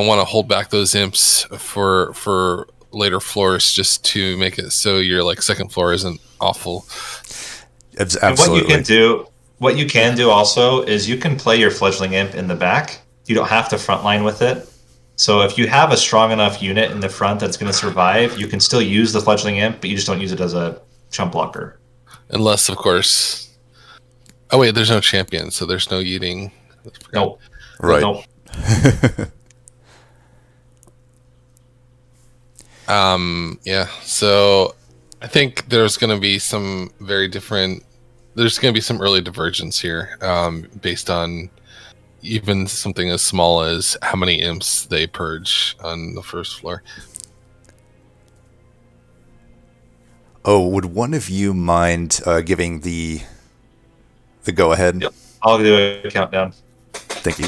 want to hold back those imps for later floors, just to make it so your like second floor isn't awful. Absolutely. And what you can do also is you can play your fledgling imp in the back. You don't have to frontline with it. So if you have a strong enough unit in the front that's going to survive, you can still use the fledgling imp, but you just don't use it as a chump blocker. Unless, of course. Oh wait, there's no champion, so there's no yeeting. Nope. Right. Nope. Yeah. So I think there's going to be some there's going to be some early divergence here, based on even something as small as how many imps they purge on the first floor. Oh, would one of you mind giving the go ahead? Yep. I'll do a countdown. Thank you.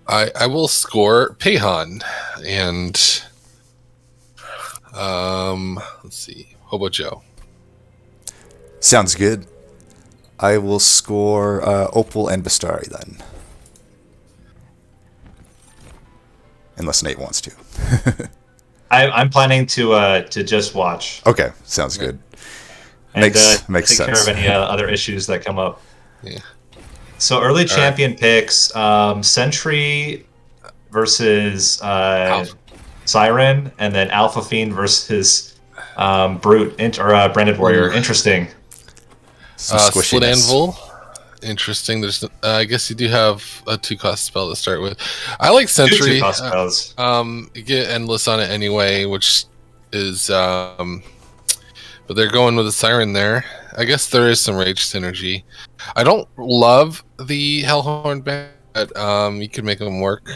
I will score Pahan and let's see, HoboJoe. Sounds good. I will score Opal and Bestari then. Unless Nate wants to. I'm planning to just watch. Okay, sounds good. And, Makes take sense. care of any other issues that come up. Yeah. So early champion picks: Sentry versus Siren, and then Alpha Fiend versus Brute or Branded Warrior. Interesting. Some Split squishiness. Anvil. Interesting. There's, I guess you do have a 2-cost spell to start with. I like Sentry. 2 spells. You get Endless on it anyway, which is, but they're going with a Siren there. I guess there is some rage synergy. I don't love the Hellhorn band, but you could make them work.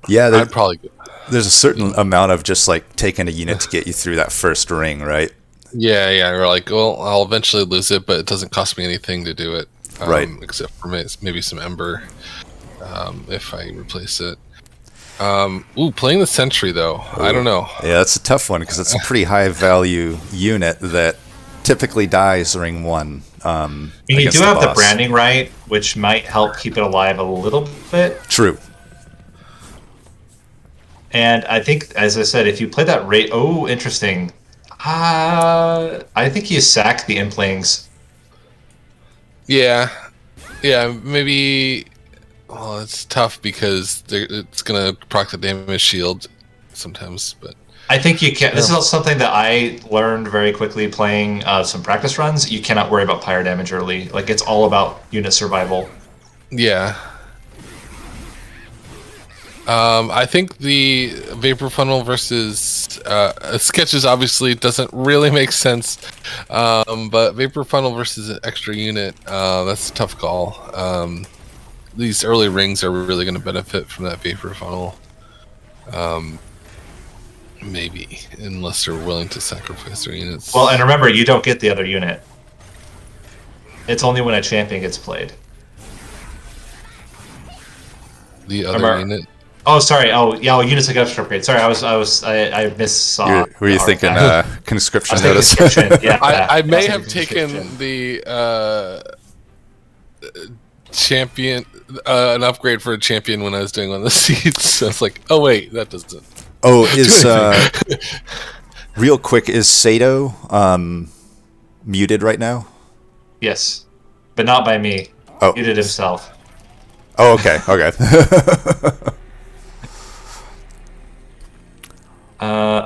Yeah, I'd probably go. there's a certain amount of just like taking a unit to get you through that first ring, right? Yeah. We're like, well, I'll eventually lose it, but it doesn't cost me anything to do it. Right. Except for maybe some Ember, if I replace it. Playing the Sentry though, I don't know. Yeah, that's a tough one because it's a pretty high value unit that typically dies ring 1. You do have the branding right, which might help keep it alive a little bit. True. And I think, as I said, if you play that rate, interesting. I think you sack the Implings. Yeah, maybe. Well, it's tough because it's gonna proc the damage shield sometimes, but I think you can. This is something that I learned very quickly playing some practice runs. You cannot worry about pyre damage early. Like, it's all about unit survival. yeah. I think the Vapor Funnel versus Sketches obviously doesn't really make sense, but Vapor Funnel versus an extra unit, that's a tough call. These early rings are really going to benefit from that Vapor Funnel. Maybe, unless they're willing to sacrifice their units. Well, and remember, you don't get the other unit. It's only when a champion gets played. The other unit. Oh, sorry. Oh, yeah. Units like extra upgrade. Sorry, I missaw. Were you thinking conscription notice? Yeah, I may have taken the champion, an upgrade for a champion when I was doing one of the seats. So it's like, oh wait, that doesn't. Oh, real quick, is Sato muted right now? Yes, but not by me. Oh. He did himself. Oh, okay.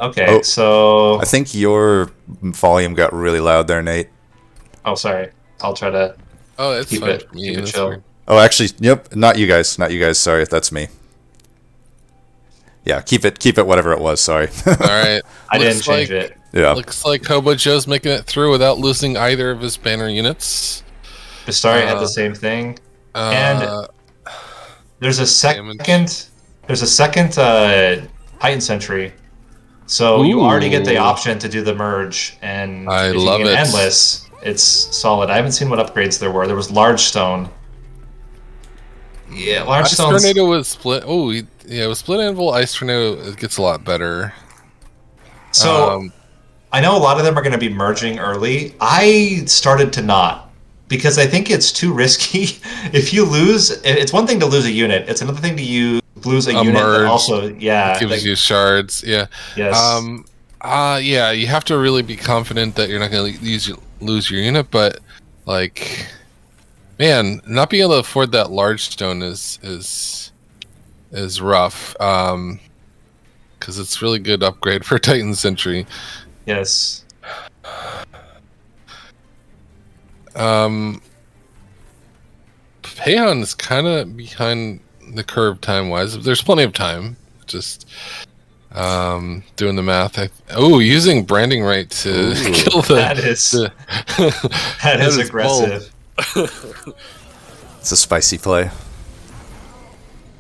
Okay, so... I think your volume got really loud there, Nate. Oh, sorry. I'll try to Keep it chill. Weird. Oh, actually, yep, not you guys. Sorry, that's me. Yeah, keep it whatever it was, sorry. All right. I didn't change it. Yeah. Looks like HoboJoe's making it through without losing either of his banner units. Bestari had the same thing. And there's a second Titan Sentry. So you already get the option to do the merge, and I if you love get it. Endless, it's solid. I haven't seen what upgrades there were. There was Large Stone. Yeah, Large Ice Stone. Tornado was split. With Split Anvil, Ice Tornado, it gets a lot better. So I know a lot of them are going to be merging early. I started to not, because I think it's too risky. If you lose, it's one thing to lose a unit. It's another thing to lose a unit that Merge. also, It gives you shards. Yeah. yes. Yeah. You have to really be confident that you're not going to lose your unit, but like, man, not being able to afford that large stone is rough. Because it's really good upgrade for Titan Sentry. Yes. Pahan is kind of behind the curve time-wise. There's plenty of time. Just doing the math. Using branding right to kill the. That is aggressive. It's a spicy play.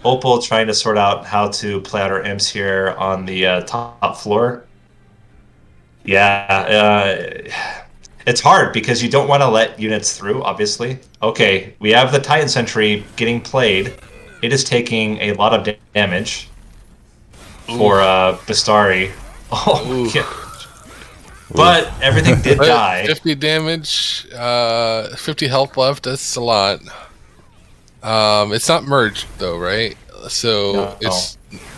Opal trying to sort out how to play out her imps here on the top floor. Yeah, it's hard because you don't want to let units through, obviously. Okay, we have the Titan Sentry getting played. It is taking a lot of damage for Bestari. Oh, yeah. But everything did die. 50 damage, 50 health left. That's a lot. It's not merged though, right? So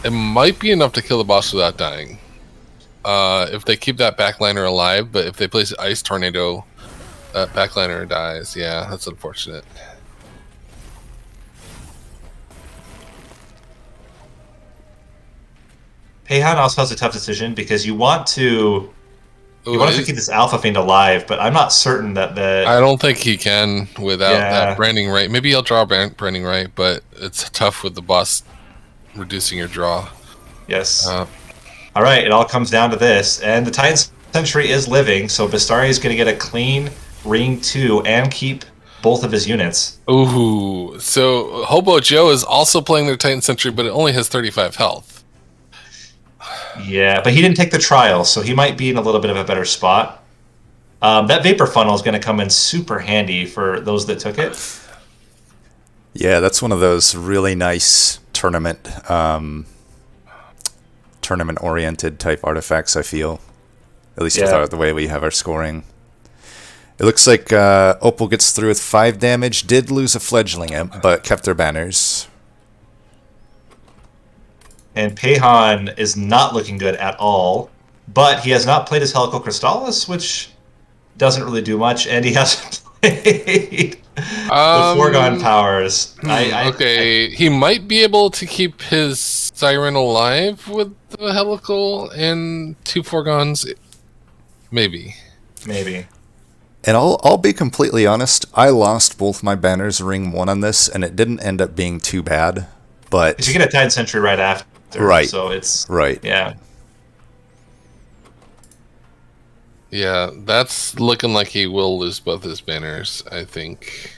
it might be enough to kill the boss without dying. If they keep that backliner alive, but if they place Ice Tornado, that backliner dies. Yeah, that's unfortunate. Pahan also has a tough decision because you want to keep this Alpha Fiend alive, but I'm not certain that I don't think he can without that branding right. Maybe he'll draw branding right, but it's tough with the boss reducing your draw. Yes. All right, it all comes down to this, and the Titan Sentry is living, so Bestari is going to get a clean Ring 2 and keep both of his units. Ooh, so HoboJoe is also playing their Titan Sentry, but it only has 35 health. Yeah, but he didn't take the trial, so he might be in a little bit of a better spot. That Vapor Funnel is going to come in super handy for those that took it. Yeah, that's one of those really nice tournament-oriented type artifacts, I feel. At least without the way we have our scoring. It looks like Opal gets through with 5 damage, did lose a Fledgling Imp, but kept their banners. And Pahan is not looking good at all, but he has not played his Helical Crystallis, which doesn't really do much, and he hasn't played the Foregone Powers. He might be able to keep his Siren alive with the Helical and 2 Foregones. Maybe. And I'll be completely honest, I lost both my banners Ring 1 on this, and it didn't end up being too bad. But you get a Titan Sentry right after. Right. So it's... Right. Yeah. Yeah, that's looking like he will lose both his banners, I think.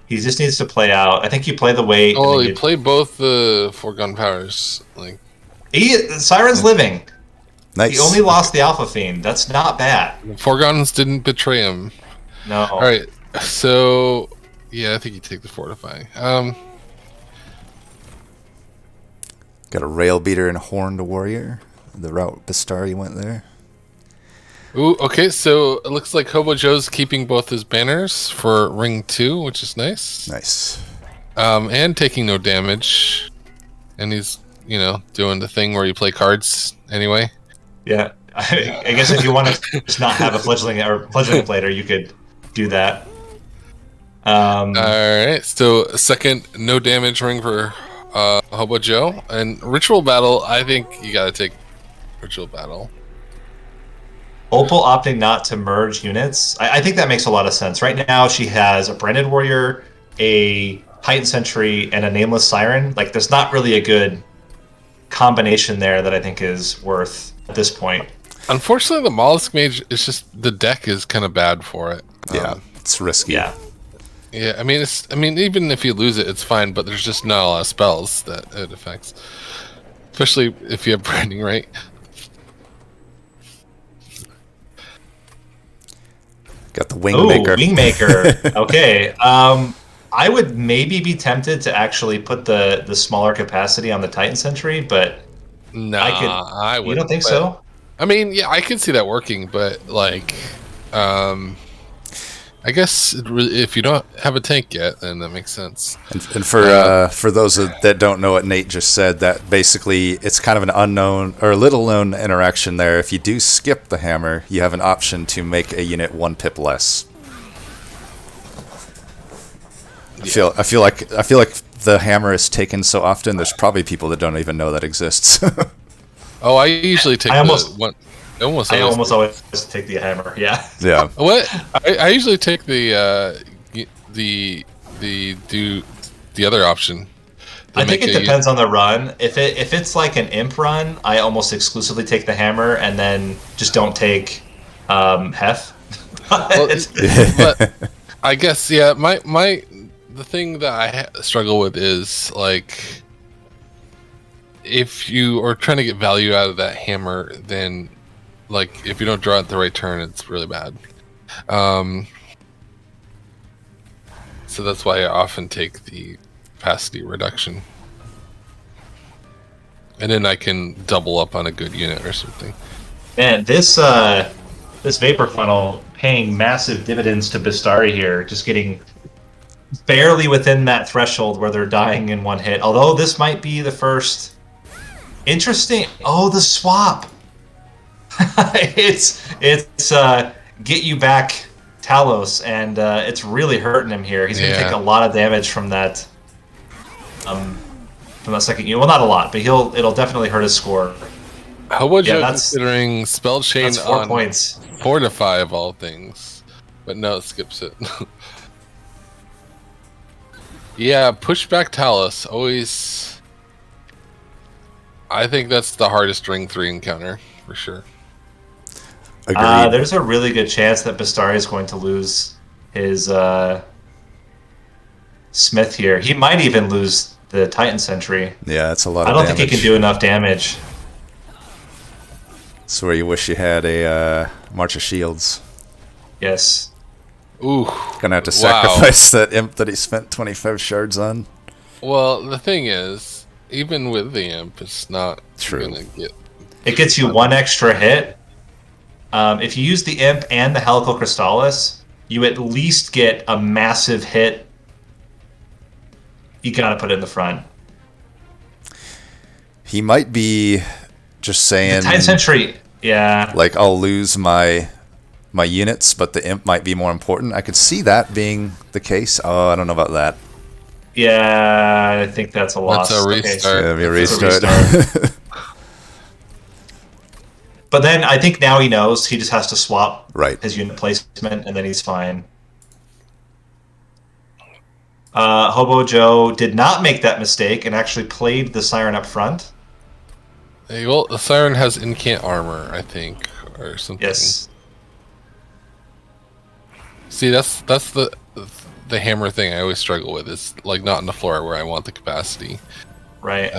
He just needs to play out. I think you play the weight. Oh, he played both the Foregone Powers. Siren's living. Nice. He only lost the Alpha Fiend. That's not bad. The Foregones didn't betray him. No. All right. So, yeah, I think you take the Fortify. Got a Rail Beater and Horned Warrior. The route Bestari went there. Ooh, okay, so it looks like HoboJoe's keeping both his banners for Ring 2, which is nice. Nice. And taking no damage. And he's, doing the thing where you play cards anyway. Yeah. I guess if you want to just not have a fledgling plater, you could do that. Alright, so second no damage ring for HoboJoe. And Ritual Battle, I think you gotta take Ritual Battle. Opal opting not to merge units. I think that makes a lot of sense. Right now, she has a Branded Warrior, a Titan Sentry, and a Nameless Siren. There's not really a good combination there that I think is worth at this point. Unfortunately, the Mollusk Mage is just the deck is kind of bad for it. Yeah, it's risky. Yeah. Yeah, I mean, even if you lose it, it's fine. But there's just not a lot of spells that it affects, especially if you have branding right. Got the Wingmaker. Wingmaker. Okay. I would maybe be tempted to actually put the smaller capacity on the Titan Sentry, but no, I wouldn't. You don't think so? I mean, yeah, I could see that working, but I guess if you don't have a tank yet, then that makes sense. And for those that don't know what Nate just said, that basically it's kind of an unknown or little known interaction there. If you do skip the hammer, you have an option to make a unit 1 pip less. Yeah. I feel like the hammer is taken so often. There's probably people that don't even know that exists. Oh, I usually take almost always take the hammer. Yeah. Yeah. What? I usually take the other option. I think it depends on the run. If it's like an imp run, I almost exclusively take the hammer and then just don't take Hef. But I guess the thing that I struggle with is like, if you are trying to get value out of that hammer, then like if you don't draw it the right turn, it's really bad. So that's why I often take the capacity reduction, and then I can double up on a good unit or something. Man, this vapor funnel paying massive dividends to Bestari here, just getting barely within that threshold where they're dying in 1 hit. Although this might be the first. Interesting. Oh, the swap. it's get you back Talos, and it's really hurting him here. He's gonna take a lot of damage from that second unit. Well, not a lot, but it'll definitely hurt his score. HoboJoe considering spell chain that's 4 on points. Fortify of all things, but no, it skips it. Yeah, push back Talos always. I think that's the hardest ring 3 encounter for sure. Agreed. There's a really good chance that Bestari is going to lose his Smith here. He might even lose the Titan Sentry. Yeah, that's a lot of damage. I don't damage. think he can do enough damage. That's where you wish you had a March of Shields. Yes. Ooh. Gonna have to sacrifice that imp that he spent 25 shards on. Well, the thing is, even with the imp, it's not gonna get. It gets you 1 extra hit. If you use the imp and the Helical Crystallis, you at least get a massive hit. You gotta put it in the front. He might be just saying. The Titan Sentry, yeah. Like, I'll lose my units, but the imp might be more important. I could see that being the case. Oh, I don't know about that. Yeah, I think that's a loss. That's a restart. Okay. Yeah, restart. But then I think now he knows he just has to swap his unit placement, and then he's fine. HoboJoe did not make that mistake and actually played the Siren up front. Hey, well, the Siren has incant armor, I think, or something. Yes. See, that's the hammer thing I always struggle with. Is like not on the floor where I want the capacity. Right.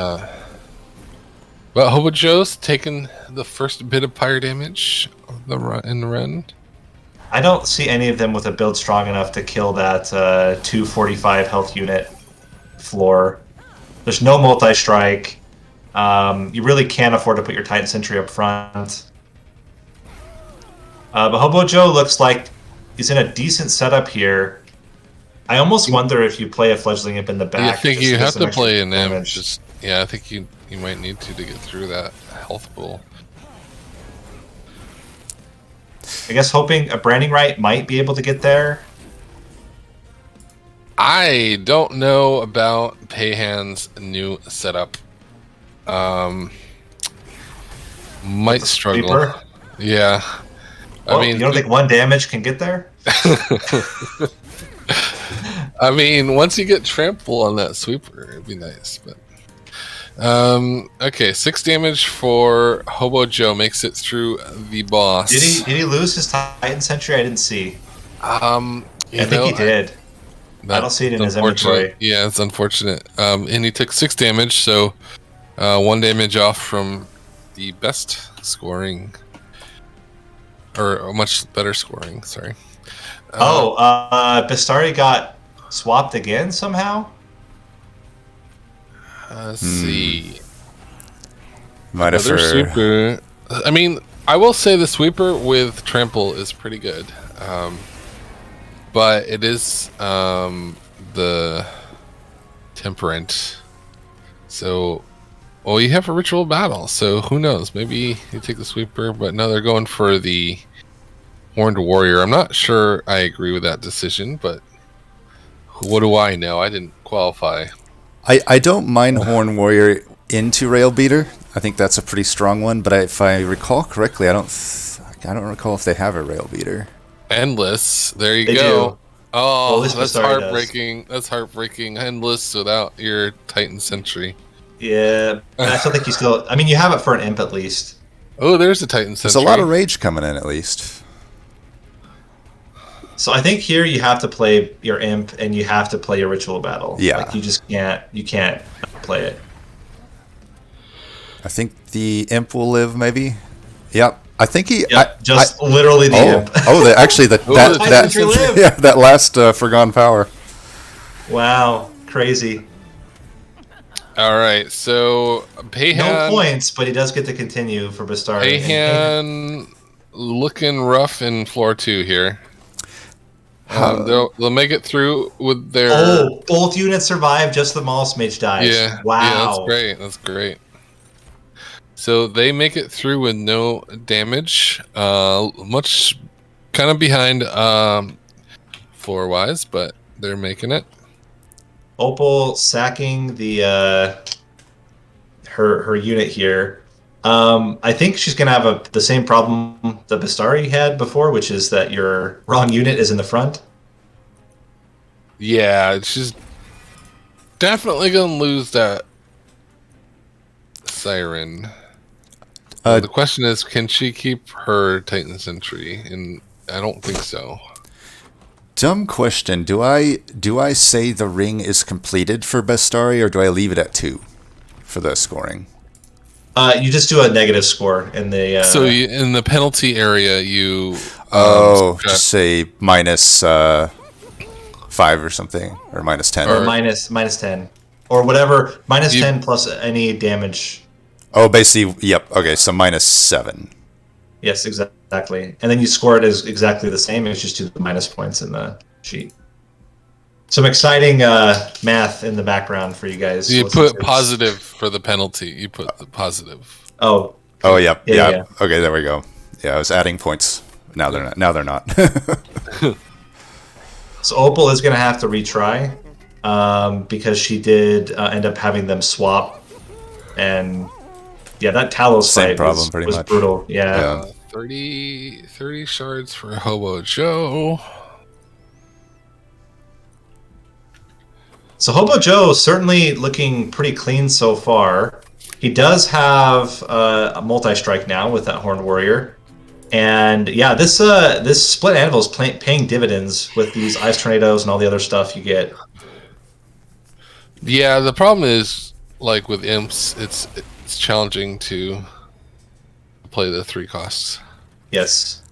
But HoboJoe's taken the first bit of pyre damage in the run. I don't see any of them with a build strong enough to kill that 245 health unit floor. There's no multi-strike. You really can't afford to put your Titan Sentry up front. But HoboJoe looks like he's in a decent setup here. I almost wonder if you play a Fledgling Imp in the back. I think you have to play an Imp. Damage. I think you might need to get through that health pool. I guess hoping a Branding Right might be able to get there. I don't know about Pahan's new setup. Might struggle. Sweeper? Yeah. Well, I mean, you don't think 1 damage can get there? I mean, once you get trample on that sweeper, it'd be nice. But okay, 6 damage for HoboJoe makes it through the boss. Did he lose his Titan Sentry? I didn't see. I think he did. I don't see it in his inventory. Yeah, it's unfortunate. And he took 6 damage, so 1 damage off from the best scoring, or a much better scoring. Sorry. Bestari got swapped again somehow. Let's see. Might have Another sweeper. I mean, I will say the sweeper with trample is pretty good. but it is the temperament. So, well, you have a ritual battle, so who knows? Maybe you take the sweeper, but no, they're going for the horned warrior. I'm not sure I agree with that decision, but what do I know? I didn't qualify. I don't mind Horn Warrior into Rail Beater. I think that's a pretty strong one, but if I recall correctly, I don't recall if they have a Rail Beater. Endless. There you They go. do. Oh, Well, this that's Bestari heartbreaking. That's heartbreaking. Endless without your Titan Sentry. Yeah, I still think you still. I mean, you have it for an imp at least. Oh, there's a Titan Sentry. There's a lot of rage coming in, at least. So I think here you have to play your imp and you have to play your ritual battle. Yeah. Like you just can't. You can't play it. I think the imp will live, maybe. Yep. I think he. Yep, just literally the imp. Actually, the Titan Sentry lived. yeah, that last Forgone Power. Wow, crazy. All right, so Pahan. No points, but he does get to continue for Bestari. Pahan looking rough in floor 2 here. They'll make it through with their. Oh, both units survive. Just the Moss Mage dies. Yeah. Wow. Yeah, that's great. That's great. So they make it through with no damage. Much kind of behind floor wise, but they're making it. Opal sacking the her unit here. I think she's gonna have the same problem that Bestari had before, which is that your wrong unit is in the front. Yeah, she's definitely gonna lose that siren. The question is, can she keep her Titan Sentry? And I don't think so. Dumb question. Do I say the ring is completed for Bestari, or do I leave it at 2 for the scoring? You just do a negative score in the. So in the penalty area, you. Just say minus 5 or something, or minus 10, or minus 10, or whatever. Minus 10 plus any damage. Oh, basically, yep. Okay, so minus 7. Yes, exactly. And then you score it as exactly the same. It's just 2 minus points in the sheet. Some exciting math in the background for you guys. You put positive for the penalty. You put the positive. Oh. Oh, yep. Yeah. Okay, there we go. Yeah, I was adding points. Now they're not. Now they're not. So Opal is going to have to retry because she did end up having them swap. And yeah, that Talos Same fight problem, pretty was much. brutal. Yeah. 30 shards for HoboJoe. So HoboJoe certainly looking pretty clean so far. He does have a multi-strike now with that Horned Warrior. And yeah, this split anvil is paying dividends with these ice tornadoes and all the other stuff you get. Yeah, the problem is, like with imps, it's challenging to play the 3 costs. Yes.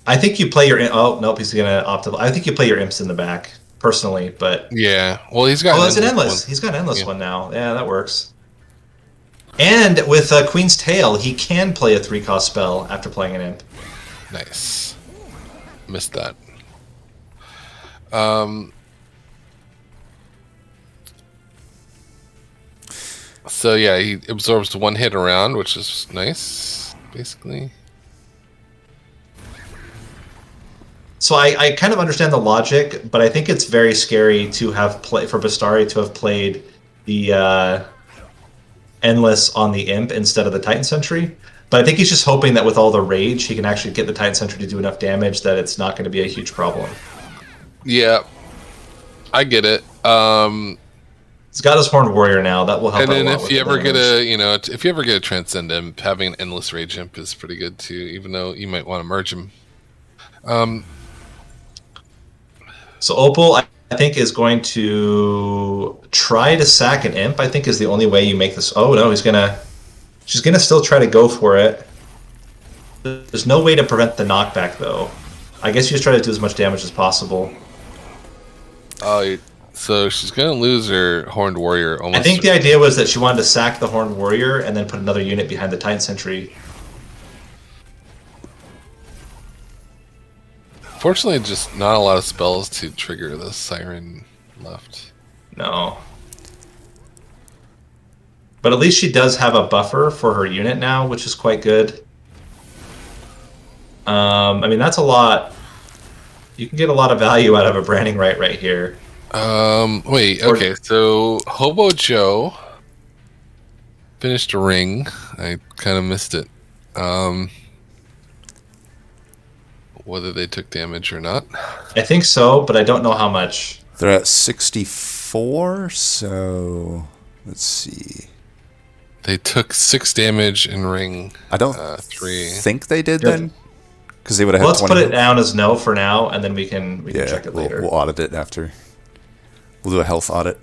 I think you play your... Oh, nope, he's going to opt... I think you play your imps in the back, personally, but... Yeah, well, he's got... Oh, that's an endless. He's got an endless one now. Yeah, that works. And with Queen's Tail, he can play a 3-cost spell after playing an imp. Nice. Missed that. So yeah, he absorbs 1 hit around, which is nice, basically. So I kind of understand the logic, but I think it's very scary to have for Bestari to have played the Endless on the Imp instead of the Titan Sentry. But I think he's just hoping that with all the rage, he can actually get the Titan Sentry to do enough damage that it's not going to be a huge problem. Yeah, I get it. He's got his Horned Warrior now. That will help. And then out a lot if you with ever the get damage. if you ever get a Transcend Imp, having an Endless Rage Imp is pretty good too, even though you might want to merge him. So Opal, I think, is going to try to sack an Imp. I think is the only way you make this. Oh no, she's gonna still try to go for it. There's no way to prevent the knockback though. I guess you just try to do as much damage as possible. Oh, so she's gonna lose her Horned Warrior almost. I think the idea was that she wanted to sack the Horned Warrior and then put another unit behind the Titan Sentry. Fortunately, just not a lot of spells to trigger the siren left. No. But at least she does have a buffer for her unit now, which is quite good. I mean, that's a lot. You can get a lot of value out of a branding right here. Wait, okay, so HoboJoe finished a ring. I kind of missed it. Whether they took damage or not. I think so, but I don't know how much. They're at 64, so let's see. They took 6 damage in ring. I don't 3. think they did then, because they would have had Let's 20. put it down as no for now, and then we can check it later. We'll audit it after. We'll do a health audit.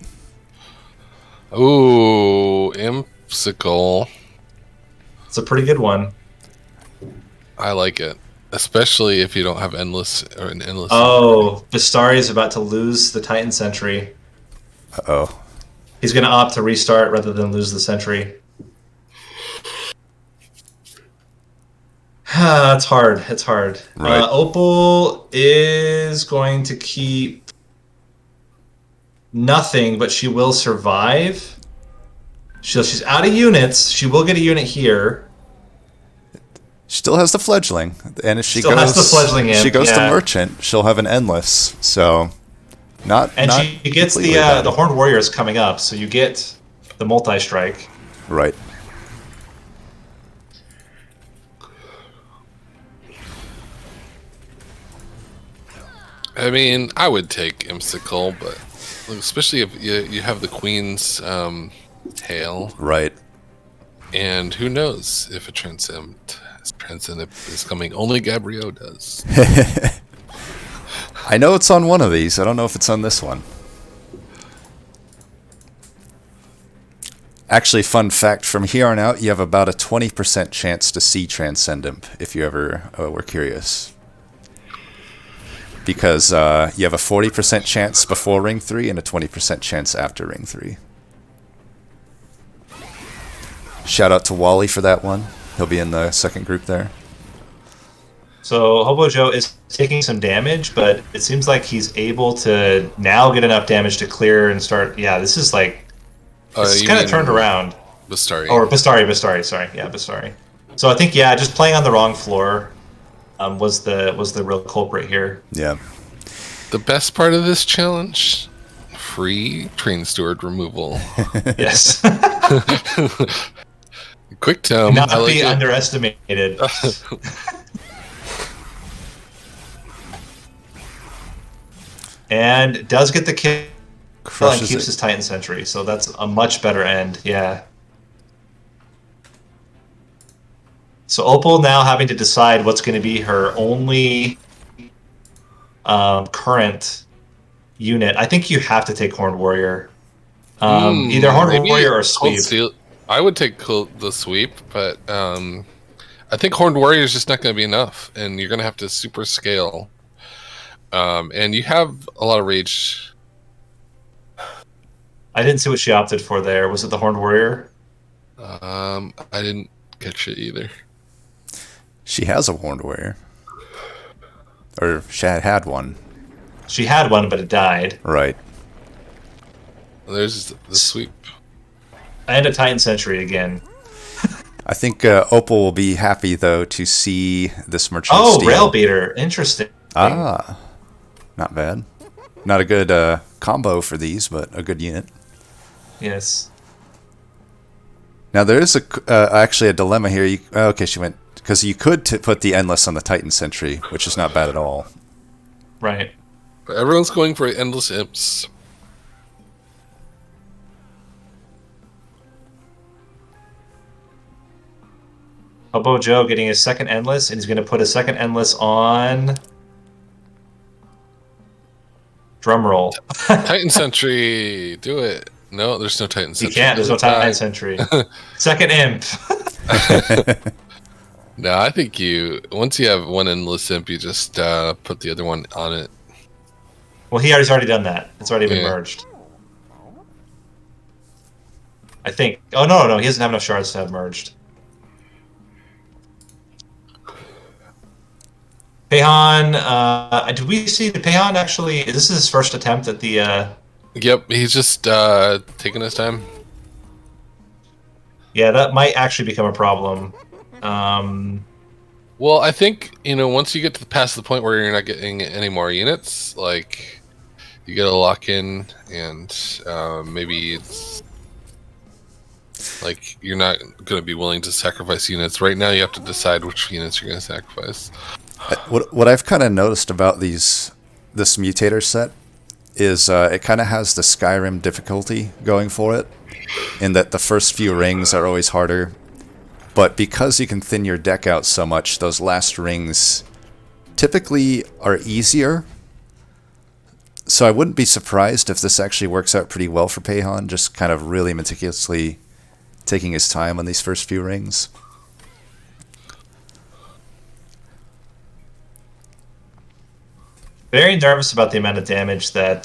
Ooh, Impsicle. It's a pretty good one. I like it, especially if you don't have endless or an endless. Oh, Bestari is about to lose the Titan Sentry. Uh-oh. He's going to opt to restart rather than lose the Sentry. It's hard. It's hard. Right. Opal is going to keep nothing, but she will survive. She's out of units. She will get a unit here. Still has the fledgling, and if she Still has the fledgling imp, she goes to yeah. merchant, she'll have an endless. So, not she gets the Horned Warriors coming up, so you get the multi-strike. Right. I mean, I would take Impsicle, but especially if you have the Queen's tail. Right. And who knows if a Transcendent is coming. Only Gabrielle does. I know it's on one of these. I don't know if it's on this one. Actually, fun fact, from here on out, you have about a 20% chance to see Transcendent, if you ever were curious. Because you have a 40% chance before Ring 3 and a 20% chance after Ring 3. Shout out to Wally for that one. He'll be in the second group there. So HoboJoe is taking some damage, but it seems like he's able to now get enough damage to clear and start. Yeah, this is like it's kind of turned around. Bestari. Or Bestari. Sorry, yeah, Bestari. So I think just playing on the wrong floor was the real culprit here. Yeah. The best part of this challenge: free train steward removal. Yes. Quick tome. Not I be like underestimated. And does get the kill and keeps his Titan Sentry, so that's a much better end. Yeah. So Opal now having to decide what's going to be her only current unit. I think you have to take Horned Warrior. Either Horned Warrior or Sweep. I would take the Sweep, but I think Horned Warrior is just not going to be enough, and you're going to have to super scale. And you have a lot of rage. I didn't see what she opted for there. Was it the Horned Warrior? I didn't catch it either. She has a Horned Warrior. Or she had one. She had one, but it died. Right. There's the Sweep. And a Titan Sentry again. I think Opal will be happy, though, to see this merchant steal. Rail Beater. Interesting. Ah. Not bad. Not a good combo for these, but a good unit. Yes. Now, there is actually a dilemma here. Okay, she went... Because you could put the Endless on the Titan Sentry, which is not bad at all. Right. But everyone's going for Endless Imps. HoboJoe getting his second Endless, and he's going to put a second Endless on... Drumroll. Titan Sentry, do it. No, there's no Titan Sentry. You can't, there's no Titan Sentry. Second Imp. No, I think once you have one Endless Imp, you just put the other one on it. Well, he's already done that. It's already been merged. I think. Oh, no, he doesn't have enough shards to have merged. Pahan, did we see the Pahan actually? Is this his first attempt at the? Yep, he's just taking his time. Yeah, that might actually become a problem. Well, I think once you get to past the point where you're not getting any more units, like you gotta lock in, and maybe it's like you're not gonna be willing to sacrifice units right now. You have to decide which units you're gonna sacrifice. What I've kind of noticed about this mutator set is it kind of has the Skyrim difficulty going for it, in that the first few rings are always harder, but because you can thin your deck out so much, those last rings typically are easier. So I wouldn't be surprised if this actually works out pretty well for Pahan, just kind of really meticulously taking his time on these first few rings. Very nervous about the amount of damage that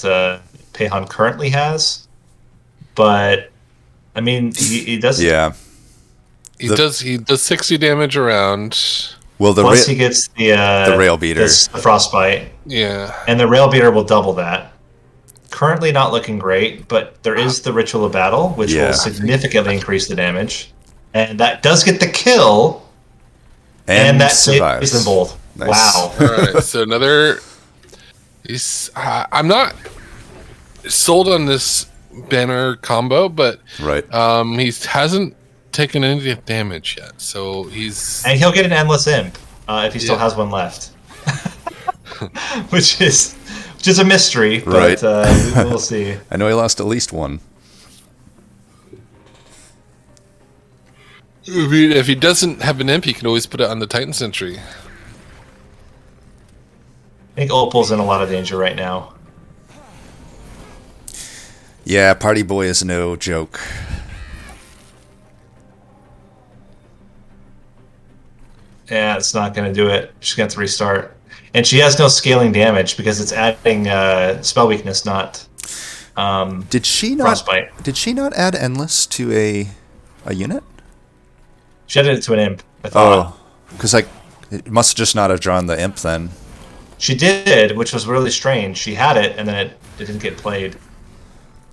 Pahan currently has, but I mean, he does. Yeah, He does 60 damage around. well, Once he gets the rail beater, the frostbite, Yeah, and the rail beater will double that. Currently not looking great, but there is the Ritual of Battle, which will significantly increase the damage, and that does get the kill, and that saves them both. Nice. Wow! all right. So another. I'm not sold on this banner combo, but right. He hasn't taken any damage yet, so he's And he'll get an Endless Imp if he still has one left, which is a mystery, but we'll see. I know he lost at least one. If he doesn't have an imp, he can always put it on the Titan Sentry. I think Opal's in a lot of danger right now. Yeah, Party Boy is no joke. Yeah, it's not going to do it. She's going to have to restart. And she has no scaling damage because it's adding spell weakness, not Did she frostbite. Did she not add Endless to a unit? She added it to an imp, I thought. Oh, because it must just not have drawn the imp then. She did, which was really strange. She had it, and then it didn't get played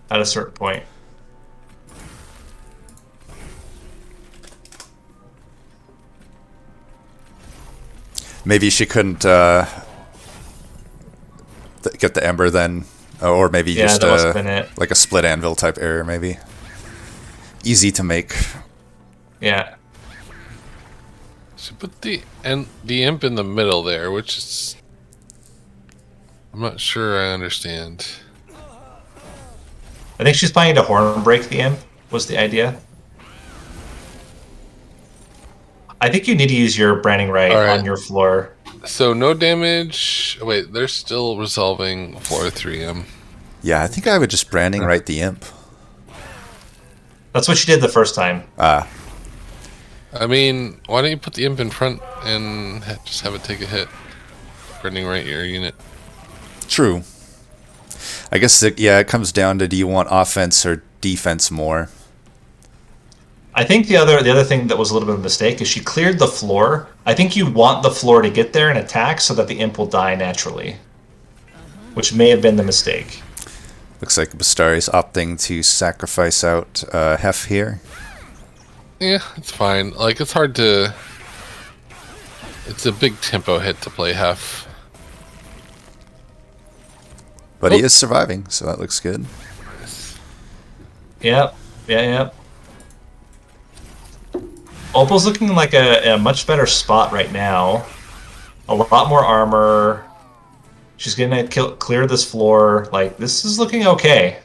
at a certain point. Maybe she couldn't get the Ember then, or maybe just that must have been it. like a split anvil type error, maybe. Easy to make. Yeah. She put the imp in the middle there, which is I'm not sure I understand. I think she's planning to horn break the imp, was the idea. I think you need to use your Branding Right on your floor. So no damage. Wait, they're still resolving 4-3M. Yeah, I think I would just Branding Right the imp. That's what she did the first time. Ah. I mean, why don't you put the imp in front and just have it take a hit? Branding Right your unit. True. I guess, it comes down to, do you want offense or defense more? I think the other thing that was a little bit of a mistake is she cleared the floor. I think you want the floor to get there and attack so that the imp will die naturally, which may have been the mistake. Looks like Bestari's opting to sacrifice out Hef here. Yeah, it's fine. Like, it's hard to... It's a big tempo hit to play Hef. But he is surviving, so that looks good. Yep. Opal's looking like a much better spot right now. A lot more armor. She's gonna clear this floor. Like, this is looking okay.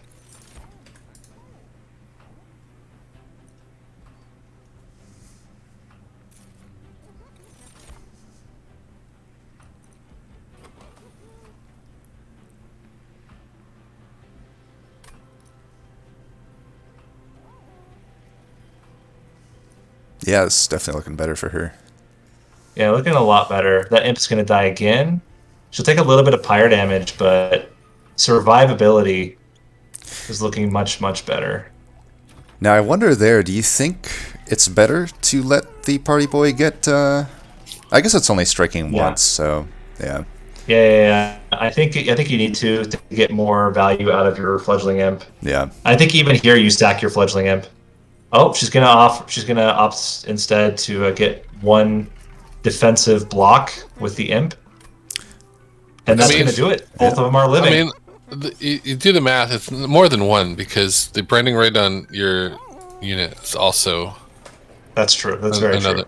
Yeah, it's definitely looking better for her. Yeah, looking a lot better. That imp's gonna die again. She'll take a little bit of pyre damage, but survivability is looking much, much better. Now, I wonder do you think it's better to let the Party Boy get... I guess it's only striking once, so Yeah. Yeah. I think you need to get more value out of your fledgling imp. Yeah. I think even here you stack your fledgling imp. Oh, she's gonna opt instead to get one defensive block with the imp, and that's gonna do it. Both of them are living. I mean, you do the math. It's more than one because the branding right on your unit is also. That's true. That's very true.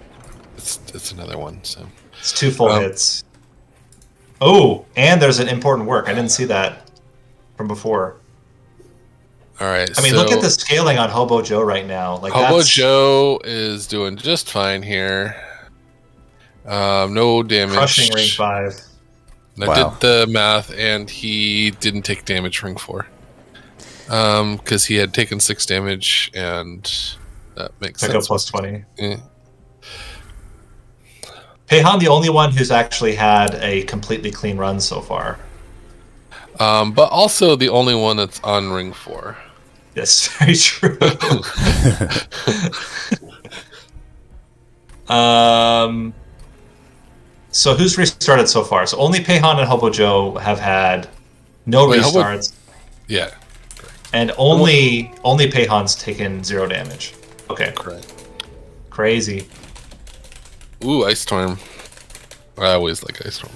It's another one. So it's 2 full hits. Oh, and there's an important work. I didn't see that from before. All right. I mean, look at the scaling on HoboJoe right now. Like HoboJoe is doing just fine here. No damage. Crushing ring 5. I did the math, and he didn't take damage ring 4. Because he had taken 6 damage, and that makes sense. Go plus 20. Yeah. Pahan, the only one who's actually had a completely clean run so far. But also the only one that's on ring 4. Yes, very true. So who's restarted so far? So only Pahan and HoboJoe have had no restarts. Yeah. And only Pahan's taken 0 damage. Okay. Correct. Crazy. Ooh, Ice Storm. I always like Ice Storm.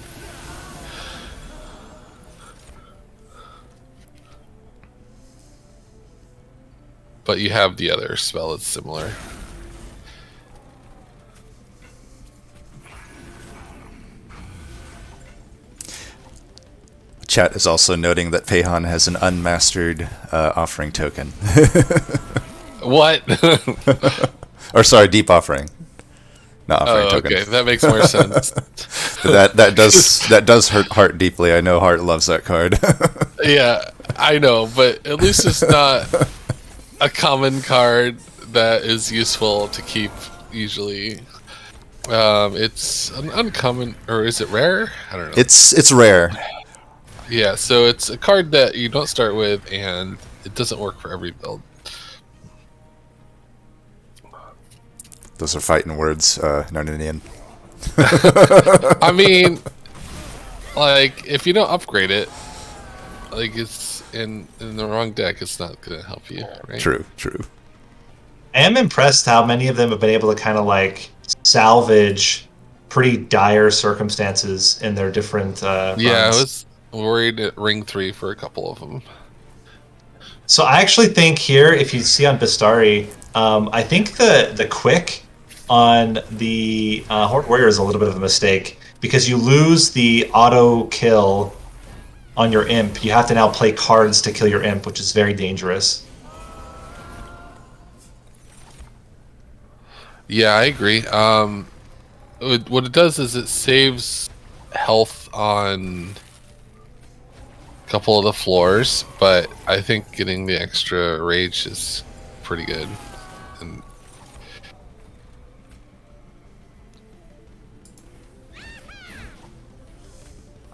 But you have the other spell that's similar. Chat is also noting that Pahan has an unmastered offering token. What? Or sorry, deep offering. Not offering token. Okay, that makes more sense. that does hurt Heart deeply. I know Heart loves that card. Yeah, I know, but at least it's not a common card that is useful to keep usually. It's an uncommon, or is it rare? I don't know. It's rare. Yeah, so it's a card that you don't start with, and it doesn't work for every build. Those are fighting words, Narninian. I mean, like, if you don't upgrade it, like, it's in the wrong deck, it's not going to help you, right? True. I am impressed how many of them have been able to kind of, like, salvage pretty dire circumstances in their different runs. I was worried at ring 3 for a couple of them. So I actually think here, if you see on Bestari, I think the quick on the Horde Warrior is a little bit of a mistake because you lose the auto kill on your imp. You have to now play cards to kill your imp, which is very dangerous. Yeah, I agree. What it does is it saves health on a couple of the floors, but I think getting the extra rage is pretty good. And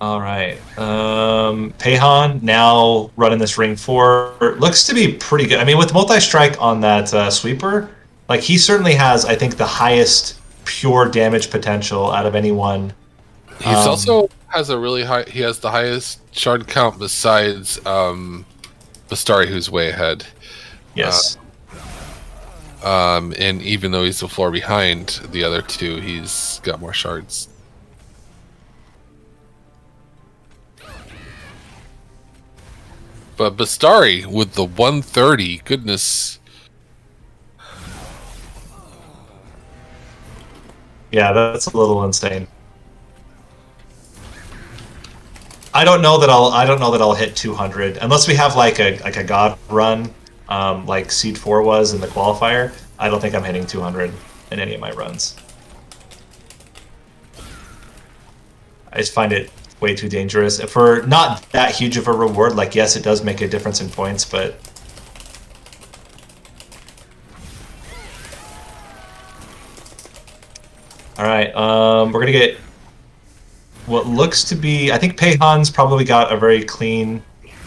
all right. Pahan now running this ring 4 looks to be pretty good. I mean, with multi-strike on that sweeper, like he certainly has, I think, the highest pure damage potential out of anyone. He's also has a really high. He has the highest shard count besides Bestari, who's way ahead. Yes. And even though he's a floor behind the other two, he's got more shards. But Bestari with the 130, goodness. Yeah, that's a little insane. I don't know that I'll hit 200 unless we have like a god run, like Seed 4 was in the qualifier. I don't think I'm hitting 200 in any of my runs. I just find it way too dangerous for not that huge of a reward. Like, yes, it does make a difference in points, but all right, we're gonna get what looks to be, I think Pahan's probably got a very clean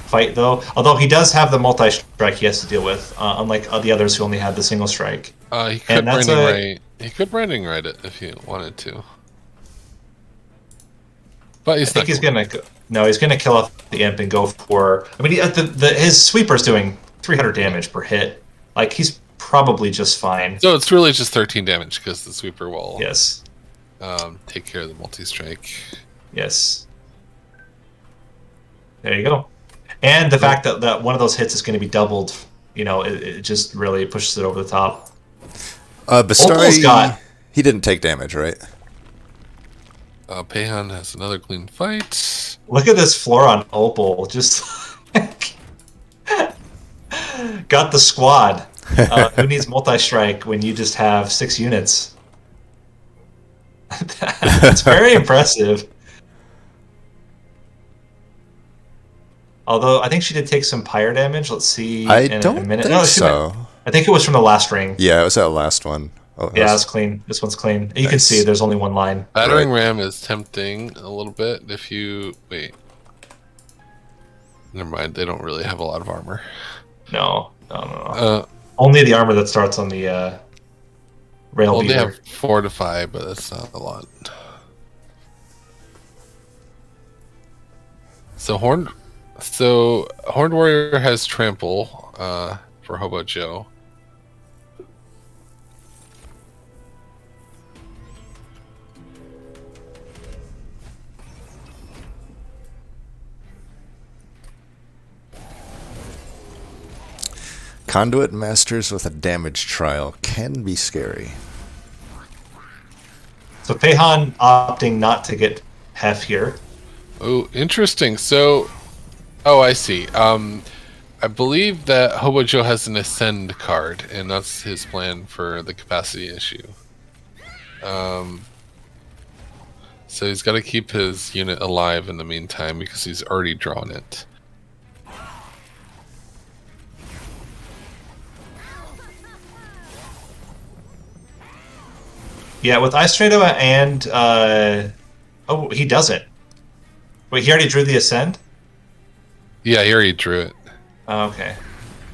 fight though. Although he does have the multi-strike he has to deal with, unlike the others who only had the single strike. He could branding right. He could branding right it if he wanted to. But I think he's gonna he's gonna kill off the imp and go for. I mean, his sweeper's doing 300 damage per hit. Like he's probably just fine. So it's really just 13 damage because the sweeper will take care of the multi-strike. Yes. There you go. And the fact that one of those hits is going to be doubled, it just really pushes it over the top. Bestari, he didn't take damage, right? Pahan has another clean fight. Look at this floor on Opal. Just got the squad. Who needs multi-strike when you just have 6 units? It's very impressive. Although I think she did take some pyre damage. Let's see. I don't think so. I think it was from the last ring. Yeah, it was that last one. Oh, yeah, it's clean. This one's clean. You can see there's only one line. Battering ram is tempting a little bit if you wait. Never mind. They don't really have a lot of armor. No. Only the armor that starts on the rail. Well, they have 4 to 5, but that's not a lot. So Horned Warrior has trample for HoboJoe. Conduit Masters with a damage trial can be scary. So Pahan opting not to get Hef here. Oh, interesting. So, I see. I believe that HoboJoe has an Ascend card, and that's his plan for the capacity issue. So he's got to keep his unit alive in the meantime because he's already drawn it. Yeah, with Ice Tornado and he doesn't. Wait, he already drew the Ascend? Yeah, he already drew it. Oh, okay.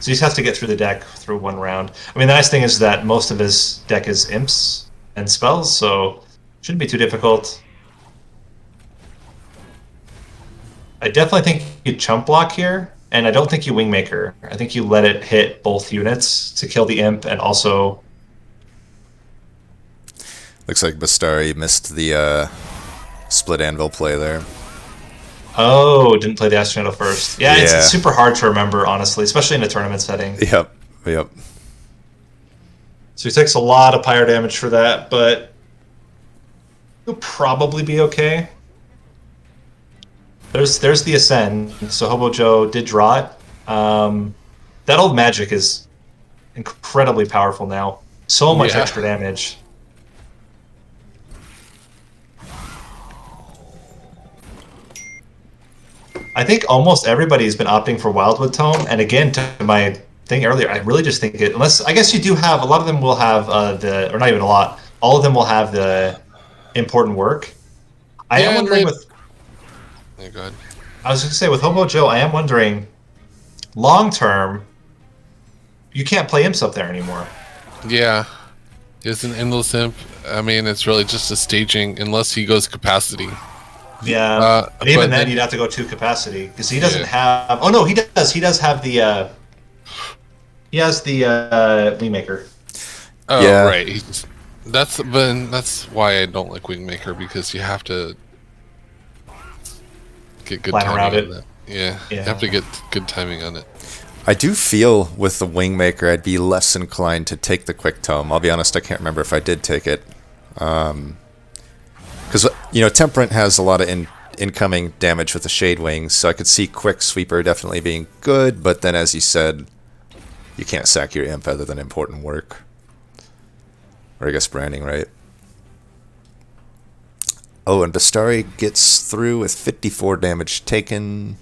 So he just has to get through the deck through one round. I mean, the nice thing is that most of his deck is imps and spells, so shouldn't be too difficult. I definitely think you chump block here, and I don't think you Wingmaker. I think you let it hit both units to kill the imp and also... Looks like Bestari missed the split anvil play there. Oh, didn't play the Astronauta first. Yeah, it's super hard to remember, honestly, especially in a tournament setting. Yep. So he takes a lot of pyre damage for that, but he'll probably be okay. There's the Ascend, so HoboJoe did draw it. That old magic is incredibly powerful now. So much extra damage. I think almost everybody's been opting for Wildwood Tome, and again, to my thing earlier, I really just think it, unless, I guess you do have, a lot of them will have or not even a lot, all of them will have the important work. I am wondering with... Yeah, go ahead. I was going to say, with HoboJoe, I am wondering, long term, you can't play imps up there anymore. Yeah. It's an endless imp. I mean, it's really just a staging, unless he goes capacity. Yeah, but even then you'd have to go to capacity because he doesn't have. Oh no, he does. He does have the. He has the Wingmaker. Oh yeah. Right. That's why I don't like Wingmaker, because you have to get good timing on that. Yeah, you have to get good timing on it. I do feel with the Wingmaker, I'd be less inclined to take the Quick Tome. I'll be honest, I can't remember if I did take it. Because, Temperament has a lot of incoming damage with the Shade Wings, so I could see Quick Sweeper definitely being good, but then as you said, you can't sack your imp other than important work. Or I guess branding, right? Oh, and Bestari gets through with 54 damage taken.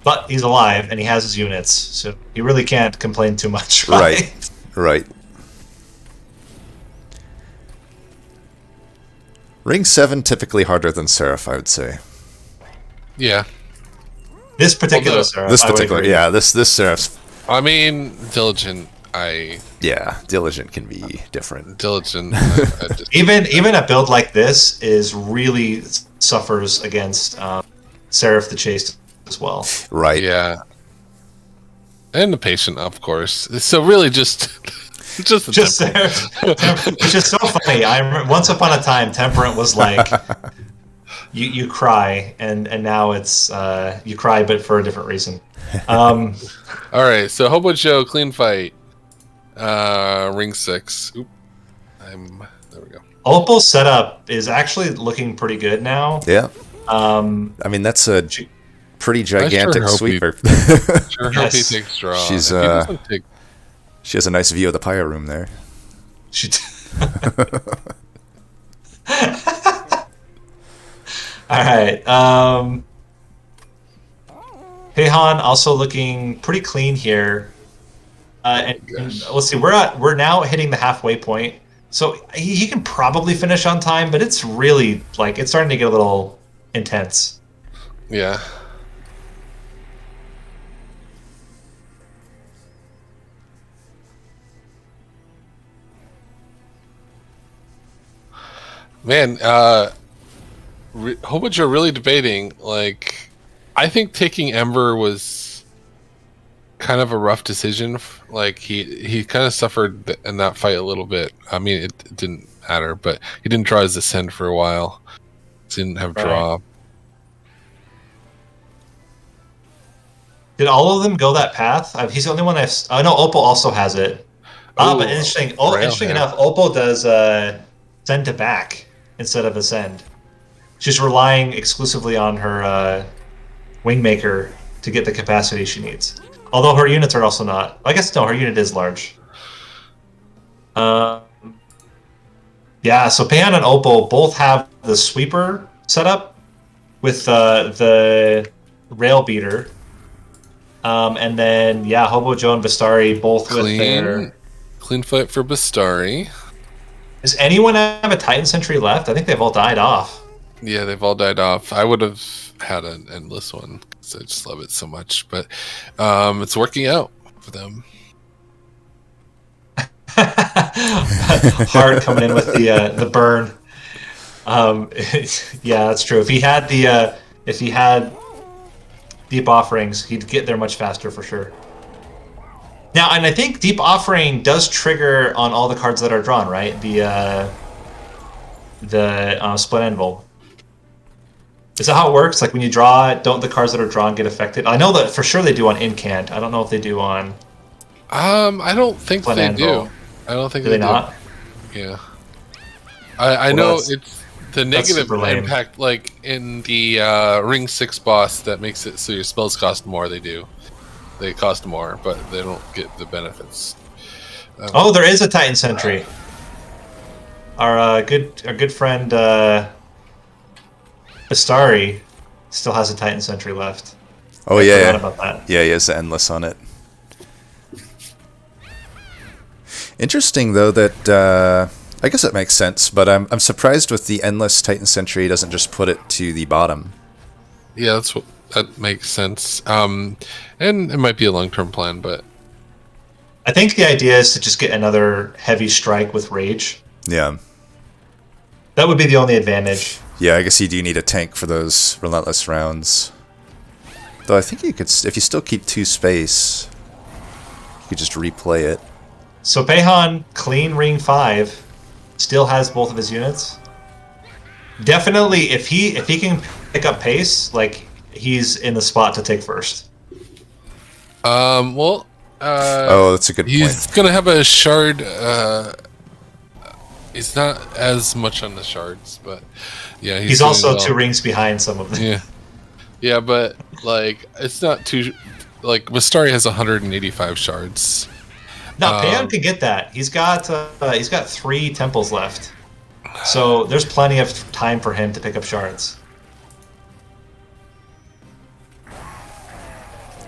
But he's alive, and he has his units, so he really can't complain too much. Right. Ring 7 typically harder than Seraph, I would say. Yeah. This particular Seraph. This Seraph's... I mean, Diligent, Yeah, Diligent can be different. Diligent... Even a build like this is really suffers against Seraph the Chaste as well. Right. Yeah. And the patient, of course. So really just Seraph. Which is so funny. I remember once upon a time, Temperament was like, you cry, and now it's you cry, but for a different reason. All right, so HoboJoe, clean fight. Ring 6. Oop. There we go. Opal's setup is actually looking pretty good now. Yeah. I mean, that's a pretty gigantic sweeper. Sure hope he takes draw. She's she has a nice view of the pyre room there. All right. Pahan also looking pretty clean here. And let's see, we're now hitting the halfway point. So he can probably finish on time, but it's really like it's starting to get a little intense. Yeah. Man, HoboJoe really debating. Like, I think taking Ember was kind of a rough decision. Like, he kind of suffered in that fight a little bit. I mean, it didn't matter, but he didn't draw his Ascend for a while. Didn't have draw. Right. Did all of them go that path? He's the only one I've... I know Opal also has it. But interesting. Interesting enough, Opal does send to back instead of Ascend. She's relying exclusively on her Wingmaker to get the capacity she needs. Although her units are also not... I guess, no, her unit is large. Yeah, so Pahan and Opal both have the Sweeper setup with the Rail Beater. And then, yeah, HoboJoe and Bestari both with their... Clean fight for Bestari. Does anyone have a Titan Sentry left? I think they've all died off. Yeah, they've all died off. I would have had an endless one because I just love it so much. But it's working out for them. Hard coming in with the burn. Yeah, that's true. If he had Deep Offerings, he'd get there much faster for sure. Now, and I think Deep Offering does trigger on all the cards that are drawn, right? The Split Anvil. Is that how it works? Like when you draw it, don't the cards that are drawn get affected? I know that for sure they do on Incant. I don't know if they do on. I don't think Split they Anvil. do. I don't think Do they not? Yeah. I know it's the negative impact, like in the Ring 6 boss, that makes it so your spells cost more. They do. They cost more, but they don't get the benefits. Oh, there is a Titan Sentry. Our good friend Bestari still has a Titan Sentry left. Oh, I yeah. forgot about that. Yeah, he has the Endless on it. Interesting, though, that... I guess it makes sense, but I'm surprised with the Endless Titan Sentry doesn't just put it to the bottom. Yeah, that makes sense. And it might be a long-term plan, but... I think the idea is to just get another heavy strike with Rage. Yeah. That would be the only advantage. Yeah, I guess you do need a tank for those Relentless rounds. Though I think you could, if you still keep 2 space, you could just replay it. So Pahan, clean Ring 5, still has both of his units. Definitely, if he can pick up pace, like he's in the spot to take first. Oh, that's a good point. He's gonna have a shard. He's not as much on the shards, but yeah, he's also 2 rings behind some of them. Yeah, but like it's not too. Like Bestari has 185 shards. No, Pahan can get that. He's got 3 temples left, so there's plenty of time for him to pick up shards.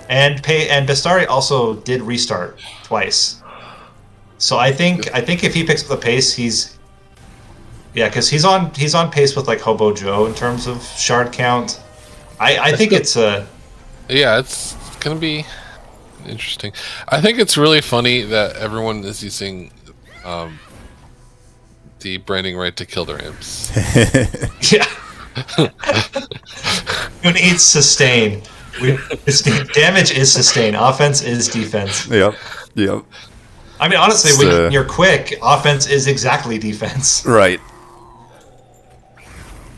And Bestari also did restart twice, so I think if he picks up the pace, because he's on pace with like HoboJoe in terms of shard count. I think it's a it's gonna be interesting. I think it's really funny that everyone is using the branding right to kill their imps. Yeah. Who needs sustain? Damage is sustain. Offense is defense. Yep. Yep. I mean, honestly, It's, when you're quick, offense is exactly defense. Right.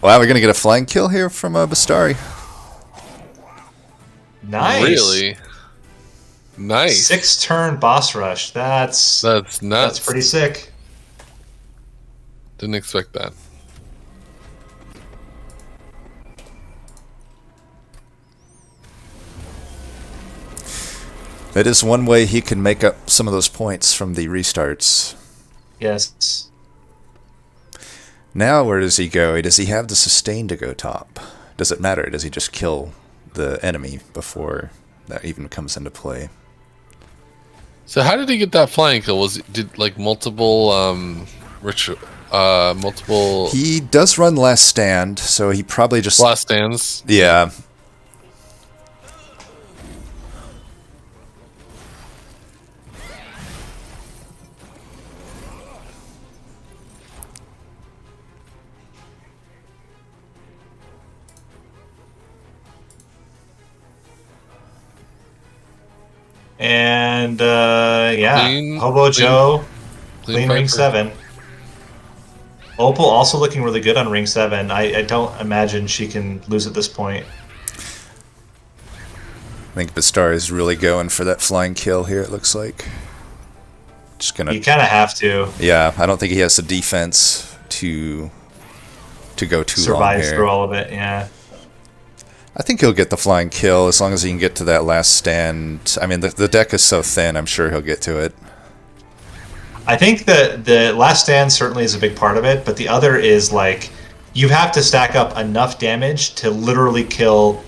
Wow, we're gonna get a flying kill here from Bestari. Nice. Really? Nice. 6-turn boss rush. That's nuts. That's pretty sick. Didn't expect that. That is one way he can make up some of those points from the restarts. Yes. Now where does he go? Does he have the sustain to go top? Does it matter? Does he just kill the enemy before that even comes into play? So how did he get that flying kill? Did like multiple multiple He does run last stand, so he probably just last stands? Yeah. And yeah, Clean- HoboJoe, clean ring Viper. 7. Opal also looking really good on ring 7. I don't imagine she can lose at this point. I think Bestari is really going for that flying kill here, it looks like. Just gonna You kind of have to Yeah, I don't think he has the defense to go too long survive here. through all of it. Yeah. I think he'll get the flying kill as long as he can get to that last stand. I mean, the deck is so thin, I'm sure he'll get to it. I think that the last stand certainly is a big part of it, but the other is like you have to stack up enough damage to literally kill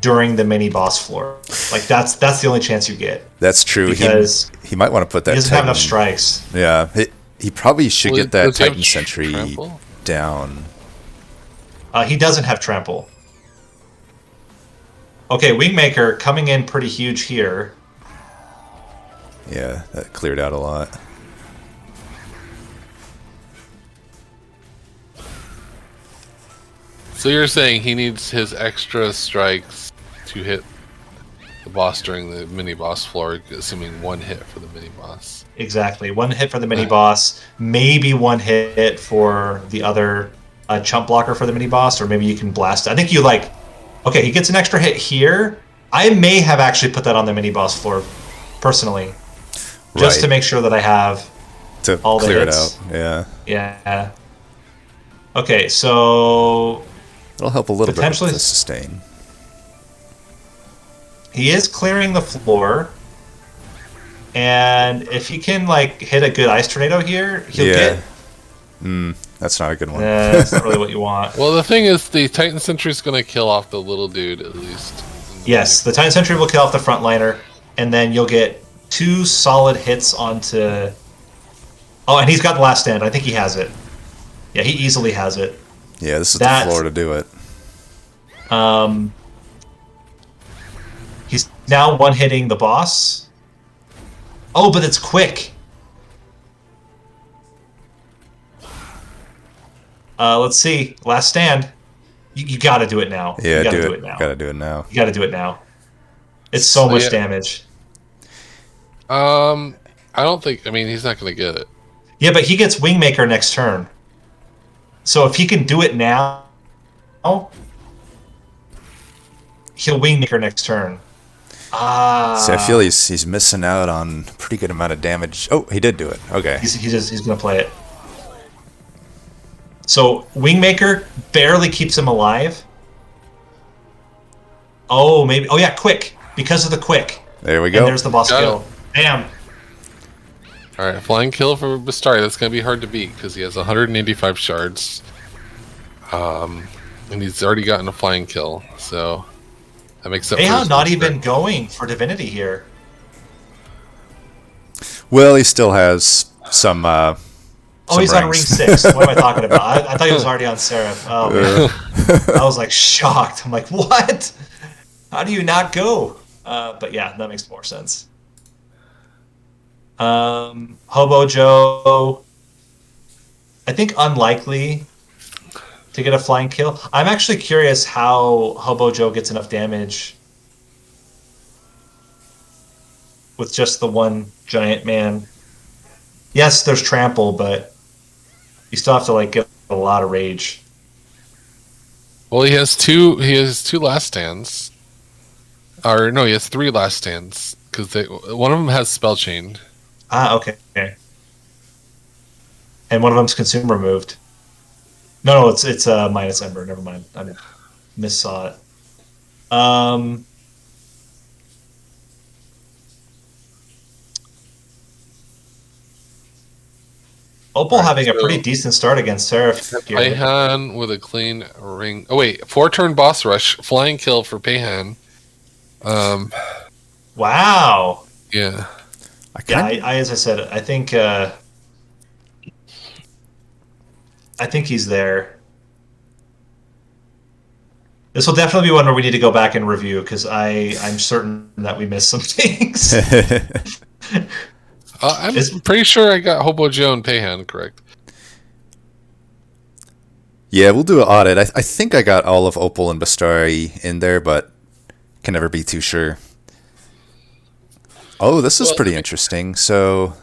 during the mini boss floor. Like that's the only chance you get. That's true. Because he might want to put that He doesn't have Titan- enough strikes. Yeah, he probably should Well, get that does he have Titan Sentry trample? down. He doesn't have trample. Okay, Wingmaker coming in pretty huge here. Yeah, that cleared out a lot. So you're saying he needs his extra strikes to hit the boss during the mini boss floor, assuming one hit for the mini boss. Exactly. One hit for the mini boss, maybe one hit for the other chump blocker for the mini boss, or maybe you can blast. I think you like. Okay, he gets an extra hit here. I may have actually put that on the mini boss floor, personally, just Right. to make sure that I have To all the clear it hits. out. Yeah, Yeah. Okay, so it'll help a little bit Potentially- with the sustain. he is clearing the floor, and if he can like hit a good ice tornado here, he'll Yeah. get. That's not a good one. That's not really what you want. Well, the thing is, the Titan Sentry is going to kill off the little dude at least. Yes, the Titan Sentry will kill off the frontliner, and then you'll get 2 solid hits onto. Oh, and he's got the last stand. I think he has it. Yeah, he easily has it. Yeah, this is That's- the floor to do it. He's now one-hitting the boss. Oh, but it's quick. Let's see. Last stand. You got to do it now. Yeah, you gotta do do it. it now. Gotta do it now. You got to do it now. It's so So, much yeah. damage. I don't think. I mean, he's not going to get it. Yeah, but he gets Wingmaker next turn. So if he can do it now, he'll Wingmaker next turn. See, I feel he's missing out on a pretty good amount of damage. Oh, he did do it. Okay. He's gonna play it. So Wingmaker barely keeps him alive. Oh, maybe. Oh yeah, quick because of the quick. There we And go. there's the boss Got kill. Bam. All right, flying kill for Bestari. That's going to be hard to beat because he has 185 shards. And he's already gotten a flying kill, so that makes up. Pahan his not misstep. even going for Divinity here. Well, he still has some. Oh, some he's on ring rings. 6. What am I talking about? I thought he was already on Seraph. Oh, man. I was like shocked. I'm like, what? How do you not go? But yeah, that makes more sense. HoboJoe, I think unlikely to get a flying kill. I'm actually curious how HoboJoe gets enough damage with just the one giant man. Yes, there's trample, but you still have to like get a lot of rage. Well, he has two last stands. Or no, he has 3 last stands because one of them has spell chained. Ah, okay. And one of them's consume removed. No, it's minus Ember. Never mind. I missaw it. Opal having a pretty decent start against Seraph here. Pahan with a clean ring. Oh wait, 4-turn boss rush, flying kill for Pahan. Wow. Yeah. I as I said, I think he's there. This will definitely be one where we need to go back and review because I'm certain that we missed some things. I'm pretty sure I got HoboJoe and Pahan correct. Yeah, we'll do an audit. I think I got all of Opal and Bestari in there, but can never be too sure. Oh, this is pretty interesting. So,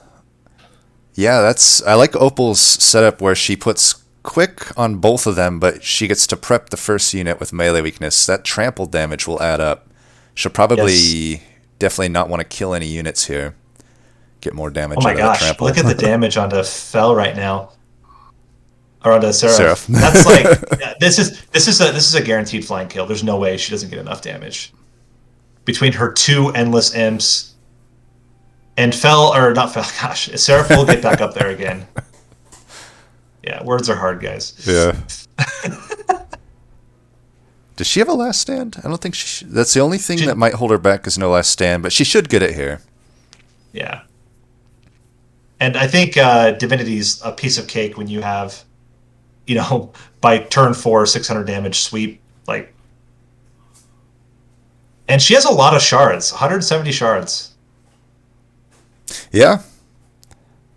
yeah, I like Opal's setup where she puts quick on both of them, but she gets to prep the first unit with melee weakness. That trample damage will add up. She'll probably definitely not want to kill any units here. Get more damage. Oh my gosh! Trample. Look at the damage onto Fel right now, or onto Seraph. That's like this is a guaranteed flying kill. There's no way she doesn't get enough damage between her 2 endless imps and Fel or not Fel. Gosh, Seraph will get back up there again. Yeah, words are hard, guys. Yeah. Does she have a last stand? I don't think she. That's the only thing that might hold her back is no last stand, but she should get it here. Yeah. And I think Divinity's a piece of cake when you have, by turn 4, 600 damage sweep. And she has a lot of shards, 170 shards. Yeah.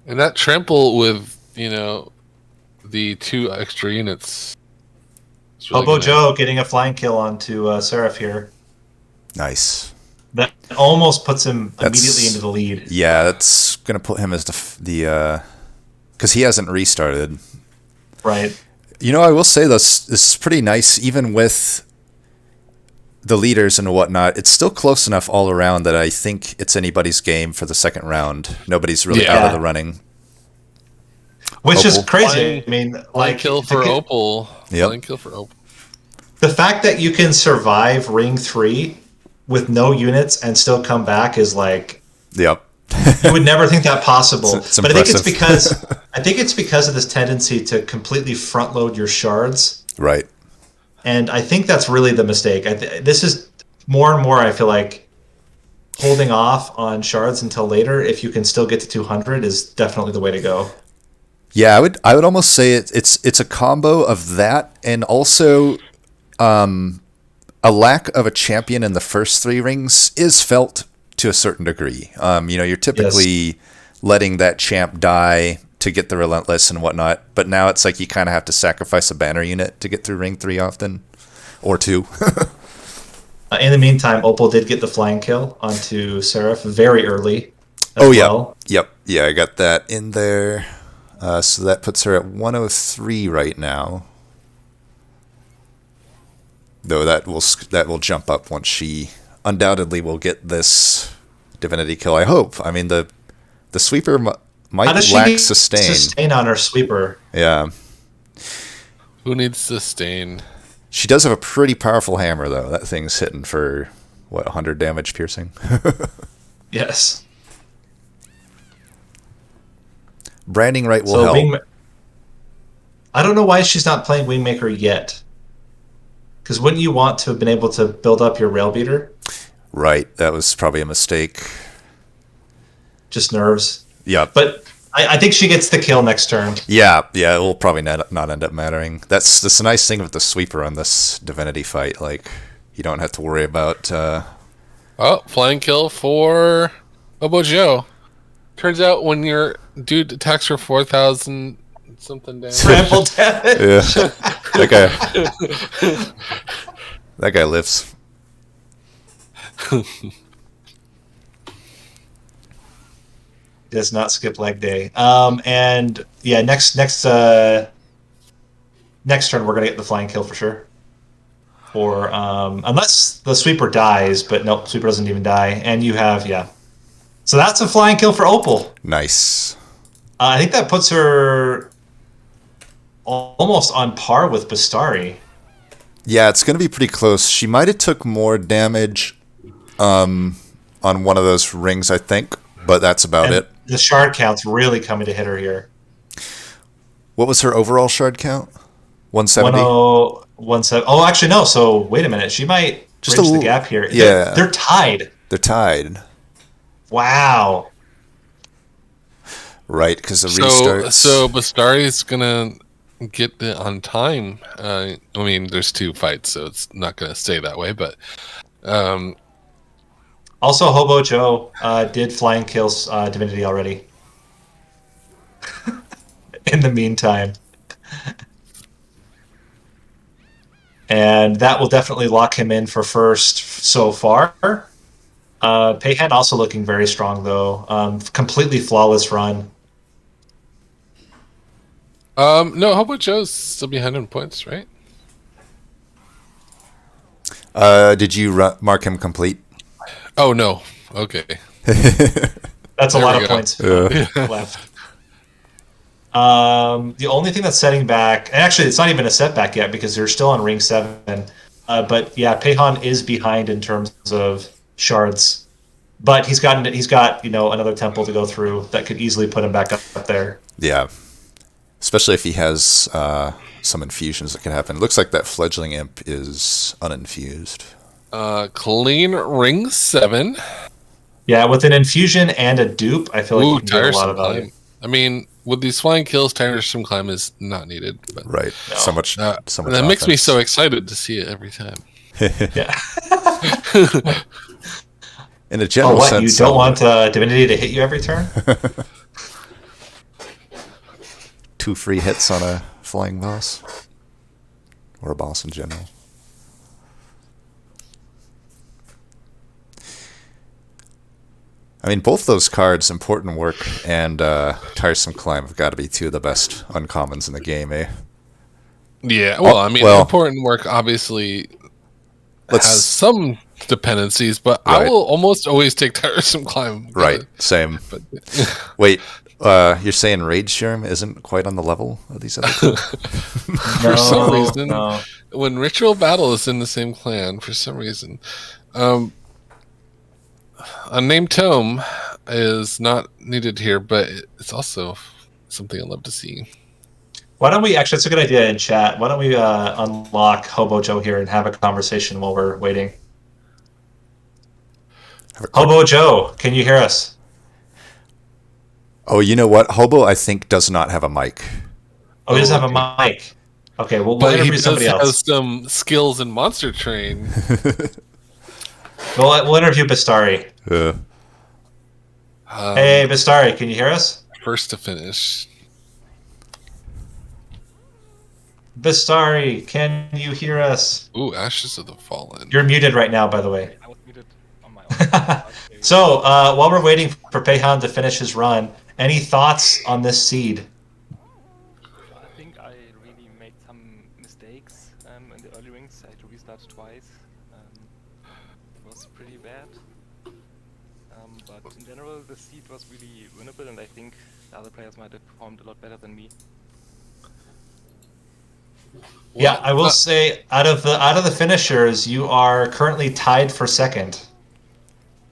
And that trample with, the 2 extra units. Really HoboJoe getting a flying kill onto Seraph here. Nice. That almost puts him immediately into the lead. Yeah, that's going to put him as the because he hasn't restarted. Right. I will say this is pretty nice, even with the leaders and whatnot. It's still close enough all around that I think it's anybody's game for the second round. Nobody's really out of the running. Which is crazy. I mean, kill for Opal. Yep. Kill for Opal. The fact that you can survive Ring 3 with no units and still come back is like, yep. You would never think that possible. It's but I think it's because of this tendency to completely front load your shards. Right. And I think that's really the mistake. This is more and more, I feel like, holding off on shards until later, if you can still get to 200, is definitely the way to go. Yeah, I would almost say it's a combo of that and also a lack of a champion in the first 3 rings is felt to a certain degree. You're typically letting that champ die to get the Relentless and whatnot, but now it's like you kind of have to sacrifice a banner unit to get through ring 3 often, or 2. In the meantime, Opal did get the flying kill onto Seraph very early. Well. Yep. Yeah, I got that in there. So that puts her at 103 right now. Though that will jump up once she undoubtedly will get this divinity kill. I hope. I mean the sweeper might lack sustain on her sweeper. Yeah. Who needs sustain? She does have a pretty powerful hammer though. That thing's hitting for 100 damage piercing. Yes. Branding right will help. I don't know why she's not playing Wingmaker yet. Because wouldn't you want to have been able to build up your rail beater? Right. That was probably a mistake. Just nerves. Yeah. But I think she gets the kill next turn. Yeah. It will probably not end up mattering. That's the nice thing with the sweeper on this divinity fight. Like, you don't have to worry about... flying kill for HoboJoe. Turns out when your dude attacks for 4,000 something damage. Trample damage. Yeah. That guy lives. Does not skip leg day. And yeah, next turn we're gonna get the flying kill for sure. Or unless the sweeper dies, but nope, sweeper doesn't even die. And you have So that's a flying kill for Opal. Nice. I think that puts her almost on par with Bestari. Yeah, it's going to be pretty close. She might have took more damage on one of those rings, I think, but that's about it. The shard count's really coming to hit her here. What was her overall shard count? 170? 107. Oh, actually, no. So, wait a minute. She might Just bridge the gap here. Yeah. They're tied. They're tied. Wow. Right, because the restarts. So Bestari is going to get it on time. I mean, there's 2 fights, so it's not going to stay that way, but... Also, HoboJoe did flying kills Divinity already. In the meantime. And that will definitely lock him in for first so far. Pahan also looking very strong, though. Completely flawless run. No, HoboJoe's still behind in points, right? Did you mark him complete? Oh, no. Okay. That's a There lot we of go. points left. The only thing that's setting back, and actually it's not even a setback yet because they're still on ring 7. But yeah, Pahan is behind in terms of shards. But he's got another temple to go through that could easily put him back up there. Yeah. Especially if he has some infusions that can happen. It looks like that fledgling imp is uninfused. Clean ring 7. Yeah, with an infusion and a dupe, I feel like you can get a lot of value. Climb. I mean, with these flying kills, tiresome climb is not needed. But Right. No. So much. That makes me so excited to see it every time. Yeah. In a general sense. You don't want Divinity to hit you every turn? 2 free hits on a flying boss. Or a boss in general. I mean, both those cards, Important Work and Tiresome Climb, have got to be 2 of the best uncommons in the game, eh? Yeah, well, I mean, Important Work obviously has some dependencies, but right. I will almost always take Tiresome Climb. Right, same. But wait, you're saying Rage Germ isn't quite on the level of these other 2? For some reason, when Ritual Battle is in the same clan, for some reason... Unnamed Tome is not needed here, but it's also something I'd love to see. Why don't we, actually, it's a good idea in chat, why don't we unlock HoboJoe here and have a conversation while we're waiting? HoboJoe, can you hear us? Oh, you know what? Hobo, I think, does not have a mic. Oh, he doesn't have a mic. Okay, well, we'll interview somebody else. He has some skills in Monster Train. We'll interview Bestari. Hey, Bestari, can you hear us? First to finish. Bestari, can you hear us? Ooh, Ashes of the Fallen. You're muted right now, by the way. I was muted on my own. So, while we're waiting for Pahan to finish his run, any thoughts on this seed? I think I really made some mistakes in the early rings. I had to restart twice. It was pretty bad. But in general, the seed was really winnable, and I think the other players might have performed a lot better than me. Yeah, I will say, out of the finishers, you are currently tied for second.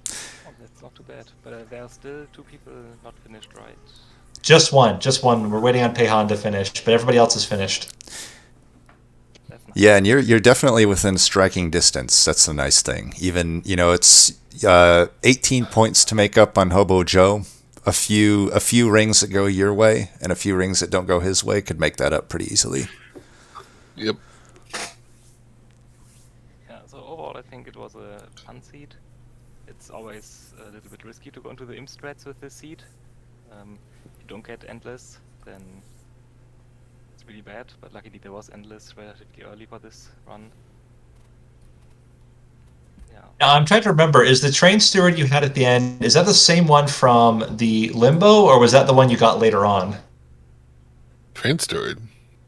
Oh, that's not too bad, but there are still 2 people not finished, right? Just one. We're waiting on Pahan to finish, but everybody else is finished. That's nice. Yeah, and you're definitely within striking distance. That's the nice thing. Even, it's 18 points to make up on HoboJoe. A few rings that go your way and a few rings that don't go his way could make that up pretty easily. Yep. Yeah, so overall I think it was a fun seed. It's always a little bit risky to go into the imp strats with this seed. If you don't get endless, then it's really bad, but luckily there was Endless relatively early for this run. Yeah. Now, I'm trying to remember, is the Train Steward you had at the end, is that the same one from the Limbo, or was that the one you got later on? Train Steward.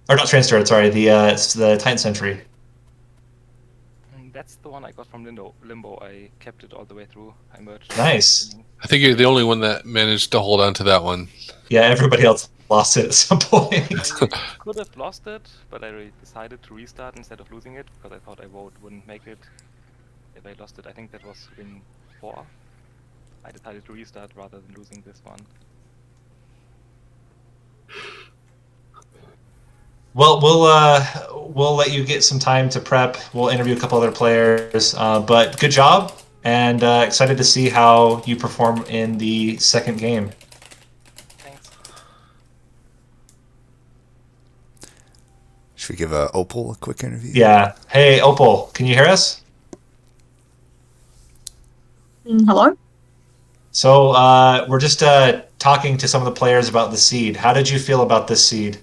Or not Train Steward, sorry, it's the Titan Sentry. That's the one I got from Limbo. I kept it all the way through. I merged. Nice. I think you're the only one that managed to hold on to that one. Yeah, everybody else lost it at some point. I could have lost it, but I decided to restart instead of losing it, because I thought I wouldn't make it if I lost it. I think that was win 4. I decided to restart rather than losing this one. Well, we'll let you get some time to prep. We'll interview a couple other players, but good job, and excited to see how you perform in the second game. Thanks. Should we give Opal a quick interview? Yeah. Hey, Opal, can you hear us? Hello? So we're just talking to some of the players about the seed. How did you feel about this seed?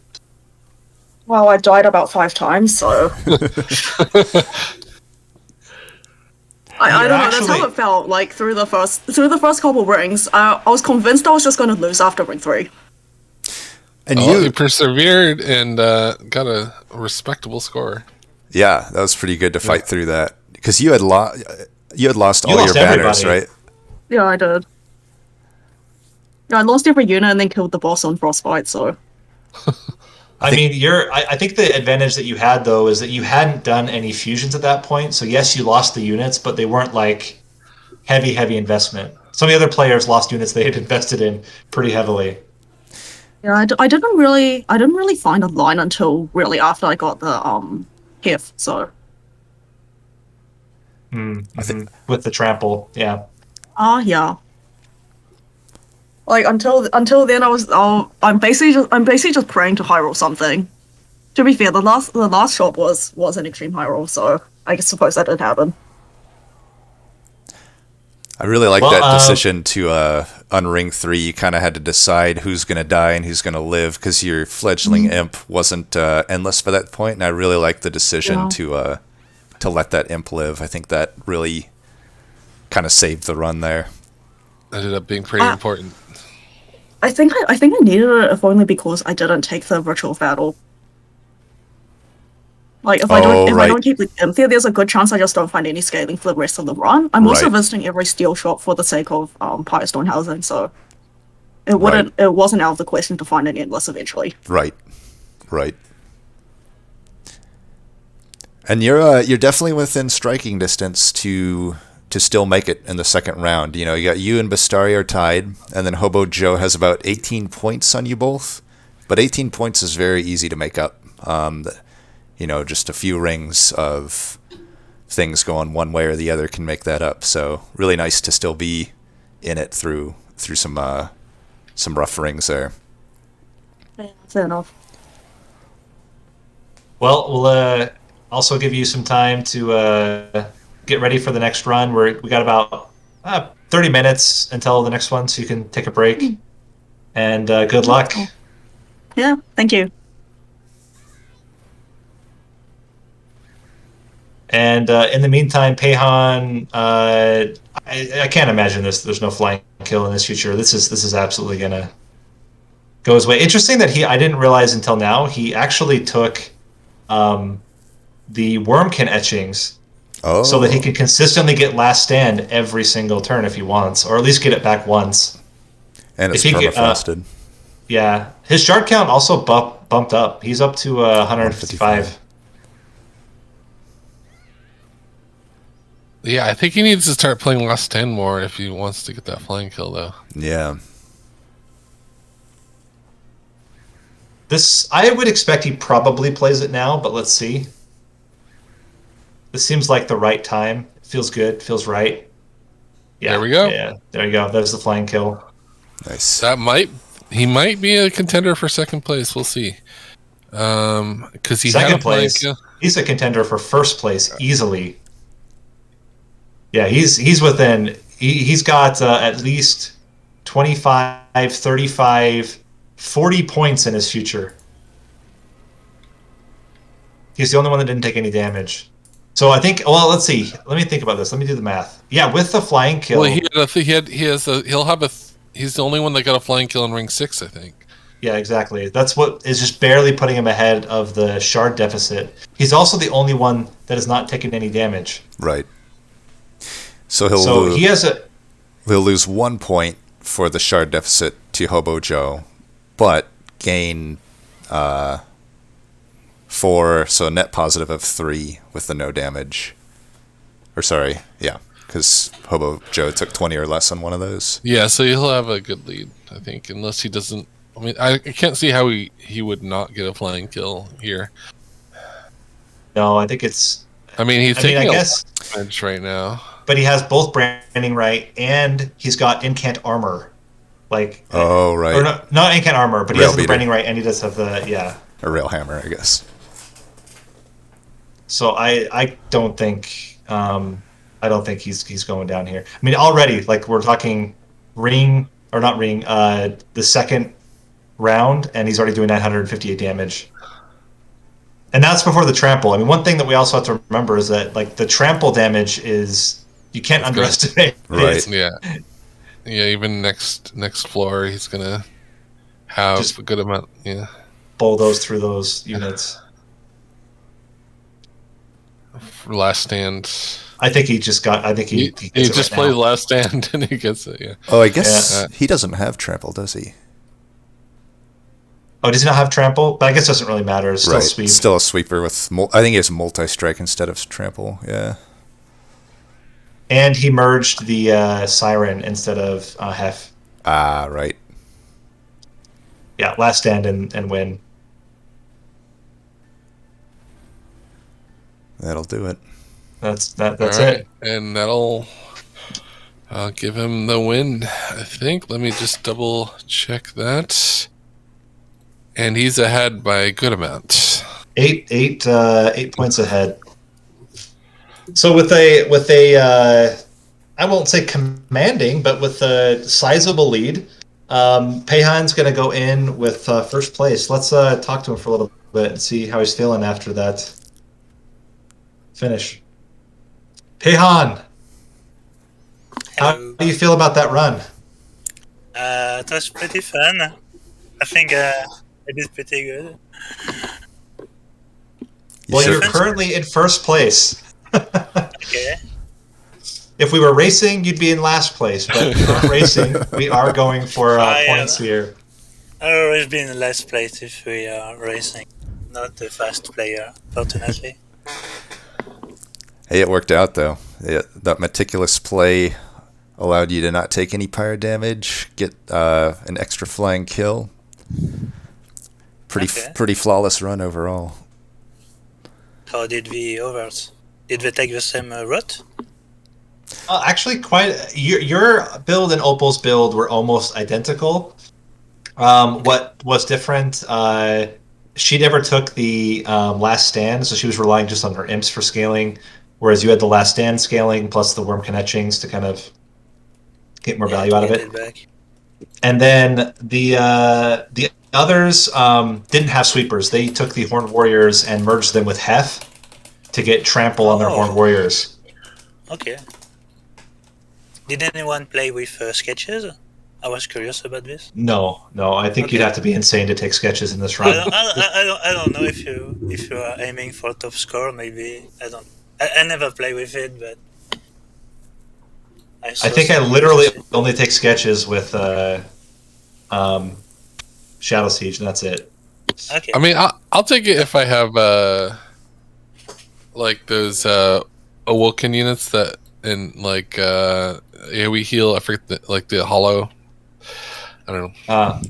Well, I died about 5 times, so I don't know. That's how it felt. Like through the first couple rings, I was convinced I was just going to lose after ring 3. And you persevered and got a respectable score. Yeah, that was pretty good to fight through that, because you had lost all your banners, everybody. right? Yeah, I did. Yeah, I lost every unit and then killed the boss on Frostbite, so... I think the advantage that you had, though, is that you hadn't done any fusions at that point. So, yes, you lost the units, but they weren't, like, heavy investment. Some of the other players lost units they had invested in pretty heavily. Yeah, I didn't really find a line until really after I got the, HIF, so... With the trample, yeah. Yeah. Like until then, I'm basically just praying to high roll something. To be fair, the last shot was an extreme high roll, so I suppose that did happen. I really like that decision to on ring 3. You kind of had to decide who's going to die and who's going to live, because your fledgling imp wasn't endless for that point, and I really like the decision to let that imp live. I think that really kind of saved the run there. Ended up being pretty important. I think I needed it, if only because I didn't take the virtual battle. Like if I don't keep the imp there, there's a good chance I just don't find any scaling for the rest of the run. I'm also visiting every steel shop for the sake of Firestone housing, so it wasn't out of the question to find an endless eventually. Right. And you're definitely within striking distance to still make it in the second round. You know, you and Bestari are tied, and then HoboJoe has about 18 points on you both. But 18 points is very easy to make up. Just a few rings of things going one way or the other can make that up. So really nice to still be in it through some rough rings there. Yeah, fair enough. Well, we'll also give you some time to get ready for the next run. We got about 30 minutes until the next one, so you can take a break. And good luck. Yeah, thank you. And in the meantime, Pahan, I can't imagine there's no flying kill in this future. This is absolutely gonna go his way. Interesting that I didn't realize until now, he actually took the Wormkin etchings so that he can consistently get last stand every single turn if he wants, or at least get it back once. And it's permafrosted. Yeah, his shard count also bumped up. He's up to 155. Yeah, I think he needs to start playing last stand more if he wants to get that flying kill, though. Yeah. I would expect he probably plays it now, but let's see. This seems like the right time. It feels good. Feels right. Yeah, there we go. Yeah, there you go. There's the flying kill. Nice. He might be a contender for second place. We'll see. Because he had a flying kill. He's a contender for first place easily. Yeah, he's within. He's got at least 25, 35, 40 points in his future. He's the only one that didn't take any damage. So I think. Well, let's see. Let me think about this. Let me do the math. Yeah, with the flying kill. Well, he's the only one that got a flying kill in ring 6, I think. Yeah, exactly. That's what is just barely putting him ahead of the shard deficit. He's also the only one that has not taken any damage. Right. So he'll lose 1 point for the shard deficit to HoboJoe, but gain 4, so a net positive of 3 with the no damage. Or sorry, yeah, because HoboJoe took 20 or less on one of those. Yeah, so he'll have a good lead, I think, unless he doesn't. I mean, I can't see how he would not get a flying kill here. No, I think it's. I mean, he's taking I a guess damage right now. But he has both branding right, and he's got incant armor. Like. Oh, right. Or not incant armor, but he Rail has the beater. branding right, and he does have the A rail hammer, I guess. So I don't think he's going down here. I mean, already like we're talking the second round, and he's already doing 958 damage. And that's before the trample. I mean, one thing that we also have to remember is that like the trample damage is you can't underestimate. Right. Yeah. Yeah. Even next floor, he's gonna have Just a good amount. Yeah. Bulldoze through those units. Last stand. I think he just got. I think he just plays last stand and he gets it. Yeah. Oh, I guess he doesn't have trample, does he? Oh, does he not have trample? But I guess it doesn't really matter. It's still sweep. Still a sweeper with. I think he has multi-strike instead of trample. Yeah. And he merged the siren instead of hef. Ah, right. Yeah, last stand and win. That'll do it. That's All right. it. And that'll give him the win, I think. Let me just double check that. And he's ahead by a good amount. 8 points ahead. So with a I won't say commanding, but with a sizable lead, Pahan's going to go in with first place. Let's talk to him for a little bit and see how he's feeling after that finish. Pahan, how do you feel about that run? It was pretty fun. I think I did pretty good. You're currently in first place. Okay. If we were racing, you'd be in last place, but we're not racing. We are going for points here. I've always been in last place if we are racing. Not the fast player, fortunately. Hey, it worked out though. That meticulous play allowed you to not take any pyre damage, get an extra flying kill. Pretty flawless run overall. How did we overs? Did we take the same route? Actually, your build and Opal's build were almost identical. What was different? She never took the last stand, so she was relying just on her imps for scaling, whereas you had the last stand scaling plus the worm connections to kind of get more value out of it. And then the others didn't have sweepers. They took the Horned Warriors and merged them with Hef to get trample on their Horned Warriors. Okay. Did anyone play with sketches? I was curious about this. No. I think you'd have to be insane to take sketches in this run. I don't know if you are aiming for top score. Maybe I never play with it, but I think I literally only take sketches with Shadow Siege, and that's it. Okay. I mean, I'll take it if I have like those awoken units that in like AoE heal. I forget like the hollow. I don't know.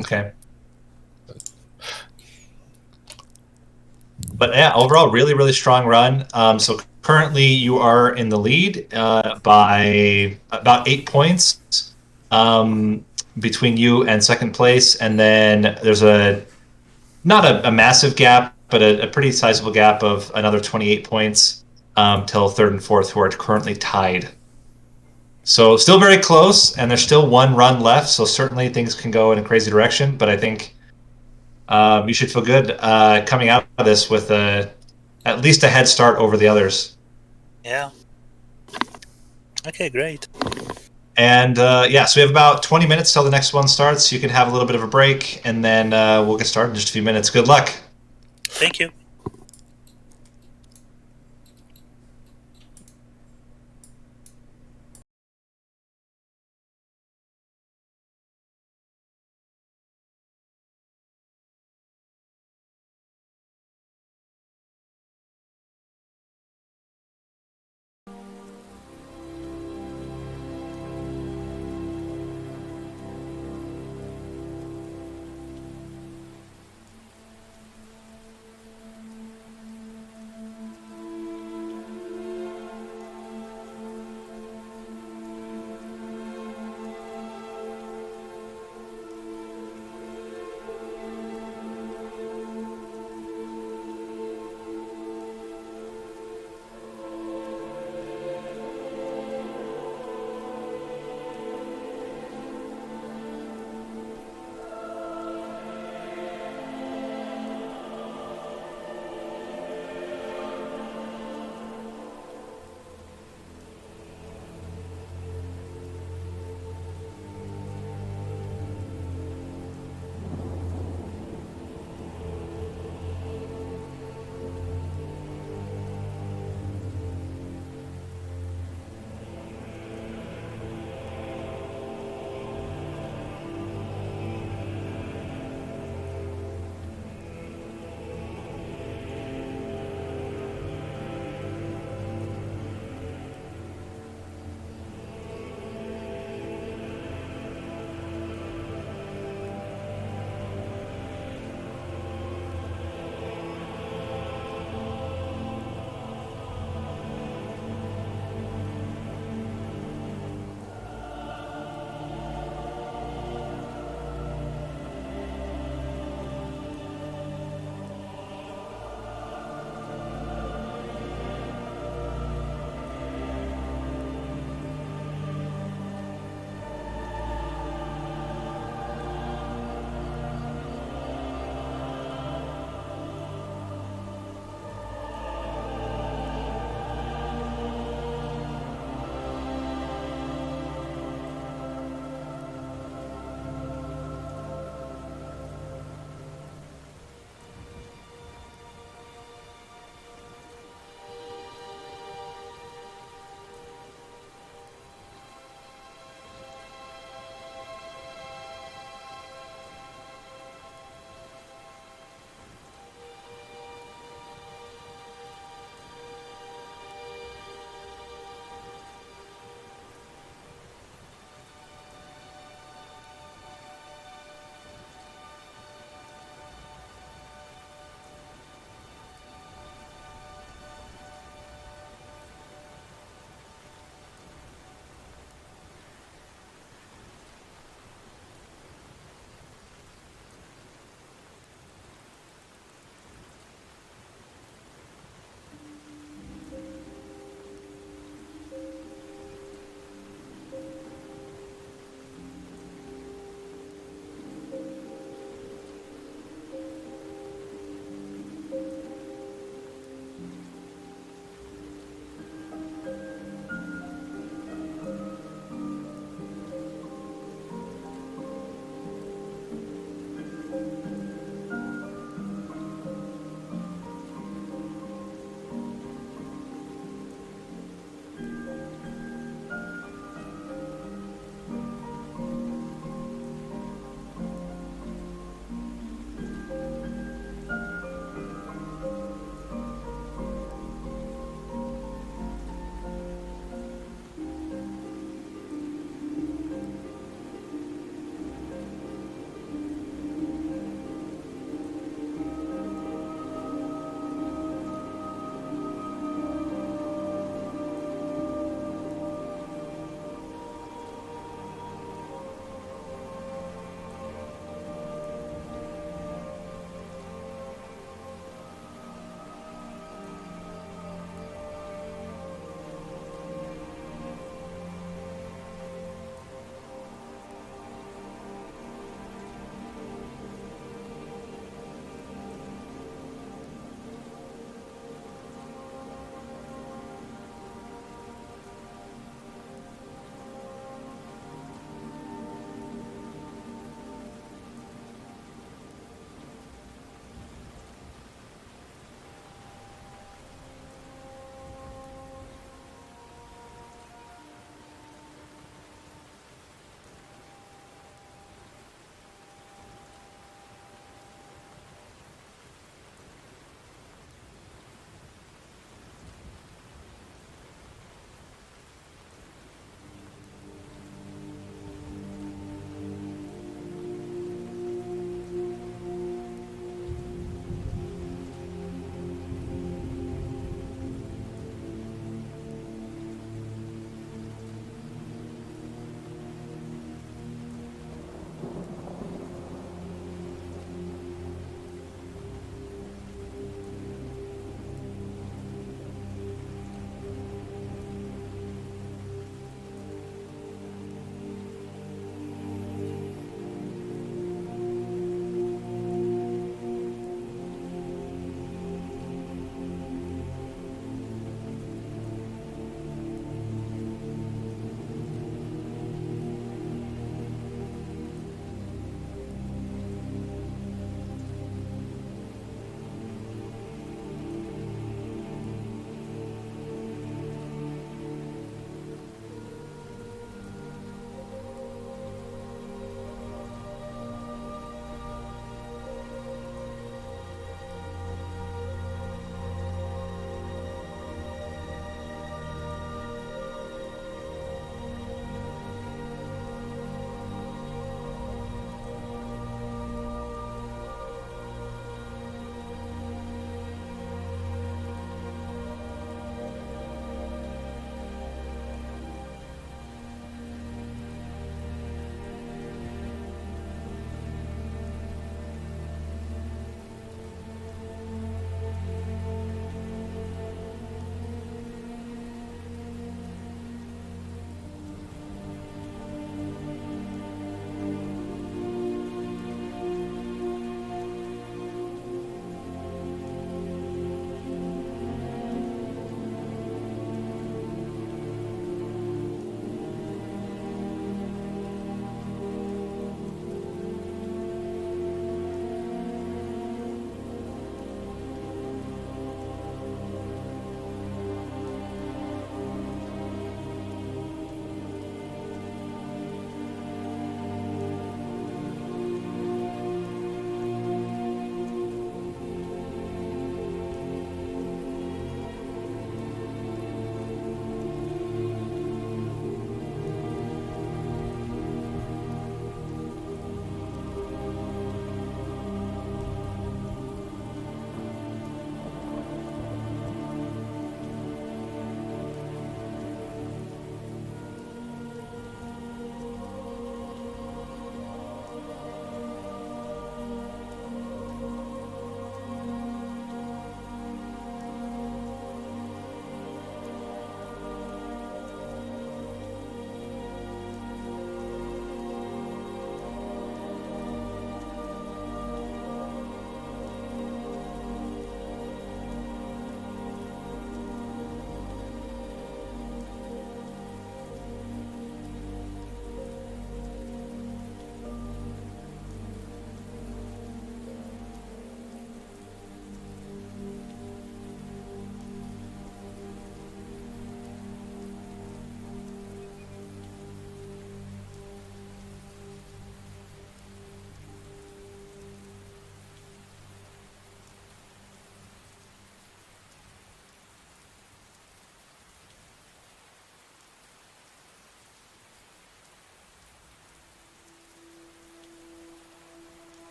Okay. But yeah, overall, really, really strong run. So currently, you are in the lead by about 8 points between you and second place, and then there's not a massive gap, but a pretty sizable gap of another 28 points till third and fourth, who are currently tied. So still very close, and there's still one run left, so certainly things can go in a crazy direction, but I think you should feel good coming out of this with at least a head start over the others. Yeah. Okay, great. And yeah, so we have about 20 minutes till the next one starts. You can have a little bit of a break, and then we'll get started in just a few minutes. Good luck. Thank you.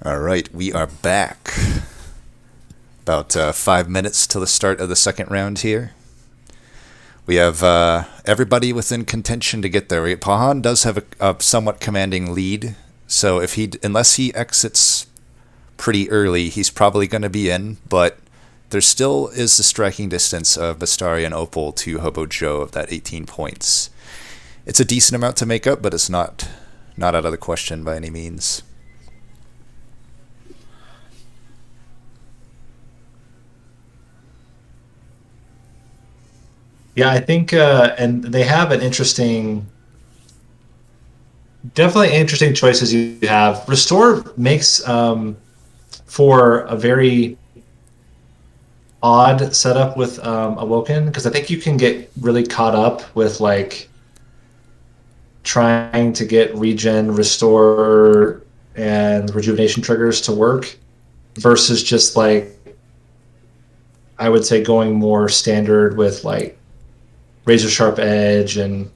All right, we are back. About 5 minutes till the start of the second round here. We have everybody within contention to get there. Pahan does have a somewhat commanding lead, so unless he exits pretty early, he's probably going to be in, but there still is the striking distance of Bestari and Opal to HoboJoe of that 18 points. It's a decent amount to make up, but it's not out of the question by any means. Yeah, I think, and they have definitely interesting choices you have. Restore makes for a very odd setup with Awoken, because I think you can get really caught up with like trying to get regen, restore, and rejuvenation triggers to work versus just like, I would say, going more standard with like razor sharp edge and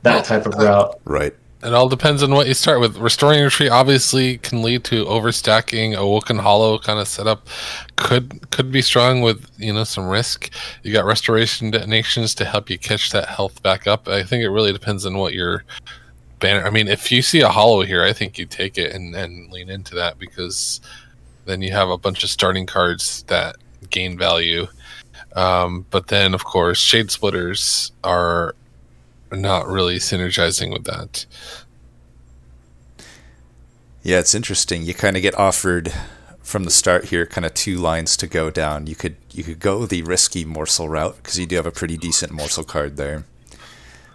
that type of route. Right. It all depends on what you start with. Restoring Retreat obviously can lead to overstacking. Awoken Hollow kind of setup could be strong with some risk. You got Restoration Detonations to help you catch that health back up. I think it really depends on what your banner. I mean, if you see a Hollow here, I think you take it and lean into that, because then you have a bunch of starting cards that gain value. But then, of course, Shade Splitters are not really synergizing with that. Yeah, it's interesting. You kind of get offered from the start here kind of two lines to go down. You could go the risky morsel route, because you do have a pretty decent morsel card there.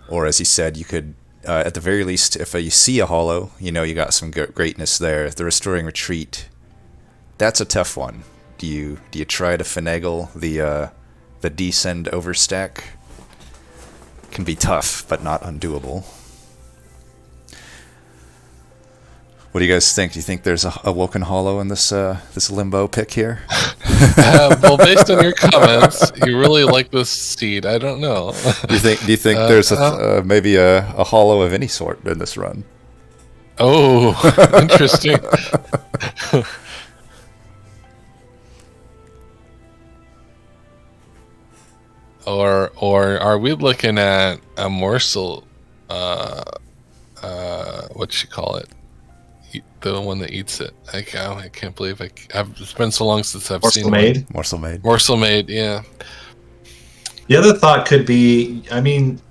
Or as you said, you could, at the very least, if you see a Hollow, you got some greatness there. The Restoring Retreat, that's a tough one. Do you try to finagle the descend overstack? Can be tough, but not undoable. What do you guys think? Do you think there's a Woken Hollow in this limbo pick here? Well, based on your comments, you really like this seed. I don't know. Do you think there's maybe a Hollow of any sort in this run? Oh, interesting. Or are we looking at a morsel? What you call it? The one that eats it. I can't believe it's been so long since I've seen one. Morsel Maid. Morsel Maid, yeah. The other thought could be, I mean,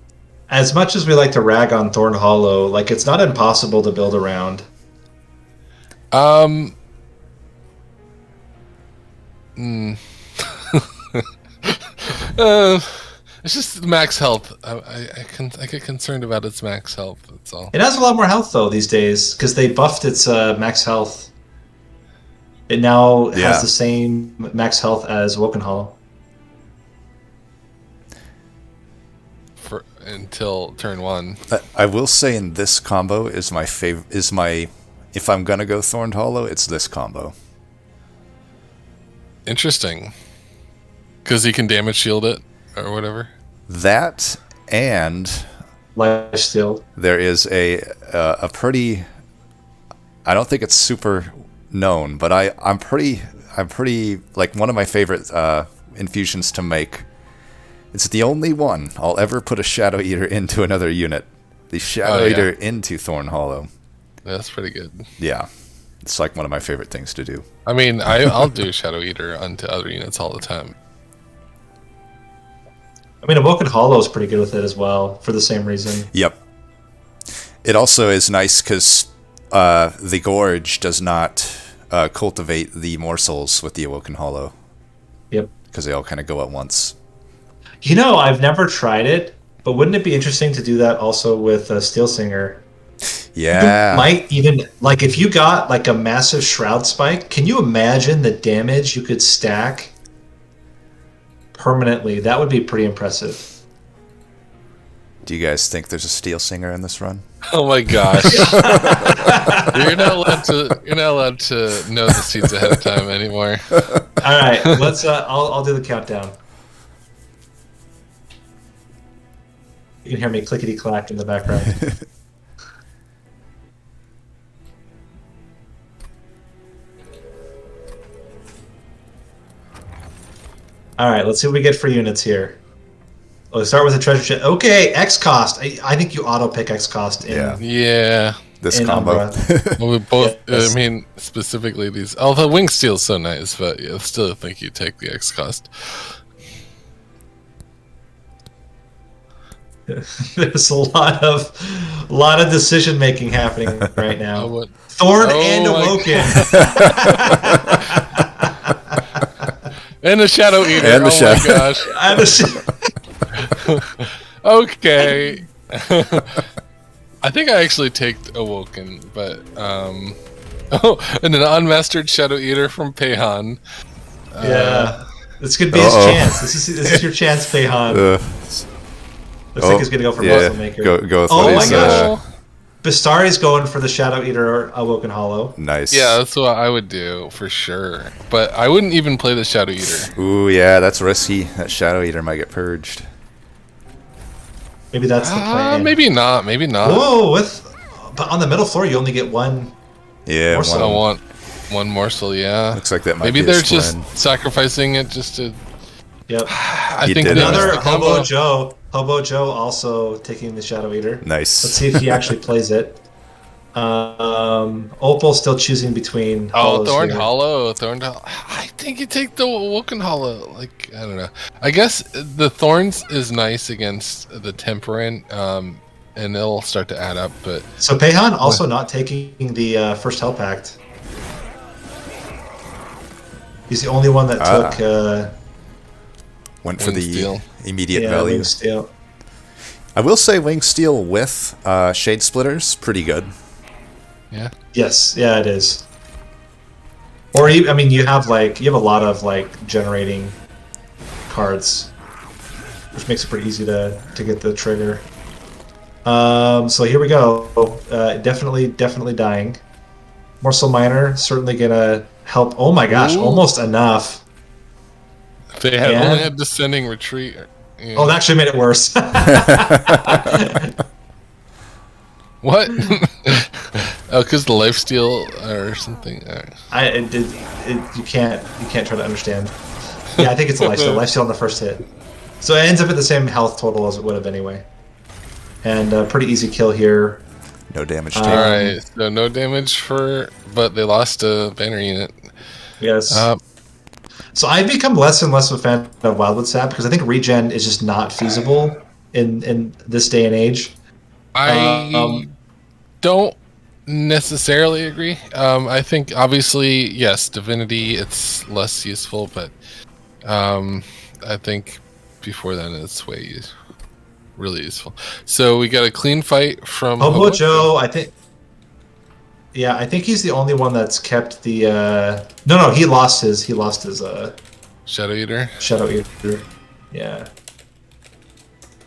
as much as we like to rag on Thorn Hollow, like, it's not impossible to build around. It's just max health. I get concerned about its max health. That's all. It has a lot more health though these days, because they buffed its max health. It now has the same max health as Woken Hollow. Until turn 1. I will say, in this combo is my favorite. If I'm gonna go Thorned Hollow, it's this combo. Interesting. Because he can damage shield it or whatever. That, and Life Steal. There is a pretty. I don't think it's super known, but I'm pretty like one of my favorite infusions to make. It's the only one I'll ever put a Shadow Eater into another unit. The Shadow Eater into Thorn Hollow. Yeah, that's pretty good. Yeah. It's like one of my favorite things to do. I mean, I'll do Shadow Eater onto other units all the time. I mean, Awoken Hollow is pretty good with it as well, for the same reason. Yep. It also is nice because the Gorge does not cultivate the morsels with the Awoken Hollow. Yep. Because they all kind of go at once. You know, I've never tried it, but wouldn't it be interesting to do that also with Steel Singer? Yeah. You might even, like, if you got like a massive Shroud Spike, can you imagine the damage you could stack permanently? That would be pretty impressive. Do you guys think there's a Steel Singer in this run? Oh my gosh! You're not allowed to know the seeds ahead of time anymore. All right, let's. I'll do the countdown. You can hear me clickety clack in the background. All right, let's see what we get for units here. Let's start with the treasure chest. Okay, X cost. I think you auto pick X cost. Yeah. This in combo. Umbra. Well, we both. Yes. I mean, specifically these. Although Wing Steel's so nice, but I still think you take the X cost. There's a lot of decision making happening right now. Thorn and my Awoken. And the Shadow Eater. And the My gosh. Okay. I think I actually take Awoken, but and an unmastered Shadow Eater from Pahan. Yeah, this could be his chance. This is your chance, Pahan. Looks like he's gonna go for Muscle Maker. Go with oh what my he's, gosh! Bestari's going for the Shadow Eater or Awoken Hollow. Nice. Yeah, that's what I would do for sure. But I wouldn't even play the Shadow Eater. Ooh, yeah, that's risky. That Shadow Eater might get purged. Maybe that's the plan. Maybe not. Maybe not. Whoa! But on the middle floor, you only get one. Yeah, Morsel. I want one morsel. Yeah. Looks like that might Maybe be they're his just twin. sacrificing it just to. Yep. I He think did Another the combo. HoboJoe. HoboJoe also taking the Shadow Eater. Nice. Let's see if he actually plays it. Opal still choosing between. Oh, hollows Thorned here. Hollow. I think you take the Woken Hollow. Like, I don't know. I guess the Thorns is nice against the Temperament, and it'll start to add up. But So Pahan also not taking the first Hell Pact. He's the only one that took. Went for Wing the Steel. immediate value. Wing Steel. I will say Wing Steel with Shade Splitters, pretty good. yeah. Yes, yeah, it is. Or I mean, you have a lot of generating cards, which makes it pretty easy to get the trigger. So here we go. Definitely dying. Morsel Miner certainly gonna help. Oh my gosh, Ooh. almost enough. If they had Yeah. only had Descending Retreat. Yeah. Oh, that actually made it worse. What? Oh, because the lifesteal or something. You can't try to understand. Yeah, I think it's a lifesteal. Lifesteal on the first hit, so it ends up at the same health total as it would have anyway. And pretty easy kill here. No damage All taken. right, so no damage but they lost a banner unit. Yes. So I've become less and less of a fan of Wildwood Sap because I think regen is just not feasible in this day and age. I don't necessarily agree. I think obviously, yes, Divinity, it's less useful, but I think before then it's really useful. So we got a clean fight from HoboJoe, I think. Yeah, I think he's the only one that's kept the. No, he lost his. He lost his. Shadow Eater. Shadow Eater. Yeah.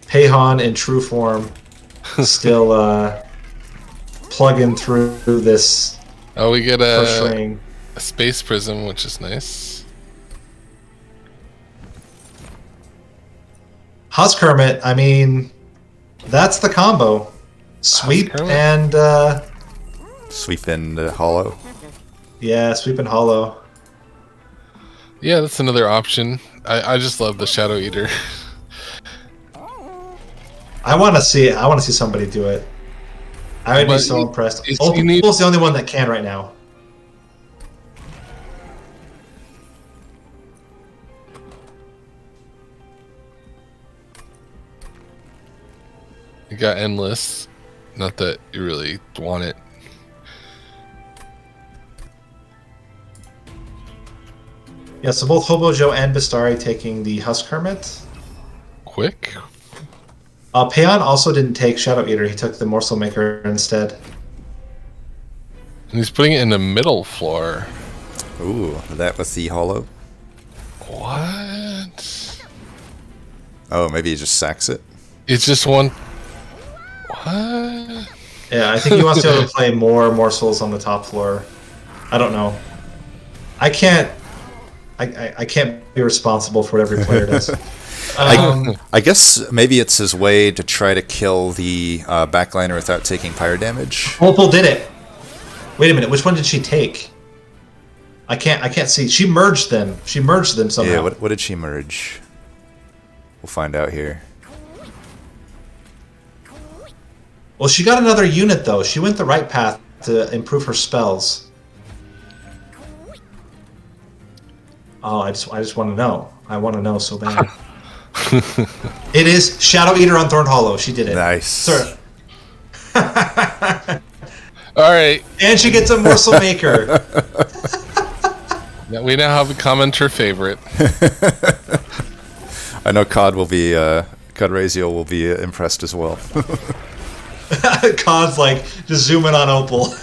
Pahan in true form, still plugging through this. Oh, we get first ring. a Space Prism, which is nice. Husk Hermit, I mean, that's the combo. Sweep Hermit? and Sweep in the hollow. yeah, sweep and hollow. Yeah, that's another option. I just love the Shadow Eater. I want to see somebody do it. I would be But so impressed. you Opal's need- the only one that can right now. You got Endless. Not that you really want it. Yeah, so both HoboJoe and Bestari taking the Husk Hermit. Quick. Pahan also didn't take Shadow Eater. He took the Morsel Maker instead. And he's putting it in the middle floor. Ooh, that with the hollow. What? Oh, maybe he just sacks it. It's just one. What? Yeah, I think he wants to be able to play more morsels on the top floor. I don't know. I can't be responsible for what every player does. I guess maybe it's his way to try to kill the backliner without taking pyre damage. Opal did it. Wait a minute, which one did she take? I can't see. She merged them. She merged them somehow. Yeah, what did she merge? We'll find out here. Well, she got another unit though. She went the right path to improve her spells. Oh, I just want to know. I want to know so bad. It is Shadow Eater on Thorn Hollow. She did it. Nice. Sir. All right. And she gets a morsel maker. Now we now have a commenter favorite. I know CodRayZeal will be impressed as well. Cod's like just zooming on Opal.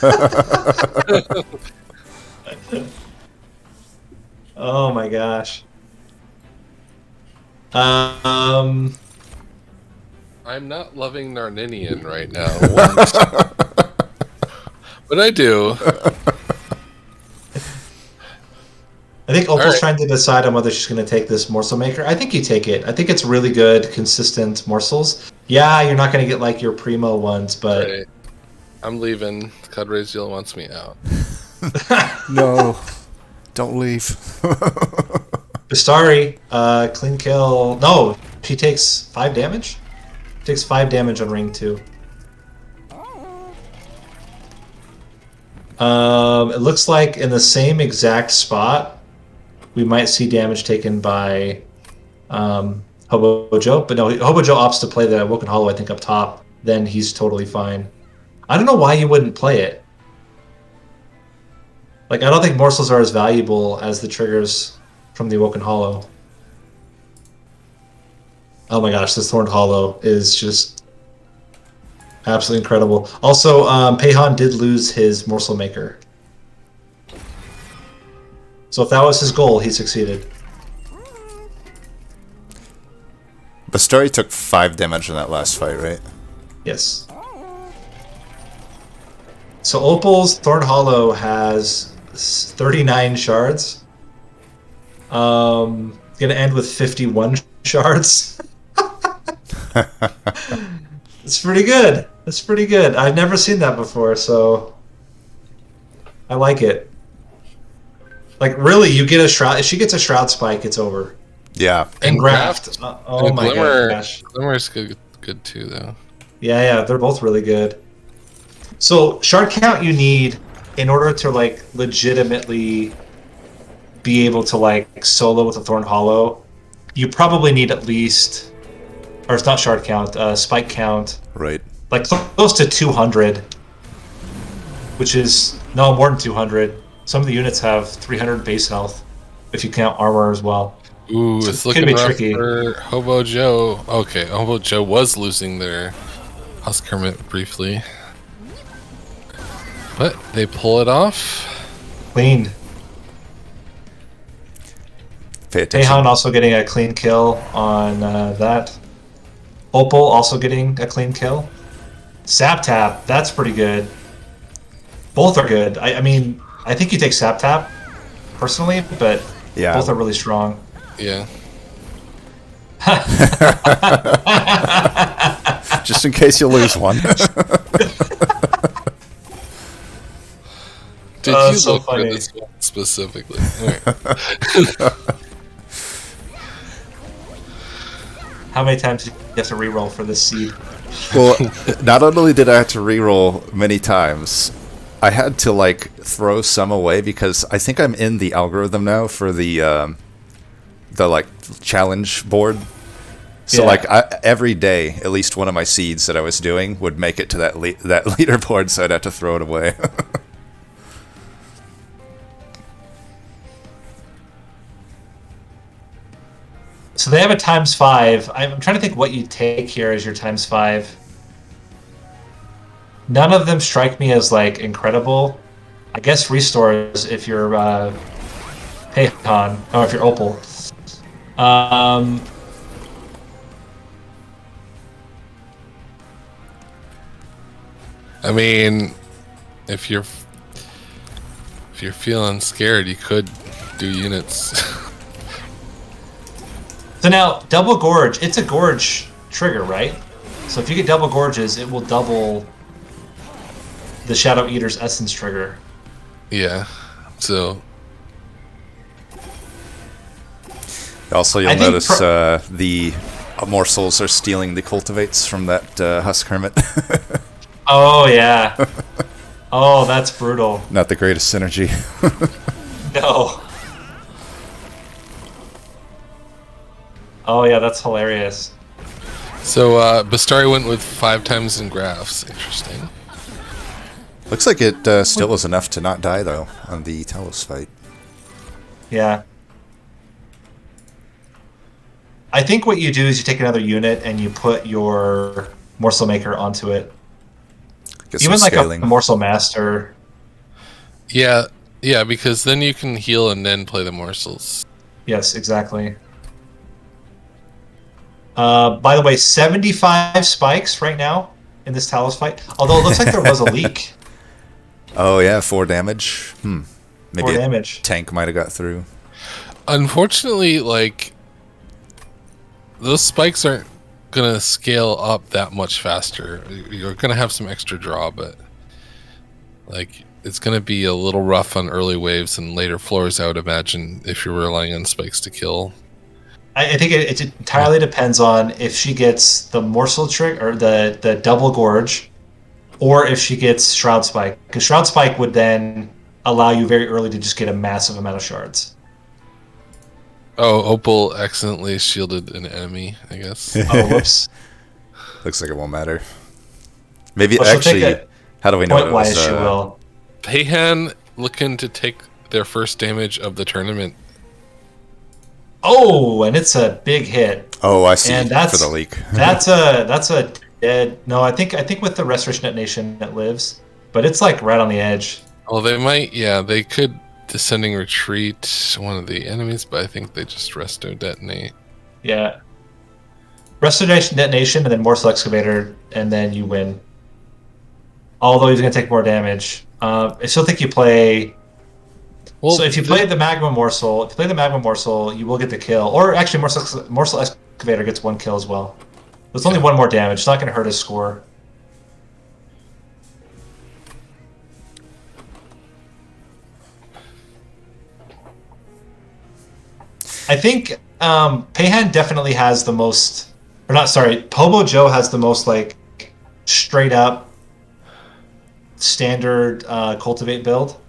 Oh my gosh. I'm not loving Narninian right now. But I do. I think Opal's right. trying to decide on whether she's going to take this morsel maker. I think you take it. I think it's really good, consistent morsels. Yeah, you're not going to get like your primo ones, but Right. I'm leaving. CodRayZeal wants me out. No, don't leave. Bestari, clean kill. No, she takes 5 damage. Takes 5 damage on ring 2. It looks like in the same exact spot, we might see damage taken by HoboJoe, but no, HoboJoe opts to play the Woken Hollow, I think, up top. Then he's totally fine. I don't know why you wouldn't play it. Like, I don't think morsels are as valuable as the triggers from the Woken Hollow. Oh my gosh, this Thorned Hollow is just absolutely incredible. Also, Pahan did lose his morsel maker. So if that was his goal, he succeeded. Bestari took 5 damage in that last fight, right? Yes. So Opal's Thorn Hollow has 39 shards. Gonna end with 51 shards. It's pretty good. It's pretty good. I've never seen that before, so I like it. Like, really, you get a shroud. If she gets a shroud spike, it's over. Yeah. And graft. Oh my gosh. Glimmer's good too, though. Yeah, they're both really good. So shard count you need in order to like legitimately be able to like solo with a Thorn Hollow. You probably need at least, or it's not shard count, spike count. Right. Like close to 200, which is no more than 200. Some of the units have 300 base health if you count armor as well. Ooh, So it's it looking could be rough tricky. for HoboJoe. Okay, HoboJoe was losing their House Kermit briefly. But they pull it off. Clean. Pay attention. Pahan also getting a clean kill on that. Opal also getting a clean kill. Sap Tap, that's pretty good. Both are good. I mean, I think you take Sap Tap, personally, but Yeah. both are really strong. Yeah. Just in case you lose one. Did Oh, you so look funny. for this one specifically? Alright. How many times do you have to reroll for this seed? Well, not only did I have to reroll many times, I had to like throw some away because I think I'm in the algorithm now for the like challenge board. So Yeah. like every day, at least one of my seeds that I was doing would make it to that that leaderboard, so I'd have to throw it away. So they have a ×5. I'm trying to think what you take here as your ×5. None of them strike me as like incredible. I guess restores if you're Pahan, or if you're Opal. I mean, if you're feeling scared, you could do units. So now, double gorge, it's a gorge trigger, right? So if you get double gorges, it will double the Shadow Eater's essence trigger. Yeah. So Also, you'll notice the morsels are stealing the cultivates from that Husk Hermit. Oh, yeah. Oh, that's brutal. Not the greatest synergy. No. Oh, yeah, that's hilarious. So, Bestari went with 5 times in graphs. Interesting. Looks like it still was enough to not die, though, on the Talos fight. Yeah. I think what you do is you take another unit and you put your Morsel Maker onto it. Get Even like scaling. a Morsel Master. Yeah, yeah, because then you can heal and then play the morsels. Yes, exactly. By the way, 75 spikes right now in this Talos fight. Although it looks like there was a leak. Oh, yeah, 4 damage. Maybe 4 damage. tank might have got through. Unfortunately, like, those spikes aren't gonna scale up that much faster. You're gonna have some extra draw, but like it's gonna be a little rough on early waves and later floors, I would imagine, if you're relying on spikes to kill. I think it entirely depends on if she gets the morsel trick or the double gorge, or if she gets Shroud Spike. Because Shroud Spike would then allow you very early to just get a massive amount of shards. Oh, Opal accidentally shielded an enemy, I guess. Oh, whoops. Looks like it won't matter. Maybe Well, actually, how do we know it Point-wise, was? she will. Pahan looking to take their first damage of the tournament. Oh, and it's a big hit. Oh, I see. And that's for the leak. that's a dead. No, I think with the Restoration Detonation it lives, but it's like right on the edge. Oh, they might. Yeah, they could Descending Retreat one of the enemies, but I think they just resto detonate. Yeah. Restoration Detonation and then Morsel Excavator, and then you win. Although he's going to take more damage. I still think you play. Well, so if you play the Magma Morsel, you will get the kill. Or actually, Morsel Excavator gets 1 kill as well. There's only 1 more damage. It's not going to hurt his score. I think Pahan definitely has the most, or not, sorry, HoboJoe has the most, like, straight up standard cultivate build,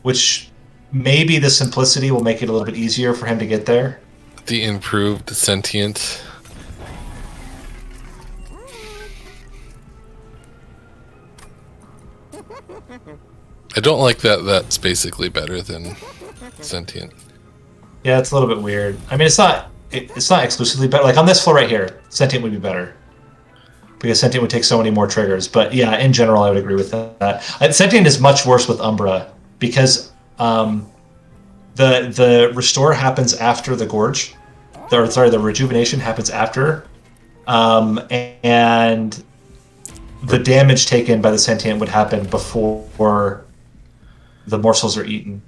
which maybe the simplicity will make it a little bit easier for him to get there. The improved sentient. I don't like that. That's basically better than sentient. Yeah, it's a little bit weird. I mean, it's not exclusively better. Like on this floor right here, sentient would be better because sentient would take so many more triggers. But yeah, in general, I would agree with that. Sentient is much worse with Umbra because the restore happens after the gorge. The rejuvenation happens after, and the damage taken by the sentient would happen before the morsels are eaten.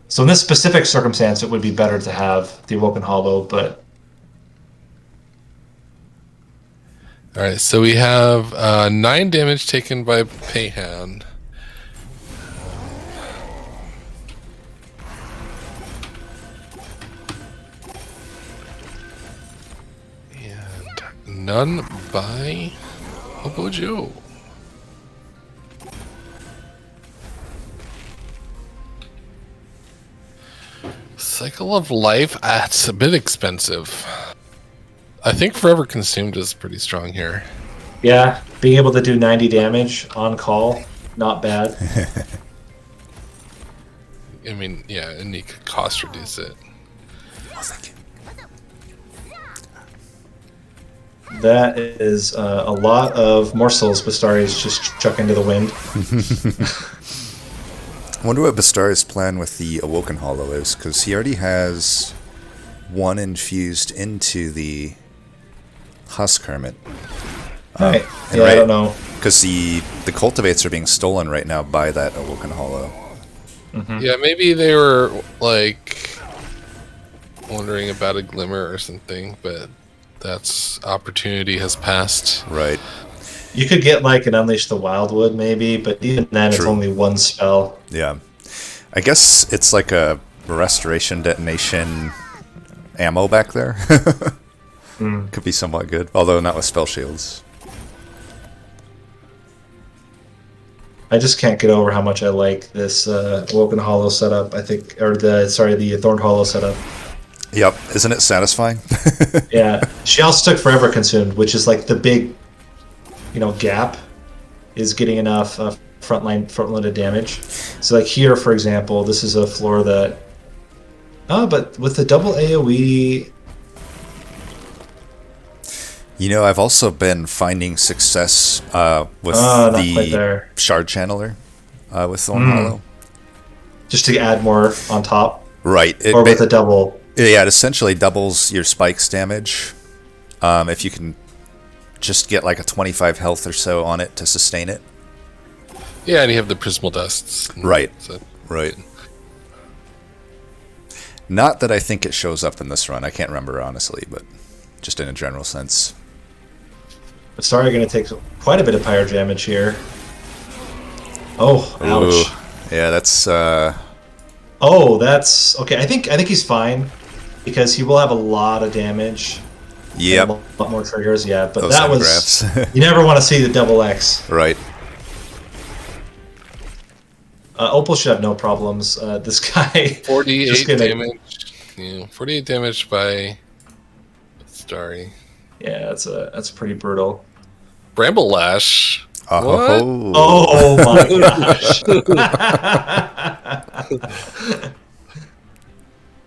So in this specific circumstance, it would be better to have the Awoken Hollow, but... Alright, so we have 9 damage taken by Pahan. And none by HoboJoe. Cycle of Life, it's a bit expensive. I think Forever Consumed is pretty strong here. Yeah, being able to do 90 damage on call, not bad. I mean, yeah, and you could cost reduce it. Oh, thank you. That is a lot of morsels Bestari's just chuck into the wind. I wonder what Bestari's plan with the Awoken Hollow is, because he already has 1 infused into the Husk Hermit. Right. Yeah, I don't know. Because the cultivates are being stolen right now by that Awoken Hollow. Mm-hmm. Yeah, maybe they were, like, wondering about a glimmer or something, but that's opportunity has passed. Right. You could get, like, an Unleash the Wildwood, maybe, but even then, True. it's only 1 spell. Yeah. I guess it's like a restoration detonation ammo back there. Could be somewhat good, although not with spell shields. I just can't get over how much I like this Woken Hollow setup. I think, or the Thorned Hollow setup. Yep, isn't it satisfying? Yeah, she also took Forever Consumed, which is like the big, gap, is getting enough front-loaded damage. So like here, for example, this is a floor that. Oh, but with the double AOE. I've also been finding success with the Shard Channeler with Thorn Hollow. Just to add more on top? Right. Or with a double? Yeah, it essentially doubles your spikes damage. If you can just get like a 25 health or so on it to sustain it. Yeah, and you have the Prismal Dusts. Right. So. Right. Not that I think it shows up in this run. I can't remember, honestly, but just in a general sense. Sorry, going to take quite a bit of pyro damage here. Oh, ouch. Ooh. Yeah, that's... Oh, that's... Okay, I think he's fine, because he will have a lot of damage. Yep. A lot more triggers, yeah. But those that was... You never want to see the double X. Right. Opal should have no problems. This guy... 48 damage. Yeah, 48 damage by Bestari. Yeah, that's pretty brutal. Bramble Lash. What? Oh my gosh.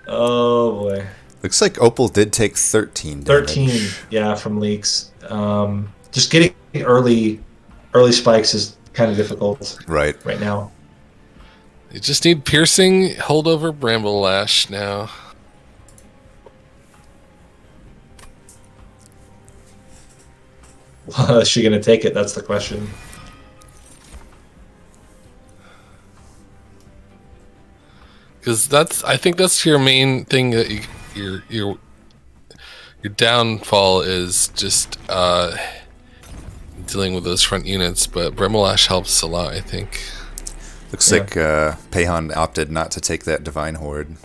Oh boy. Looks like Opal did take 13 damage. 13, yeah, from leaks. Just getting early spikes is kind of difficult right now. You just need piercing holdover Bramble Lash now. Is she going to take it? That's the question. Because I think that's your main thing, that your downfall is just dealing with those front units. But Bramble Lash helps a lot, I think. Looks like Pahan opted not to take that Divine Horde.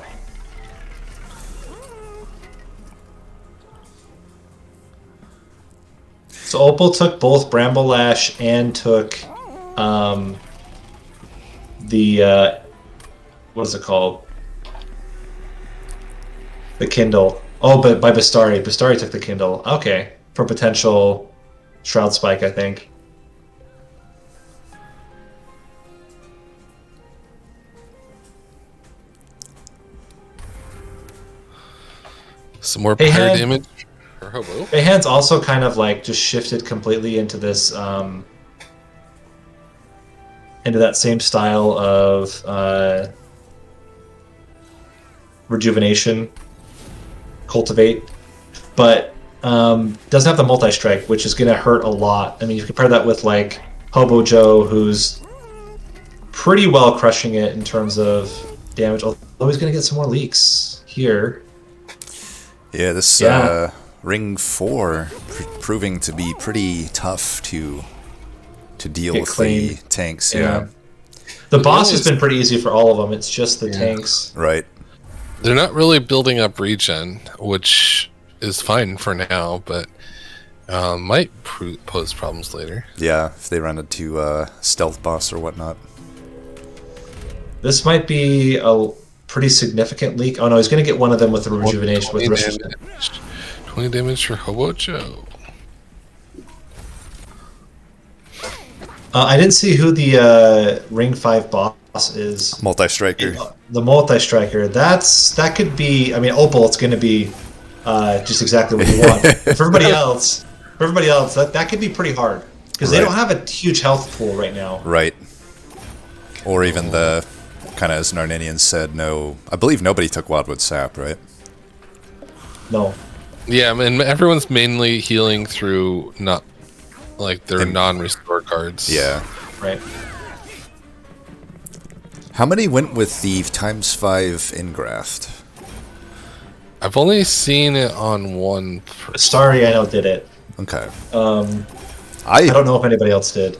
So Opal took both Bramble Lash and took the what is it called? The Kindle. Oh, but by Bestari. Bestari took the Kindle. Okay, for potential Shroud Spike, I think. Some more pyre damage. Hobo. Pahan's also kind of like just shifted completely into this into that same style of rejuvenation, cultivate, but doesn't have the multi-strike, which is going to hurt a lot. I mean, you compare that with like HoboJoe, who's pretty well crushing it in terms of damage, although he's going to get some more leaks here. Yeah, this Ring 4 proving to be pretty tough to deal with the tanks. Yeah. The boss has been pretty easy for all of them. It's just the tanks. Right. They're not really building up regen, which is fine for now, but might pose problems later. Yeah, if they run into a stealth boss or whatnot. This might be a pretty significant leak. Oh no, he's going to get one of them with the rejuvenation. 20 damage for HoboJoe. I didn't see who the Ring 5 boss is. Multi-striker. The multi-striker. That could be. I mean, Opal. It's going to be just exactly what you want. For everybody else, that could be pretty hard because they don't have a huge health pool right now. Right. Or even the kind of, as Narninian said, no. I believe nobody took Wildwood Sap, right? No. Yeah, I mean, everyone's mainly healing through their non-restore cards. Yeah. Right. How many went with the ×5 Ingraft? I've only seen it on one. Sorry, I know did it. Okay. I don't know if anybody else did.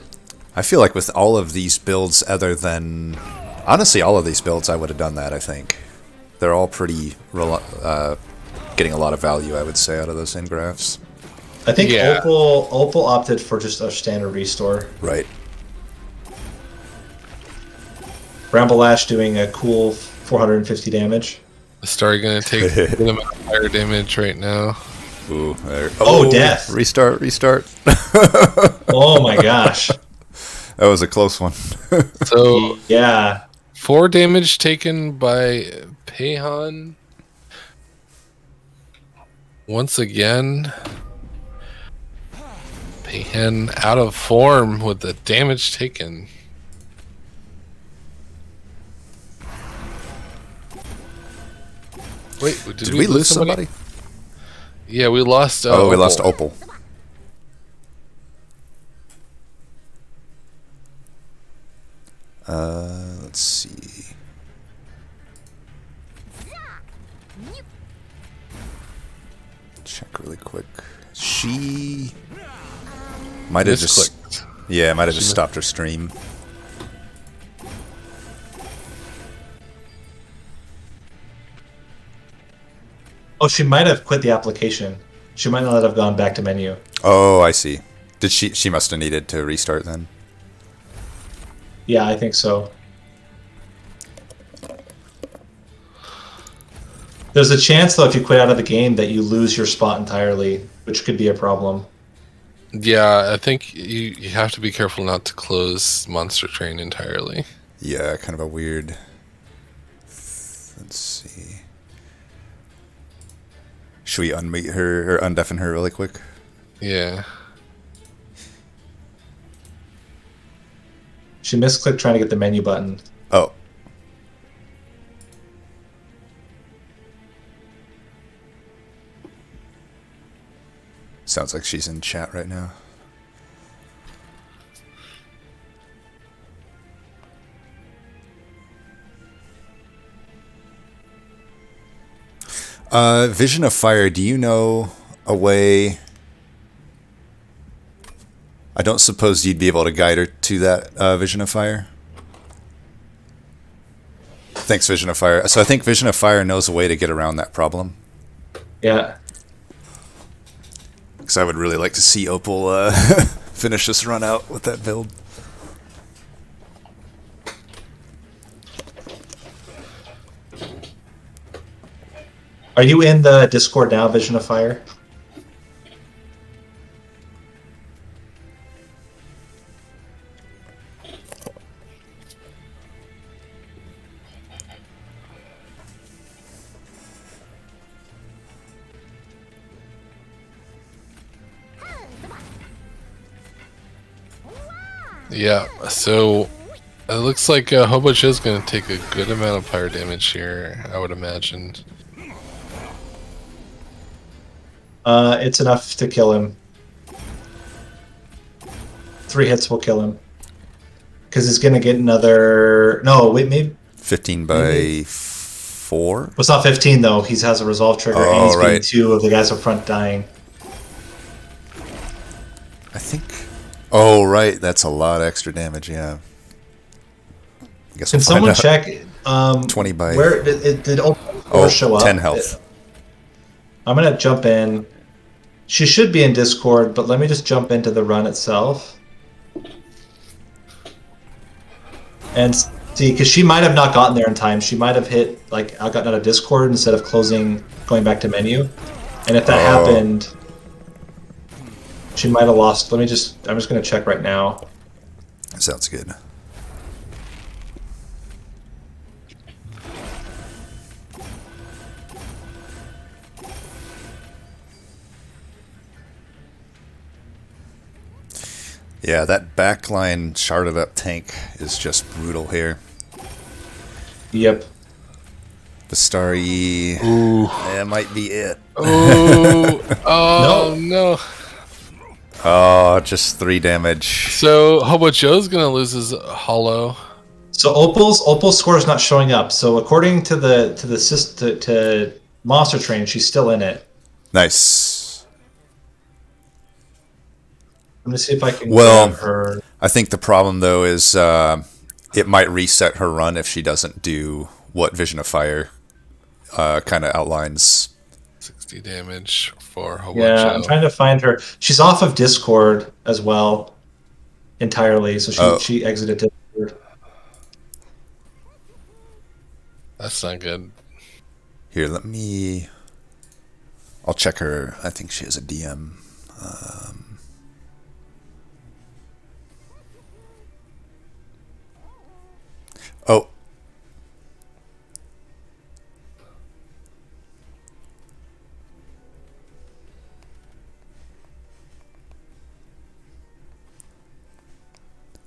I feel like with all of these builds, other than honestly all of these builds, I would have done that. I think. they're all pretty getting a lot of value, I would say, out of those end graphs. I think Yeah. Opal opted for just a standard restore. Right. Bramblelash doing a cool 450 damage. Bestari gonna take a good amount of fire damage right now. Ooh, there. Oh, death. Restart. Oh my gosh. That was a close one. So Yeah. 4 damage taken by Pahan. Once again, Pahan out of form with the damage taken. Wait, Did we lose somebody? Yeah, we lost. We lost Opal. Let's see. Check really quick. She might have just stopped her stream. Oh, she might have quit the application. She might not have gone back to menu. Oh, I see. Did she must have needed to restart then? Yeah, I think so. There's a chance, though, if you quit out of the game, that you lose your spot entirely, which could be a problem. Yeah, I think you have to be careful not to close Monster Train entirely. Yeah, kind of a weird. Let's see. Should we unmute her or undeafen her really quick? Yeah. She misclicked trying to get the menu button. Oh. Sounds like she's in chat right now. Vision of Fire, do you know a way? I don't suppose you'd be able to guide her to that Vision of Fire? Thanks, Vision of Fire. So I think Vision of Fire knows a way to get around that problem. Yeah. Because I would really like to see Opal finish this run out with that build. Are you in the Discord now, Vision of Fire? Yeah, so it looks like HoboJoe's going to take a good amount of fire damage here, I would imagine. It's enough to kill him. 3 hits will kill him. Because he's going to get another... No, wait, maybe... 15 by 4? Well, it's not 15, though. He has a resolve trigger, and he's beating 2 of the guys up front dying. I think... Oh, right. That's a lot of extra damage, yeah. I guess Can someone check... 20 by... Where did Opal show up? 10 health. I'm going to jump in. She should be in Discord, but let me just jump into the run itself. And see, because she might have not gotten there in time. She might have hit, like, I got out of Discord instead of going back to menu. And if that happened, she might have lost. I'm just going to check right now. Sounds good. Yeah, that backline sharded up tank is just brutal here. Yep. Bestari. Ooh. That might be it. Oh, oh no. Oh, just 3 damage. So HoboJoe's going to lose his hollow. So Opal's score is not showing up. So according to the Monster Train, she's still in it. Nice. I'm gonna see if I can grab her. I think the problem though is it might reset her run if she doesn't do what Vision of Fire kind of outlines. 60 damage for HoboJoe. Yeah, I'm trying to find her. She's off of Discord as well, entirely. So she exited Discord. That's not good. Here, I'll check her. I think she has a DM. Oh.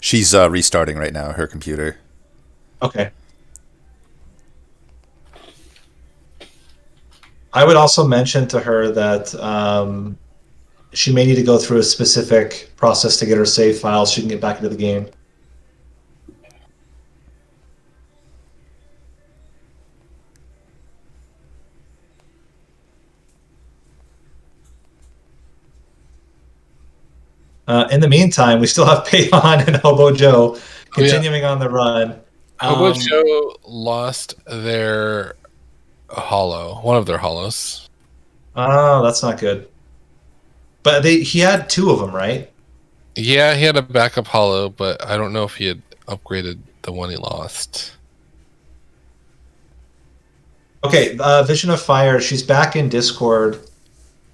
She's restarting right now, her computer. Okay. I would also mention to her that she may need to go through a specific process to get her save files so she can get back into the game. In the meantime, we still have Pahan and HoboJoe continuing on the run. HoboJoe lost their hollow, one of their hollows. Oh, that's not good. But he had 2 of them, right? Yeah, he had a backup hollow, but I don't know if he had upgraded the one he lost. Okay, Vision of Fire, she's back in Discord.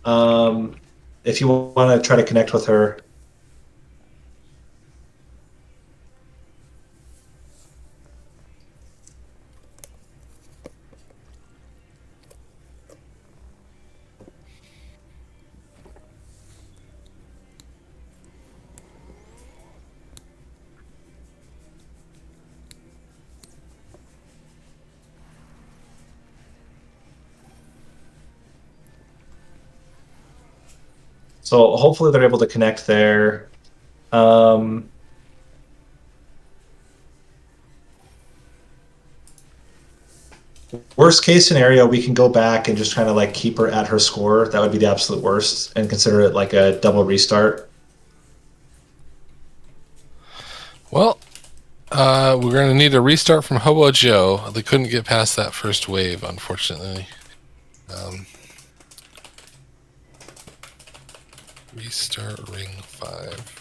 If you want to try to connect with her. So hopefully they're able to connect there. Worst case scenario, we can go back and just kind of like keep her at her score. That would be the absolute worst, and consider it like a double restart. Well, we're going to need a restart from HoboJoe. They couldn't get past that first wave, unfortunately. Restart ring 5.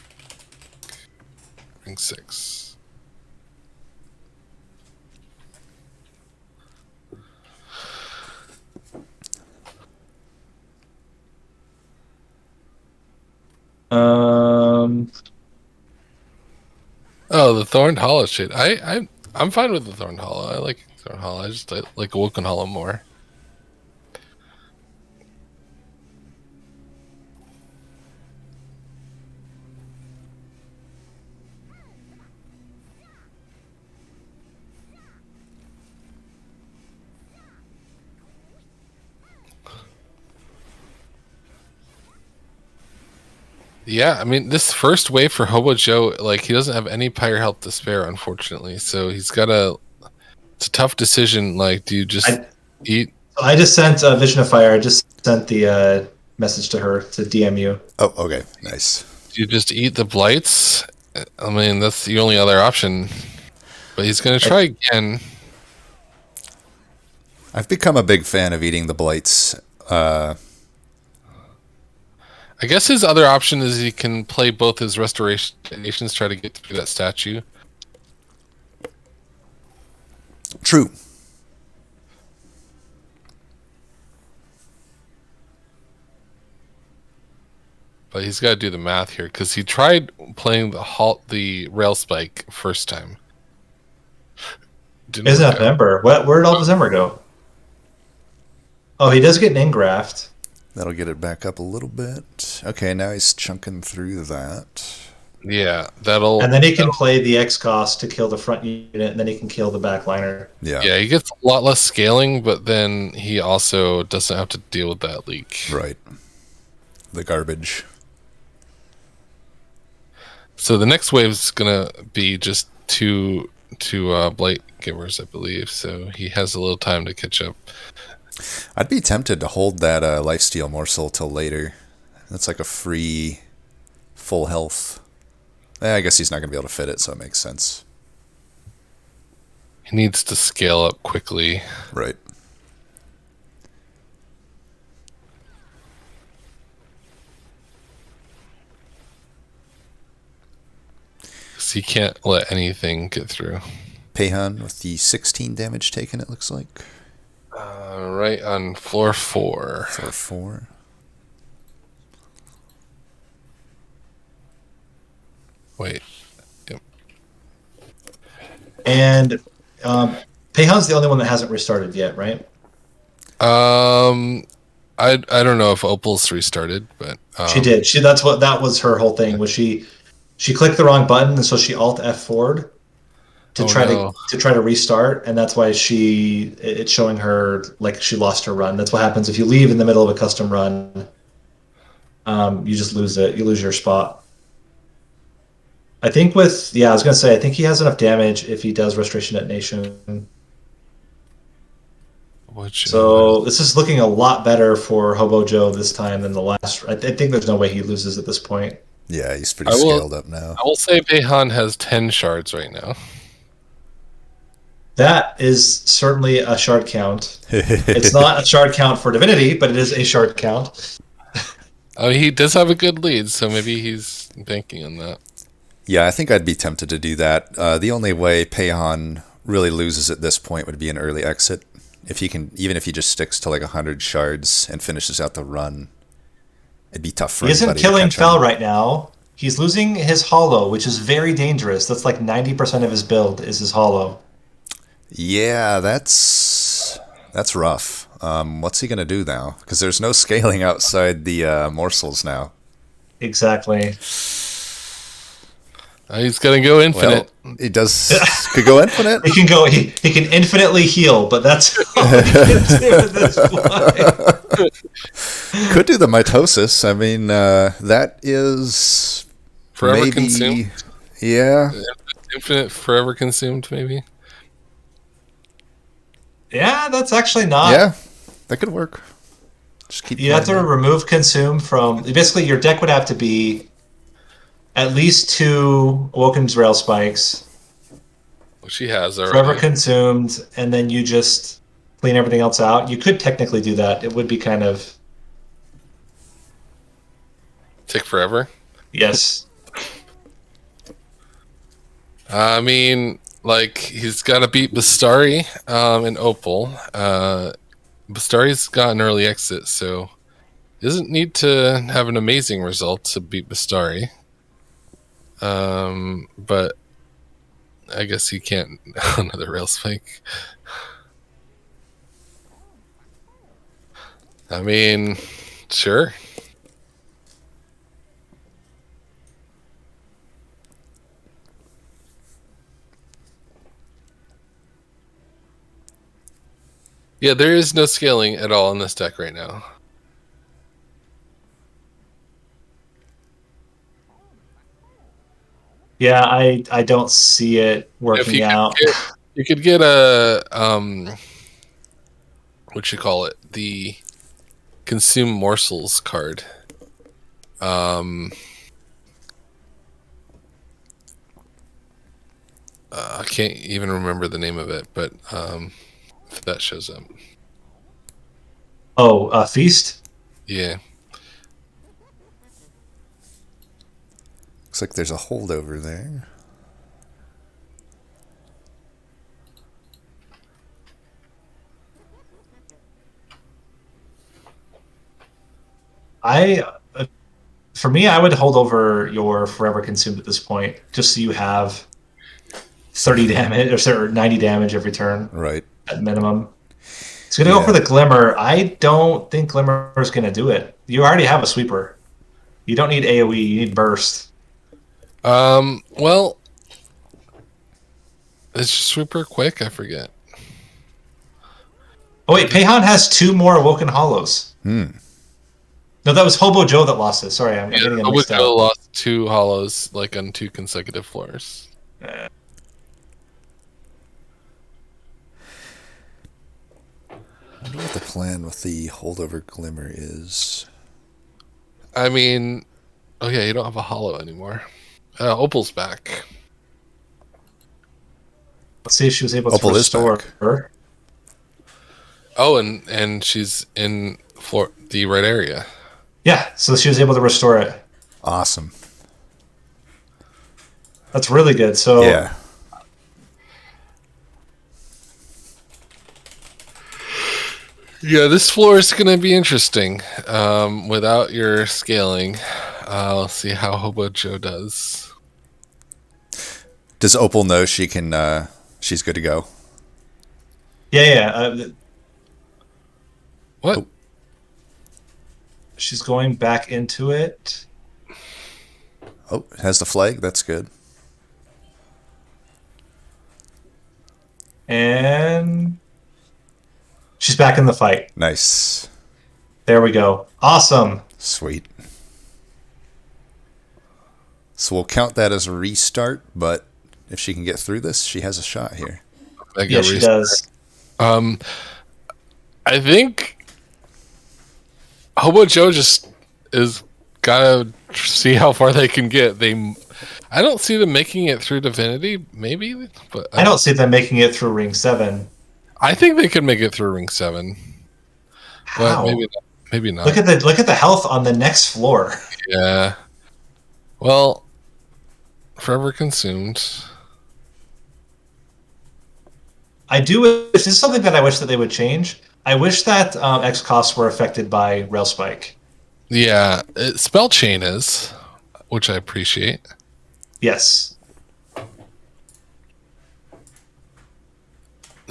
Ring 6. Oh, the Thorned Hollow shit. I'm fine with the Thorned Hollow. I like Thorned Hollow. I like Awoken Hollow more. Yeah, I mean, this first wave for HoboJoe, like, he doesn't have any pyre health to spare, unfortunately. So he's got it's a tough decision. Like, do you just eat? I just sent Vision of Fire. I just sent the message to her to DM you. Oh, okay. Nice. Do you just eat the blights? I mean, that's the only other option. But he's going to try again. I've become a big fan of eating the blights. I guess his other option is he can play both his restorations, try to get through that statue. True. But he's got to do the math here because he tried playing the rail spike first time. Isn't that Ember? Where did all his Ember go? Oh, he does get an Ingraft. That'll get it back up a little bit. Okay, now he's chunking through that. Yeah, that'll... And then he can play the X-Cost to kill the front unit, and then he can kill the backliner. Yeah. Yeah, he gets a lot less scaling, but then he also doesn't have to deal with that leak. Right. The garbage. So the next wave is going to be just two Blight Givers, I believe. So he has a little time to catch up. I'd be tempted to hold that lifesteal morsel till later. That's like a free full health. I guess he's not going to be able to fit it, so it makes sense. He needs to scale up quickly. Right. he can't let anything get through. Pahan with the 16 damage taken, it looks like. Right on floor 4. Floor 4. Wait. Yep. And Pahan's the only one that hasn't restarted yet, right? I don't know if Opal's restarted, but She did. That was her whole thing. Was she clicked the wrong button, and so she Alt F4'd to try to restart, and that's why it's showing her like she lost her run. That's what happens if you leave in the middle of a custom run. You just lose it. You lose your spot. I think I was gonna say I think he has enough damage if he does Restoration Detonation. So this is looking a lot better for HoboJoe this time than the last. I think there's no way he loses at this point. Yeah, he's pretty scaled up now. I will say Pahan has 10 shards right now. That is certainly a shard count. It's not a shard count for Divinity, but it is a shard count. Oh, he does have a good lead, so maybe he's banking on that. Yeah, I think I'd be tempted to do that. The only way Pahan really loses at this point would be an early exit. If he can, even if he just sticks to like 100 shards and finishes out the run, it'd be tough for him. He isn't killing Fel right now. He's losing his hollow, which is very dangerous. That's like 90% of his build is his hollow. Yeah, that's rough. What's he gonna do now? Because there's no scaling outside the morsels now. Exactly. He's gonna go infinite. Well, he could go infinite. He can infinitely heal, but that's all he can do at this point. Could do the mitosis. I mean, that is forever consumed. Yeah. Infinite forever consumed, maybe. Yeah, that's actually not. Yeah, that could work. Just keep. You have to remove consume from. Basically, your deck would have to be at least 2 Awoken's Rail Spikes. Which he has already. Forever consumed, and then you just clean everything else out. You could technically do that. It would be kind of... Take forever? Yes. I mean, like, he's got to beat Bestari and Opal. Bestari's got an early exit, so he doesn't need to have an amazing result to beat Bestari. But I guess he can't another rail spike. I mean, sure. Yeah, there is no scaling at all in this deck right now. Yeah, I don't see it working out. You could get a what you call it, the consume morsels card. I can't even remember the name of it, but if that shows up. Oh, Feast? Yeah. Looks like there's a holdover there. For me, I would hold over your Forever Consumed at this point, just so you have 30 damage or 90 damage every turn. Right. At minimum. It's going to go for the Glimmer. I don't think Glimmer is going to do it. You already have a sweeper. You don't need AoE, you need burst. Well, is sweeper quick? I forget. Oh wait, Pahan has 2 more Awoken Hollows. No, that was HoboJoe that lost it. Sorry, I'm getting it mixed up. HoboJoe lost 2 hollows like on 2 consecutive floors. I wonder what the plan with the holdover Glimmer is. I mean, oh yeah, you don't have a hollow anymore. Opal's back. Let's see if she was able to restore her. Oh, and she's in the right area. Yeah, so she was able to restore it. Awesome. That's really good. So Yeah. Yeah, this floor is going to be interesting without your scaling. I'll see how HoboJoe does. Does Opal know she can? She's good to go. yeah. What? Oh. She's going back into it. Oh, it has the flag. That's good. And she's back in the fight. Nice. There we go. Awesome. Sweet. So we'll count that as a restart, but if she can get through this, she has a shot here. Yeah, she does. I think HoboJoe just is gotta see how far they can get. I don't see them making it through Divinity, maybe, but I don't see them making it through Ring 7. I think they could make it through Ring 7. But How? maybe not. Maybe not. Look at the health on the next floor. Yeah. Well, Forever Consumed. This is something that I wish that they would change. I wish that X costs were affected by Rail Spike. Yeah, Spell Chain is, which I appreciate. Yes.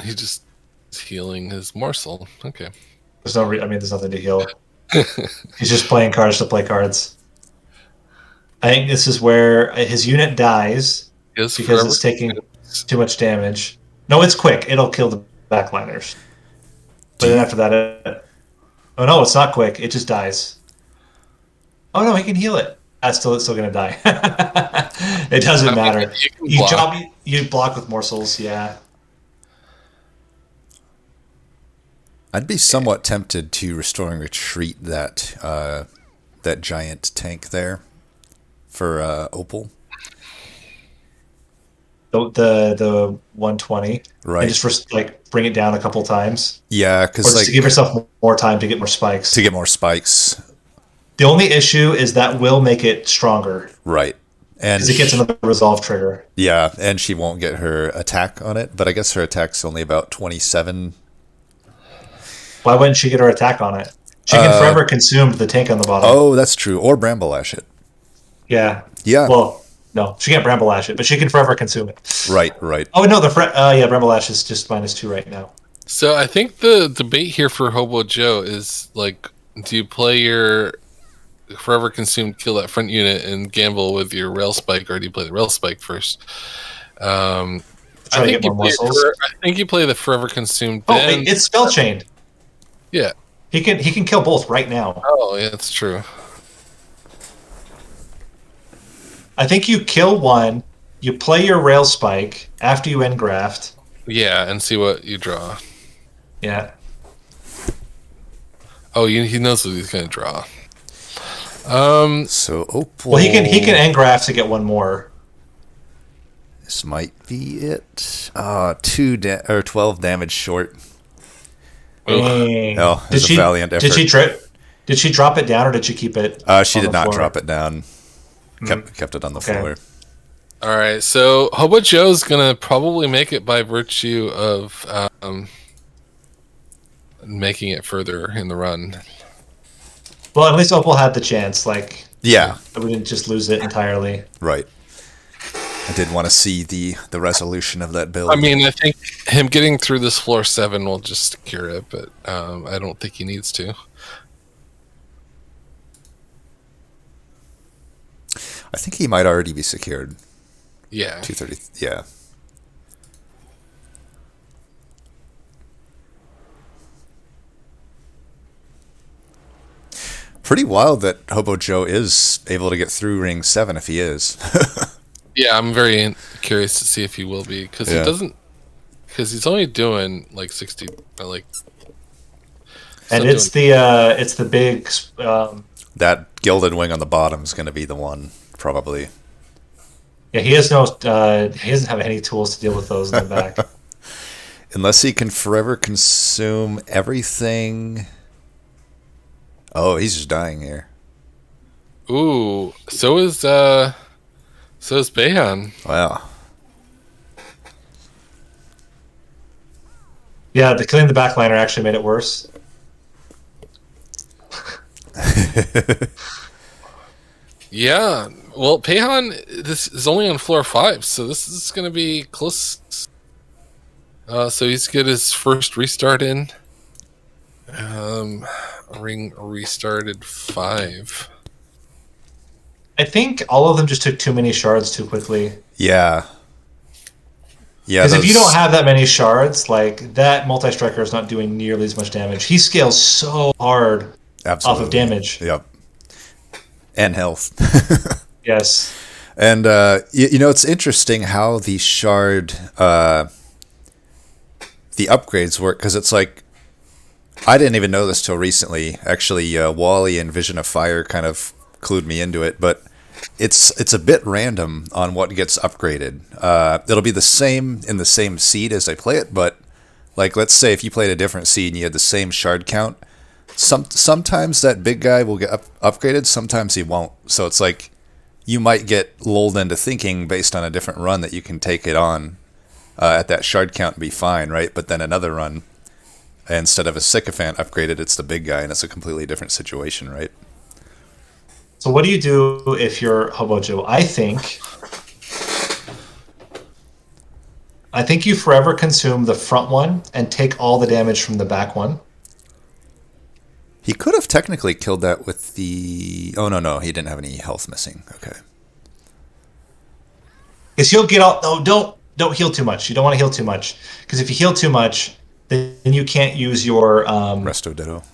He just is healing his morsel. Okay. There's nothing to heal. He's just playing cards to play cards. I think this is where his unit dies because it's taking too much damage. No, it's quick. It'll kill the backliners. But then after that, oh no, it's not quick. It just dies. Oh no, he can heal it. It's still going to die. It doesn't matter. You block with morsels, yeah. I'd be somewhat tempted to restore and retreat that giant tank there for Opal. The 120, right? And just bring it down a couple times. Yeah, because to give yourself more time to get more spikes. The only issue is that will make it stronger, right? And because it gets another resolve trigger. Yeah, and she won't get her attack on it, but I guess her attack's only about 27. Why wouldn't she get her attack on it? She can forever consume the tank on the bottom. Oh, that's true. Or Bramble Lash it. Yeah. Yeah. Well, no, she can't Bramble Lash it, but she can forever consume it. Right. Oh no, Bramble Lash is just -2 right now. So I think the debate here for HoboJoe is do you play your Forever Consumed, kill that front unit, and gamble with your Rail Spike, or do you play the Rail Spike first? I think you play the Forever Consumed. Oh, it's spell chained. Yeah, he can kill both right now. Oh, yeah, that's true. I think you kill one, you play your Rail Spike after you end graft. Yeah, and see what you draw. Yeah. Oh, he knows what he's gonna draw. So Opal. Well, he can end graft to get one more. This might be it. 12 damage short. Oh, it's a valiant effort. Did she drop it down, or did she keep it? She did not drop it down. Kept it on the floor. All right, so HoboJoe's gonna probably make it by virtue of making it further in the run. Well, at least Opal had the chance. Yeah, we didn't just lose it entirely. Right. I did want to see the resolution of that build. I mean, I think him getting through this floor 7 will just secure it, but I don't think he needs to. I think he might already be secured. Yeah. 230. Yeah. Pretty wild that HoboJoe is able to get through Ring 7 if he is. Yeah, I'm very curious to see if he will be, because he doesn't. Because he's only doing 60, And it's the big. That Gilded Wing on the bottom is going to be the one, probably. Yeah, he has no. He doesn't have any tools to deal with those in the back. Unless he can forever consume everything. Oh, he's just dying here. Ooh, so is So is Pahan. Wow. Yeah, the killing the backliner actually made it worse. Yeah. Well, Pahan, this is only on floor 5, so this is going to be close. So he's get his first restart in. Ring restarted 5. I think all of them just took too many shards too quickly. Yeah. Yeah. Because if you don't have that many shards, like that multi-striker is not doing nearly as much damage. He scales so hard off of damage. Yep. And health. Yes. And you know, it's interesting how the shard, the upgrades work, because it's like, I didn't even know this till recently. Actually, Wally and Vision of Fire kind of clued me into it, but it's a bit random on what gets upgraded. It'll be the same in the same seed as I play it, but like, let's say if you played a different seed and you had the same shard count, sometimes that big guy will get upgraded, sometimes he won't. So it's like, you might get lulled into thinking based on a different run that you can take it on at that shard count and be fine, right? But then another run, instead of a sycophant upgraded, it's the big guy, and it's a completely different situation, right? So what do you do if you're HoboJoe? I think you forever consume the front one and take all the damage from the back one. He could have technically killed that with the... Oh, no, he didn't have any health missing. Okay. Because he'll get all... No, don't heal too much. You don't want to heal too much. Because if you heal too much, then you can't use your... Resto Ditto.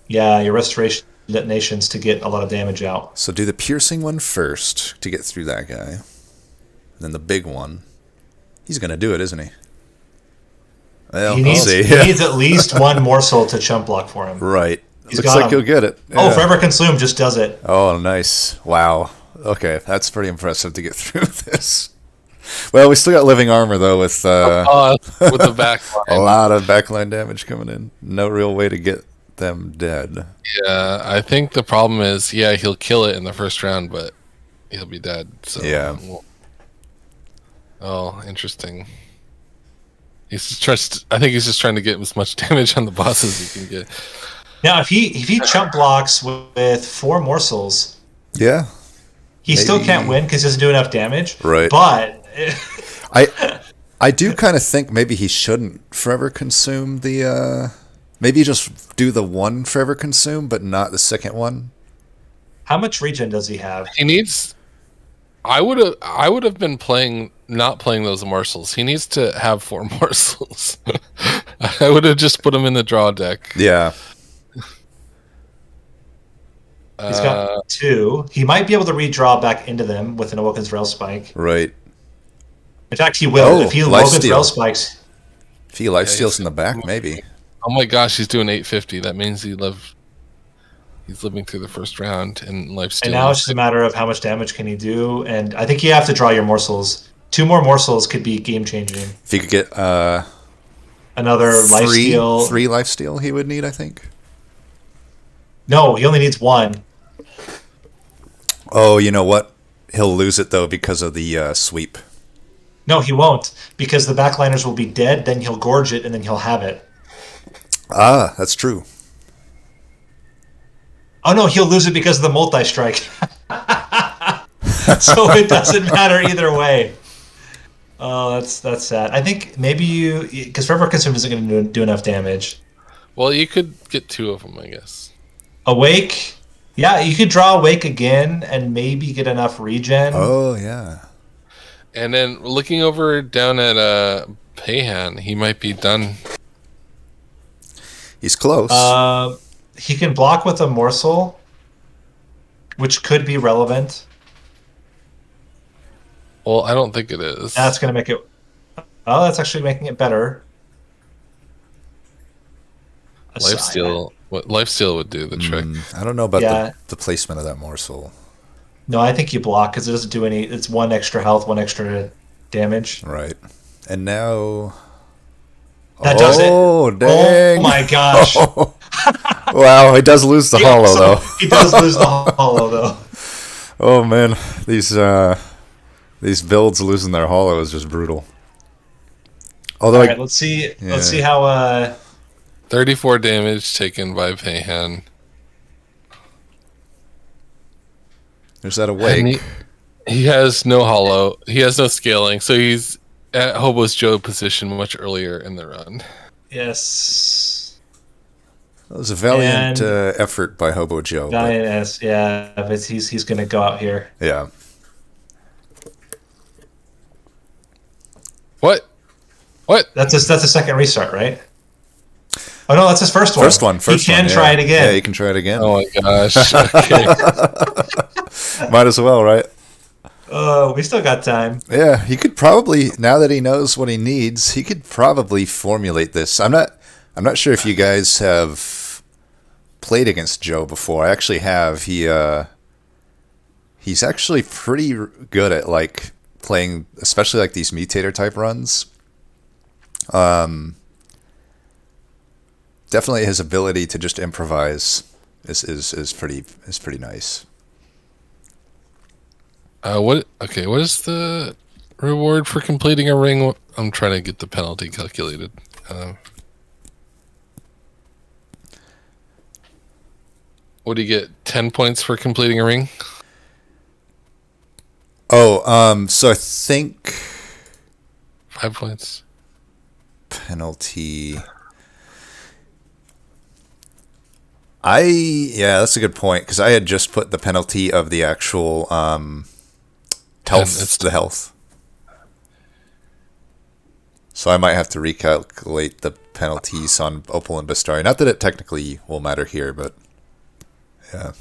Yeah, your restoration detonations to get a lot of damage out. So do the piercing one first to get through that guy. Then the big one. He's going to do it, isn't he? Well, he needs at least one morsel to chump block for him. Right. Looks like he'll get it. Yeah. Oh, Forever Consume just does it. Oh, nice. Wow. Okay, that's pretty impressive to get through this. Well, we still got living armor, though, with the backline. A lot of backline damage coming in. No real way to get them dead. Yeah, I think the problem is, he'll kill it in the first round, but he'll be dead. So yeah. Oh, interesting. I think he's just trying to get as much damage on the boss as he can get. Now, if he chump blocks with 4 morsels, he still can't win because he doesn't do enough damage. Right. But I do kind of think maybe he shouldn't forever consume the. Maybe just do the one forever consume, but not the second one. How much regen does he have? He needs. I would have been not playing those morsels. He needs to have 4 morsels. I would have just put him in the draw deck. Yeah. He's got 2. He might be able to redraw back into them with an Awoken's Rail Spike. Right. In fact, he will. If he Awoken's Rail Spikes. If he lifesteals in the back, maybe. Oh my gosh, he's doing 850. That means he's living through the first round and lifesteal. And now it's just a matter of how much damage can he do. And I think you have to draw your morsels. 2 more morsels could be game changing. If he could get another lifesteal. 3 lifesteal he would need, I think. No, he only needs 1. Oh, you know what? He'll lose it, though, because of the sweep. No, he won't. Because the backliners will be dead, then he'll gorge it, and then he'll have it. Ah, that's true. Oh, no, he'll lose it because of the multi-strike. So it doesn't matter either way. Oh, that's sad. I think maybe because Forever Consume isn't going to do enough damage. Well, you could get 2 of them, I guess. Awake? Yeah, you could draw Awake again and maybe get enough regen. Oh, yeah. And then looking over down at Pahan, he might be done. He's close. He can block with a morsel, which could be relevant. Well, I don't think it is. That's going to make it... Oh, that's actually making it better. Lifesteal. What Lifesteal would do the trick. I don't know about the placement of that morsel. No, I think you block because it doesn't do any... It's 1 extra health, 1 extra damage. Right. And now... That does it. Oh, dang. Oh, my gosh. Oh. Wow, he does lose the hollow, though. He does lose the hollow, though. Oh, man. These These builds losing their holo is just brutal. Although, all right, let's see. Yeah. Let's see how. 34 damage taken by Pahan. there's that And awake. he has no hollow. He has no scaling, so he's at HoboJoe position much earlier in the run. Yes. That was a valiant And- effort by HoboJoe. Yes, yeah, but he's gonna go out here. Yeah. What? That's a second restart, right? Oh no, that's his first one. First one. He can yeah. try it again. Yeah, you can try it again. Oh my gosh. Okay. Might as well, right? Oh, we still got time. Yeah, he could probably, now that he knows what he needs, he could probably formulate this. I'm not sure if you guys have played against Joe before. I actually have. He's actually pretty good at like playing, especially like these mutator type runs. Definitely his ability to just improvise is pretty nice. What is the reward for completing a ring? I'm trying to get the penalty calculated. What do you get? 10 points for completing a ring? Oh, so I think 5 points. penalty. Yeah, that's a good point, because I had just put the penalty of the actual health, the health. So I might have to recalculate the penalties on Opal and Bestari. Not that it technically will matter here, but yeah.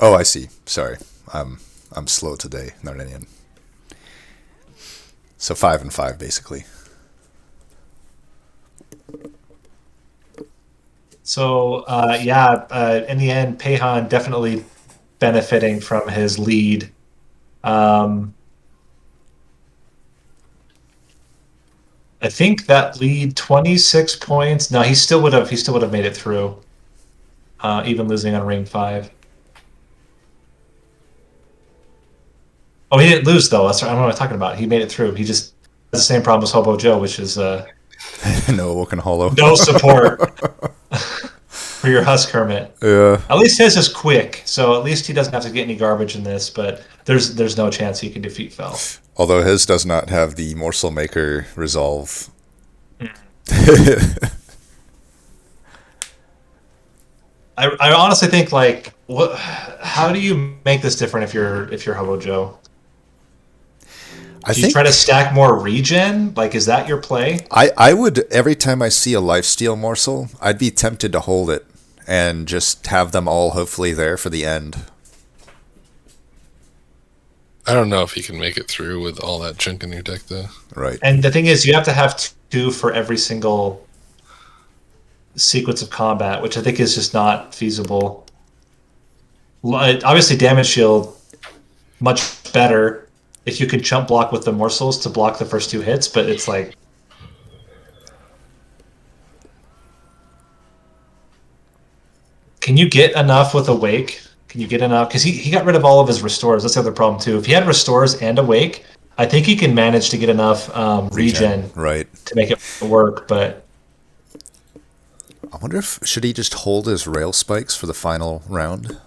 Oh, I see. Sorry, I'm slow today, Narnian. So 5 and 5 basically. So in the end, Pahan definitely benefiting from his lead. I think that lead 26 points. No, he still would have made it through, even losing on ring 5. Oh, he didn't lose though. That's I don't know what I'm talking about. He made it through. He just has the same problem as HoboJoe, which is No Awoken Hollow. no support for your Husk Hermit. Yeah. At least his is quick, so at least he doesn't have to get any garbage in this. But there's no chance he can defeat Fel. Although his does not have the Morsel Maker resolve. I honestly think like what? How do you make this different if you're HoboJoe? Do you try to stack more regen? Like, is that your play? I would, every time I see a lifesteal morsel, I'd be tempted to hold it and just have them all hopefully there for the end. I don't know if you can make it through with all that junk in your deck, though. Right. And the thing is, you have to have 2 for every single sequence of combat, which I think is just not feasible. Obviously, damage shield, much better if you could chump block with the morsels to block the first 2 hits, but it's like... Can you get enough with Awake? Can you get enough? Because he got rid of all of his restores. That's the other problem, too. If he had restores and Awake, I think he can manage to get enough regen right. to make it work, but... I wonder if, should he just hold his rail spikes for the final round?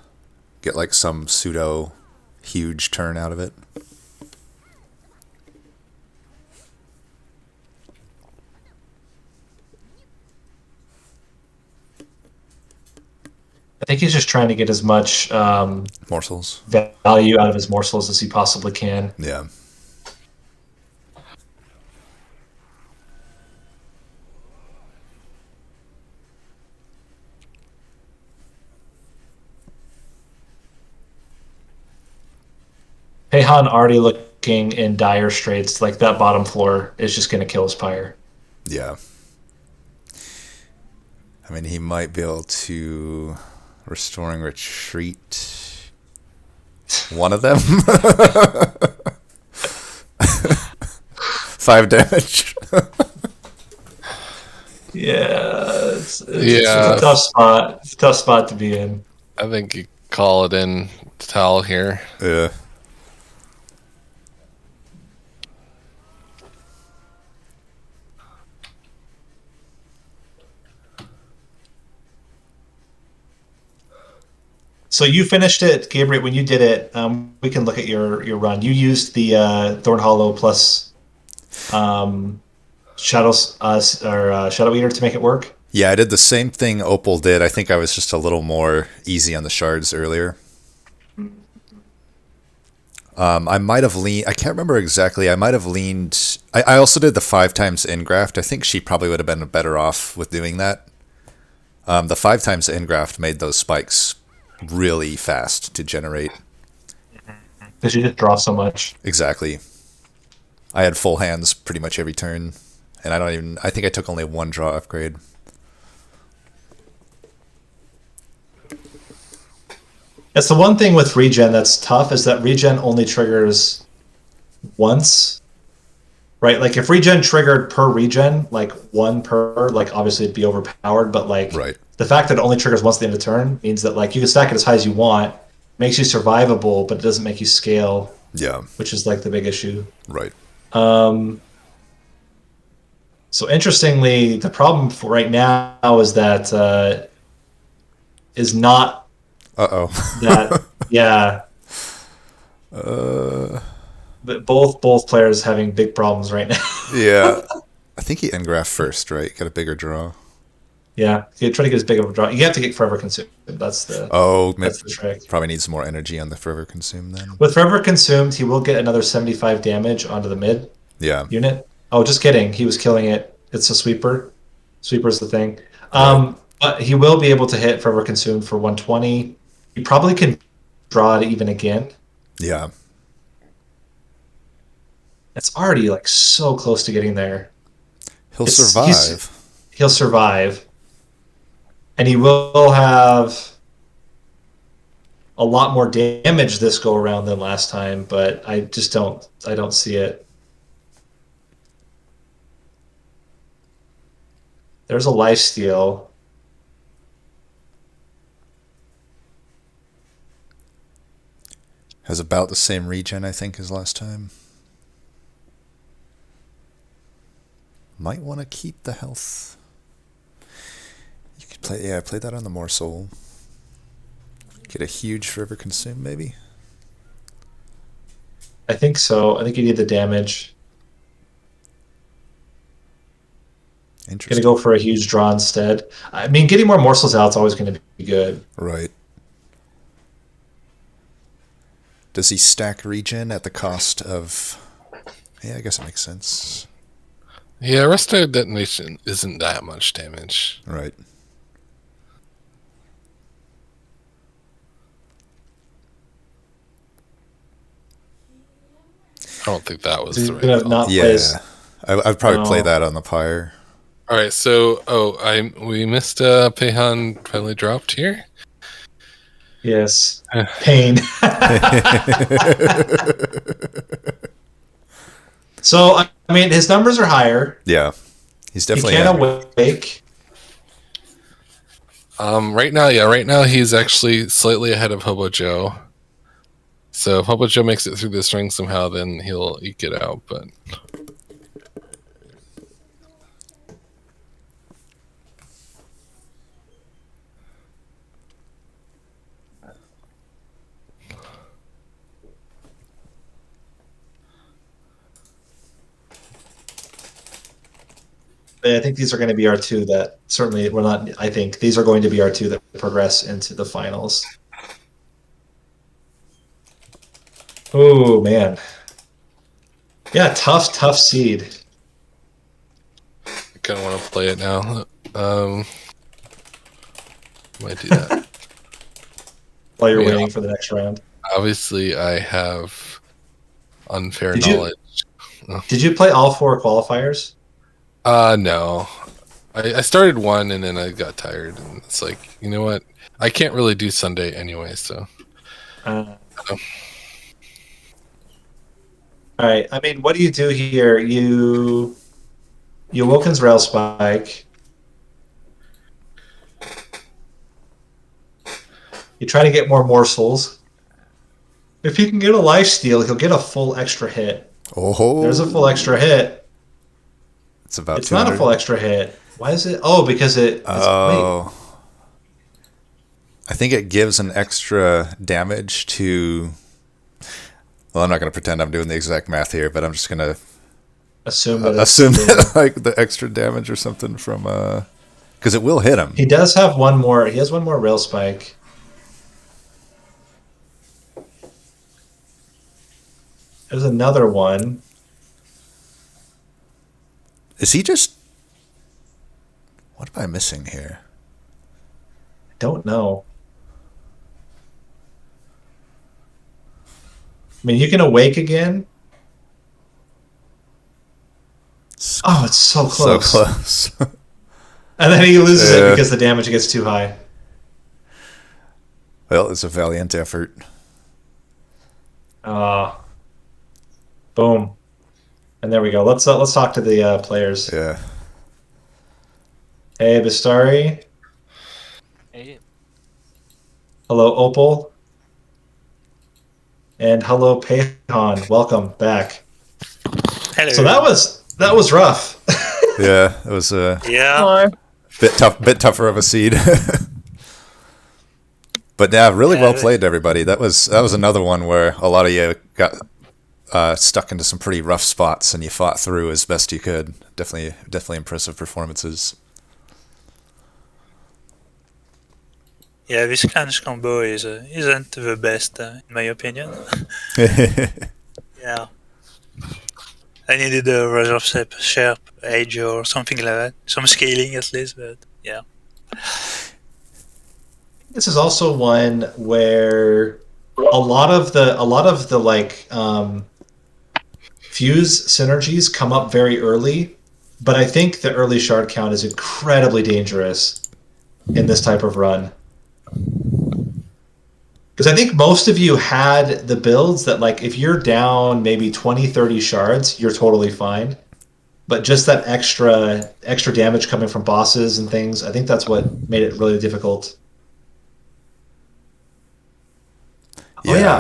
Get like some pseudo huge turn out of it? I think he's just trying to get as much morsels value out of his morsels as he possibly can. Yeah. Pahan already looking in dire straits. Like that bottom floor is just going to kill his Pyre. Yeah. I mean, he might be able to Restoring Retreat one of them. 5 damage. Yeah, it's a tough spot. It's a tough spot to be in. I think you call it in Tal here. Yeah. So you finished it, Gabriel. When you did it, we can look at your run. You used the Thorn Hollow plus Shadows or Shadow Eater to make it work. Yeah, I did the same thing Opal did. I think I was just a little more easy on the shards earlier. I might have leaned. I can't remember exactly. I might have leaned. I also did the 5 times ingraft. I think she probably would have been better off with doing that. The 5 times ingraft made those spikes really fast to generate. Because you just draw so much. Exactly. I had full hands pretty much every turn, and I think I took only 1 draw upgrade. That's the one thing with regen that's tough, is that regen only triggers once, right? Like if regen triggered per regen, like 1 per, like obviously it'd be overpowered, but like Right. the fact that it only triggers once at the end of the turn means that like you can stack it as high as you want, makes you survivable, but it doesn't make you scale. Yeah. Which is like the big issue. Right. So interestingly, the problem for right now is that is not that yeah. But both players having big problems right now. Yeah. I think he engraft first, right? Got a bigger draw. Yeah, you try to get as big of a draw. You have to get Forever Consumed. That's the trick. Probably needs more energy on the Forever Consume then. With Forever Consumed, he will get another 75 damage onto the mid unit. Oh, just kidding. He was killing it. It's a sweeper. Sweeper's the thing. But he will be able to hit Forever Consumed for 120. He probably can draw it even again. Yeah. It's already like so close to getting there. He'll survive. He'll survive. And he will have a lot more damage this go around than last time, but I don't see it. There's a lifesteal. Has about the same regen, I think, as last time. Might want to keep the health. You could play that on the Morsel. Get a huge Forever Consume, maybe? I think so. I think you need the damage. Interesting. Gonna go for a huge draw instead. I mean, getting more morsels out is always going to be good. Right. Does he stack regen at the cost of... Yeah, I guess it makes sense. Yeah, Resto Detonation isn't that much damage. Right. I don't think that was the right call. I'd probably play that on the Pyre. All right, so we missed Pahan finally dropped here. Yes, pain. So I mean, his numbers are higher. Yeah, he's definitely. He can't awake. Right now he's actually slightly ahead of HoboJoe. So if HoboJoe makes it through this ring somehow, then he'll eke it out. But I think these are going to be our two that certainly we're not. I think these are going to be our two that progress into the finals. Oh man, yeah, tough seed. I kind of want to play it now. Might do that while you're waiting for the next round. Obviously, I have unfair Did you- knowledge. Did you play all 4 qualifiers? No. I started one and then I got tired, and it's like, you know what? I can't really do Sunday anyway, so. All right. I mean, what do you do here? You Wilkins Rail Spike. You try to get more morsels. If he can get a lifesteal, he'll get a full extra hit. Oh, There's a full extra hit. It's about. It's 200. not a full extra hit. Why is it? Oh, because it. Oh. Wait. I think it gives an extra damage to. Well, I'm not going to pretend I'm doing the exact math here, but I'm just going to assume that like the extra damage or something from because it will hit him. He does have one more. He has one more rail spike. There's another one. Is he just? What am I missing here? I don't know. I mean, you can awake again. Oh, it's so close. So close. And then he loses it because the damage gets too high. Well, it's a valiant effort. Boom. And there we go. Let's talk to the players. Yeah. Hey, Bestari. Hey. Hello, Opal. And hello, Pahan. Welcome back. Hello. So that was rough. Yeah, it was a bit tougher of a seed. But yeah, really well played, everybody. That was another one where a lot of you got stuck into some pretty rough spots, and you fought through as best you could. Definitely impressive performances. Yeah, this clan's combo isn't the best in my opinion. Yeah, I needed a reserve sharp edge or something like that, some scaling at least. But yeah, this is also one where a lot of the like fuse synergies come up very early, but I think the early shard count is incredibly dangerous in this type of run. Because I think most of you had the builds that, like, if you're down maybe 20, 30 shards, you're totally fine. But just that extra damage coming from bosses and things, I think that's what made it really difficult. Yeah.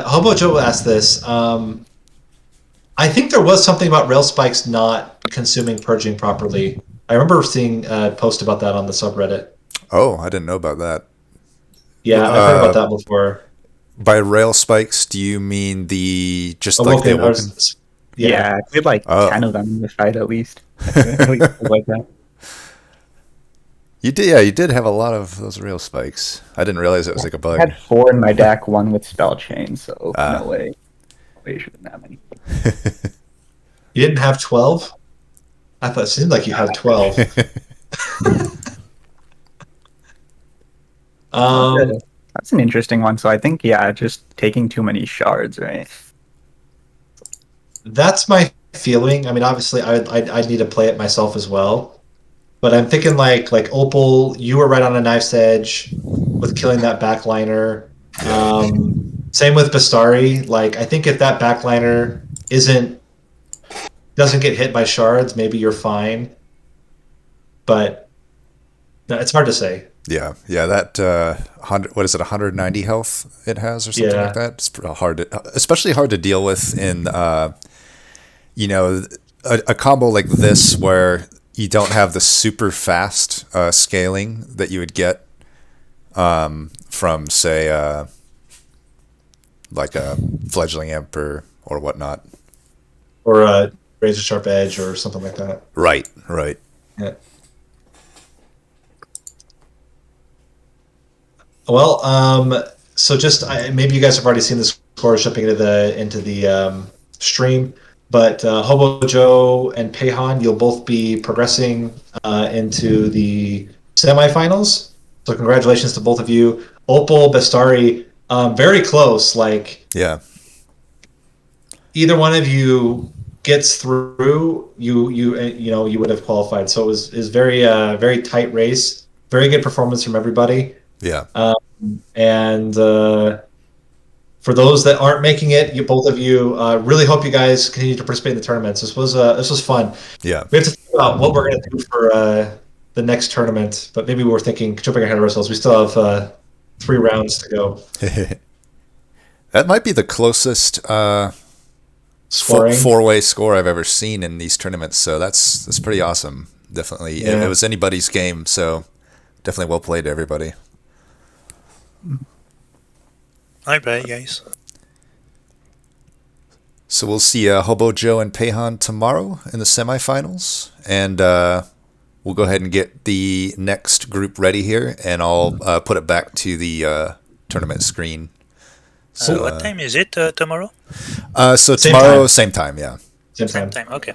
HoboJoe asked this. I think there was something about rail spikes not consuming purging properly. I remember seeing a post about that on the subreddit. Oh, I didn't know about that. Yeah, I've heard about that before. By rail spikes, do you mean the Awoken? Yeah, we had like 10 of them in the fight at least. Like that. You did have a lot of those rail spikes. I didn't realize it was like a bug. I had 4 in my deck, 1 with spell chain, so no way. You shouldn't have many. You didn't have 12? I thought it seemed like you had 12. That's an interesting one. So I think, just taking too many shards, right? That's my feeling. I mean, obviously, I need to play it myself as well. But I'm thinking like Opal, you were right on a knife's edge with killing that backliner. Same with Bestari. Like, I think if that backliner doesn't get hit by shards, maybe you're fine. But it's hard to say. Yeah. That 190 health it has or something like that. It's especially hard to deal with in a combo like this where you don't have the super fast scaling that you would get from, say, like a fledgling imp or whatnot, or a razor sharp edge or something like that. Right. Yeah. Well, so just maybe you guys have already seen the scores jumping into the stream, but HoboJoe and Pahan, you'll both be progressing into the semifinals. So congratulations to both of you. Opal, Bestari, very close. Like, either one of you gets through, you would have qualified. So it was very tight race, very good performance from everybody. Yeah. And for those that aren't making it, both of you, really hope you guys continue to participate in the tournaments. This was fun. Yeah. We have to think about what we're going to do for the next tournament, but maybe we're thinking, jumping ahead of ourselves. We still have 3 rounds to go. That might be the closest Scoring. 4-way score I've ever seen in these tournaments. So that's pretty awesome. Definitely, Yeah. it was anybody's game. So definitely well played to everybody. Alright, guys. So we'll see HoboJoe and Pahan tomorrow in the semifinals, and we'll go ahead and get the next group ready here, and I'll put it back to the tournament screen. So what time is it tomorrow? So Same tomorrow, time. same time, yeah. Same time. Okay.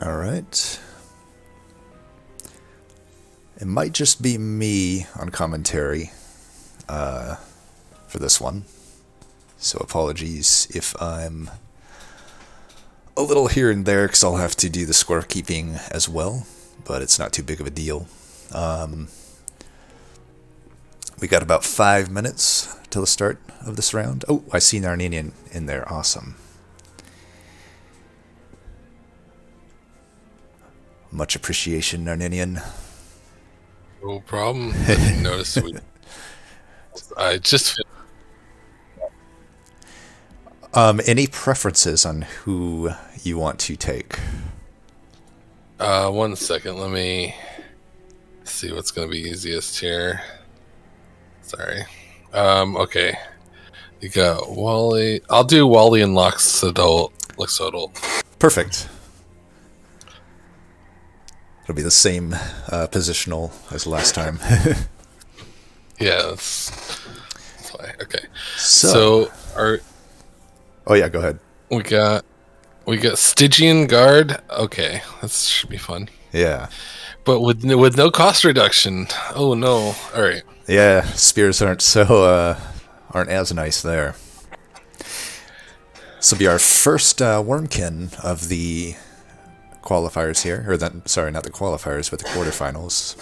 All right. It might just be me on commentary for this one. So apologies if I'm a little here and there, because I'll have to do the scorekeeping as well, but it's not too big of a deal. We got about 5 minutes till the start of this round. Oh, I see Narninian in there. Awesome. Much appreciation, Narninian. No problem. I didn't notice. I just. Any preferences on who you want to take? 1 second. Let me see what's going to be easiest here. Sorry. Okay. You got Wally. I'll do Wally and Loxolotl. Perfect. It'll be the same positional as last time. Yeah, that's why. Okay. So oh yeah, go ahead. We got Stygian Guard. Okay, that should be fun. Yeah. But with no cost reduction. Oh no. All right. Yeah, spears aren't as nice there. This will be our first Wormkin of the qualifiers here, or sorry, not the qualifiers, but the quarterfinals.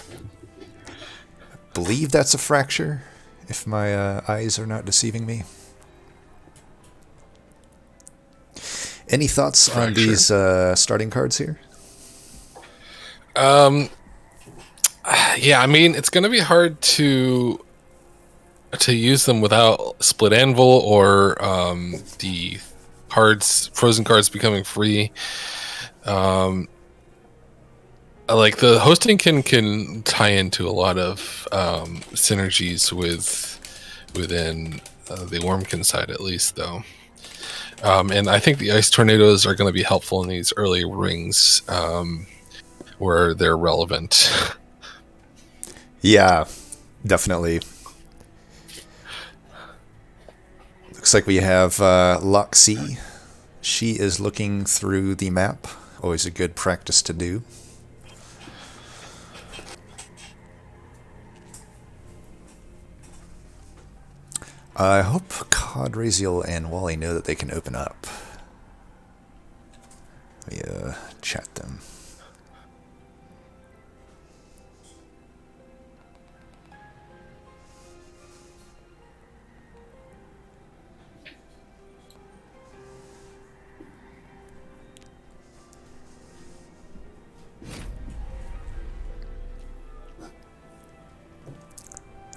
I believe that's a fracture, if my eyes are not deceiving me. Any thoughts on these starting cards here? Yeah, I mean, it's going to be hard to use them without Split Anvil or the frozen cards becoming free. Like the hosting can tie into a lot of synergies within the Wormkin side, at least, though. And I think the ice tornadoes are going to be helpful in these early rings where they're relevant. Yeah, definitely. Looks like we have Loxie. She is looking through the map. Always a good practice to do. I hope CodRayZeal and Wally know that they can open up. We chat them.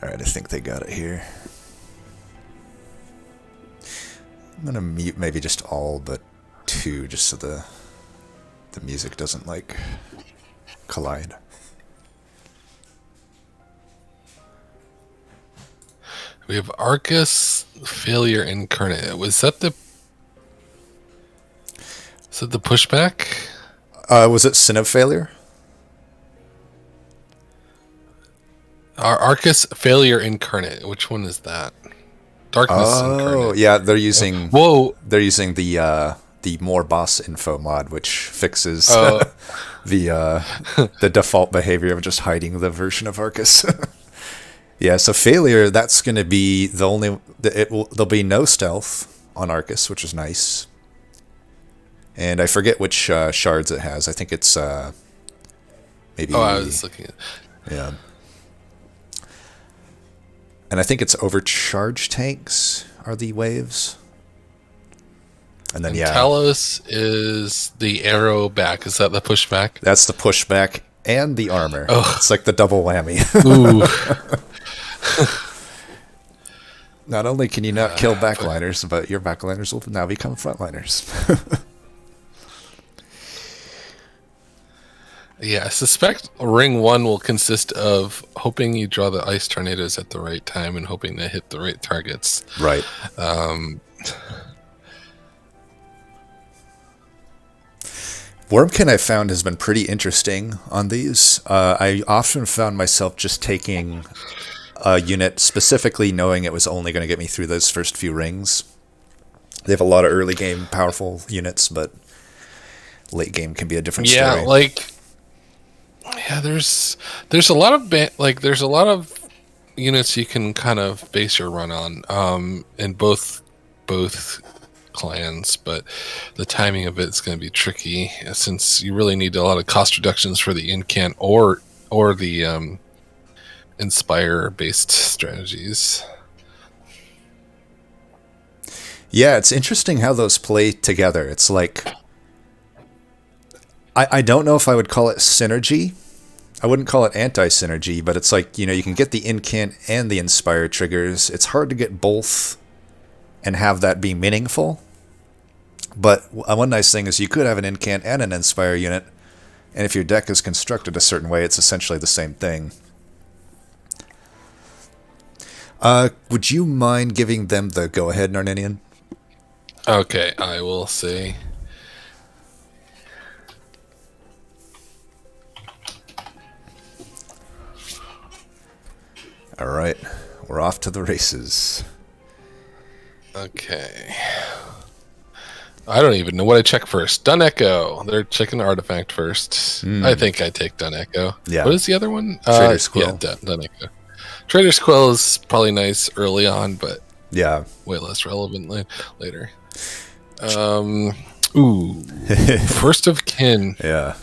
Alright, I think they got it here. I'm gonna mute maybe just all but 2, just so the music doesn't like collide. We have Arcus Failure Incarnate. Was that the pushback? Was it Sin of Failure? Arcus Failure Incarnate. Which one is that? Darkness Incarnate. Oh, yeah, they're using They're using the more boss info mod, which fixes the default behavior of just hiding the version of Arcus. Yeah, so Failure, that's going to be the only... There'll be no stealth on Arcus, which is nice. And I forget which shards it has. I think it's maybe... Oh, I was looking at... Yeah. And I think it's overcharge tanks are the waves. And then, yeah. Talos is the arrow back. Is that the pushback? That's the pushback and the armor. Oh. It's like the double whammy. Ooh. Not only can you not kill backliners, but your backliners will now become frontliners. Yeah, I suspect ring 1 will consist of hoping you draw the ice tornadoes at the right time and hoping to hit the right targets. Right. Wormkin, I found, has been pretty interesting on these. I often found myself just taking a unit specifically knowing it was only going to get me through those first few rings. They have a lot of early game powerful units, but late game can be a different Yeah, story. like there's a lot of there's a lot of units you can kind of base your run on in both clans, but the timing of it's going to be tricky since you really need a lot of cost reductions for the incant or the inspire based strategies. Yeah, it's interesting how those play together. It's like I don't know if I would call it synergy. I wouldn't call it anti-synergy, but it's like, you can get the incant and the inspire triggers. It's hard to get both and have that be meaningful. But one nice thing is you could have an incant and an inspire unit, and if your deck is constructed a certain way, it's essentially the same thing. Would you mind giving them the go-ahead, Narninian? Okay, I will say. All right, we're off to the races. Okay. I don't even know what I check first. Dun Echo. They're checking the artifact first. I think I take Dun Echo. Yeah. What is the other one? Trader's Quill. Yeah, Dun Echo. Trader's Quill is probably nice early on, but yeah, way less relevant later. First of Kin. Yeah.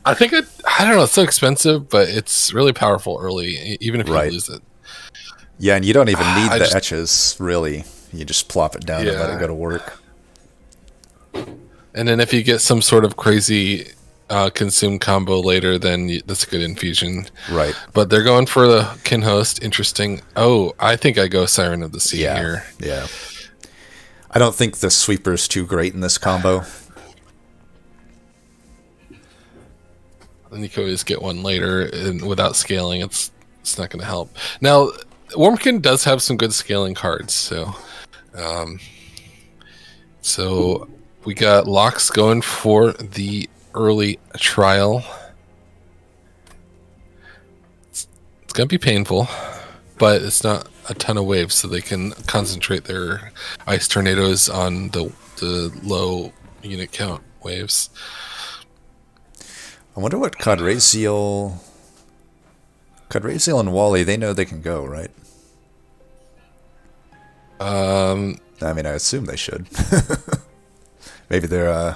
I think I don't know, it's so expensive, but it's really powerful early, even if you lose it. Yeah, and you don't even need the etches, really. You just plop it down and let it go to work. And then if you get some sort of crazy consume combo later, then that's a good infusion. Right. But they're going for the Kin Host. Interesting. Oh, I think I go Siren of the Sea here. Yeah. I don't think the sweeper's too great in this combo. And you can always get one later, and without scaling, it's not going to help. Now, Wormkin does have some good scaling cards, so we got Lox going for the early trial. It's going to be painful, but it's not a ton of waves, so they can concentrate their ice tornadoes on the low unit count waves. I wonder what CodRayZeal and Wally, they know they can go, right? I mean, I assume they should. Maybe they're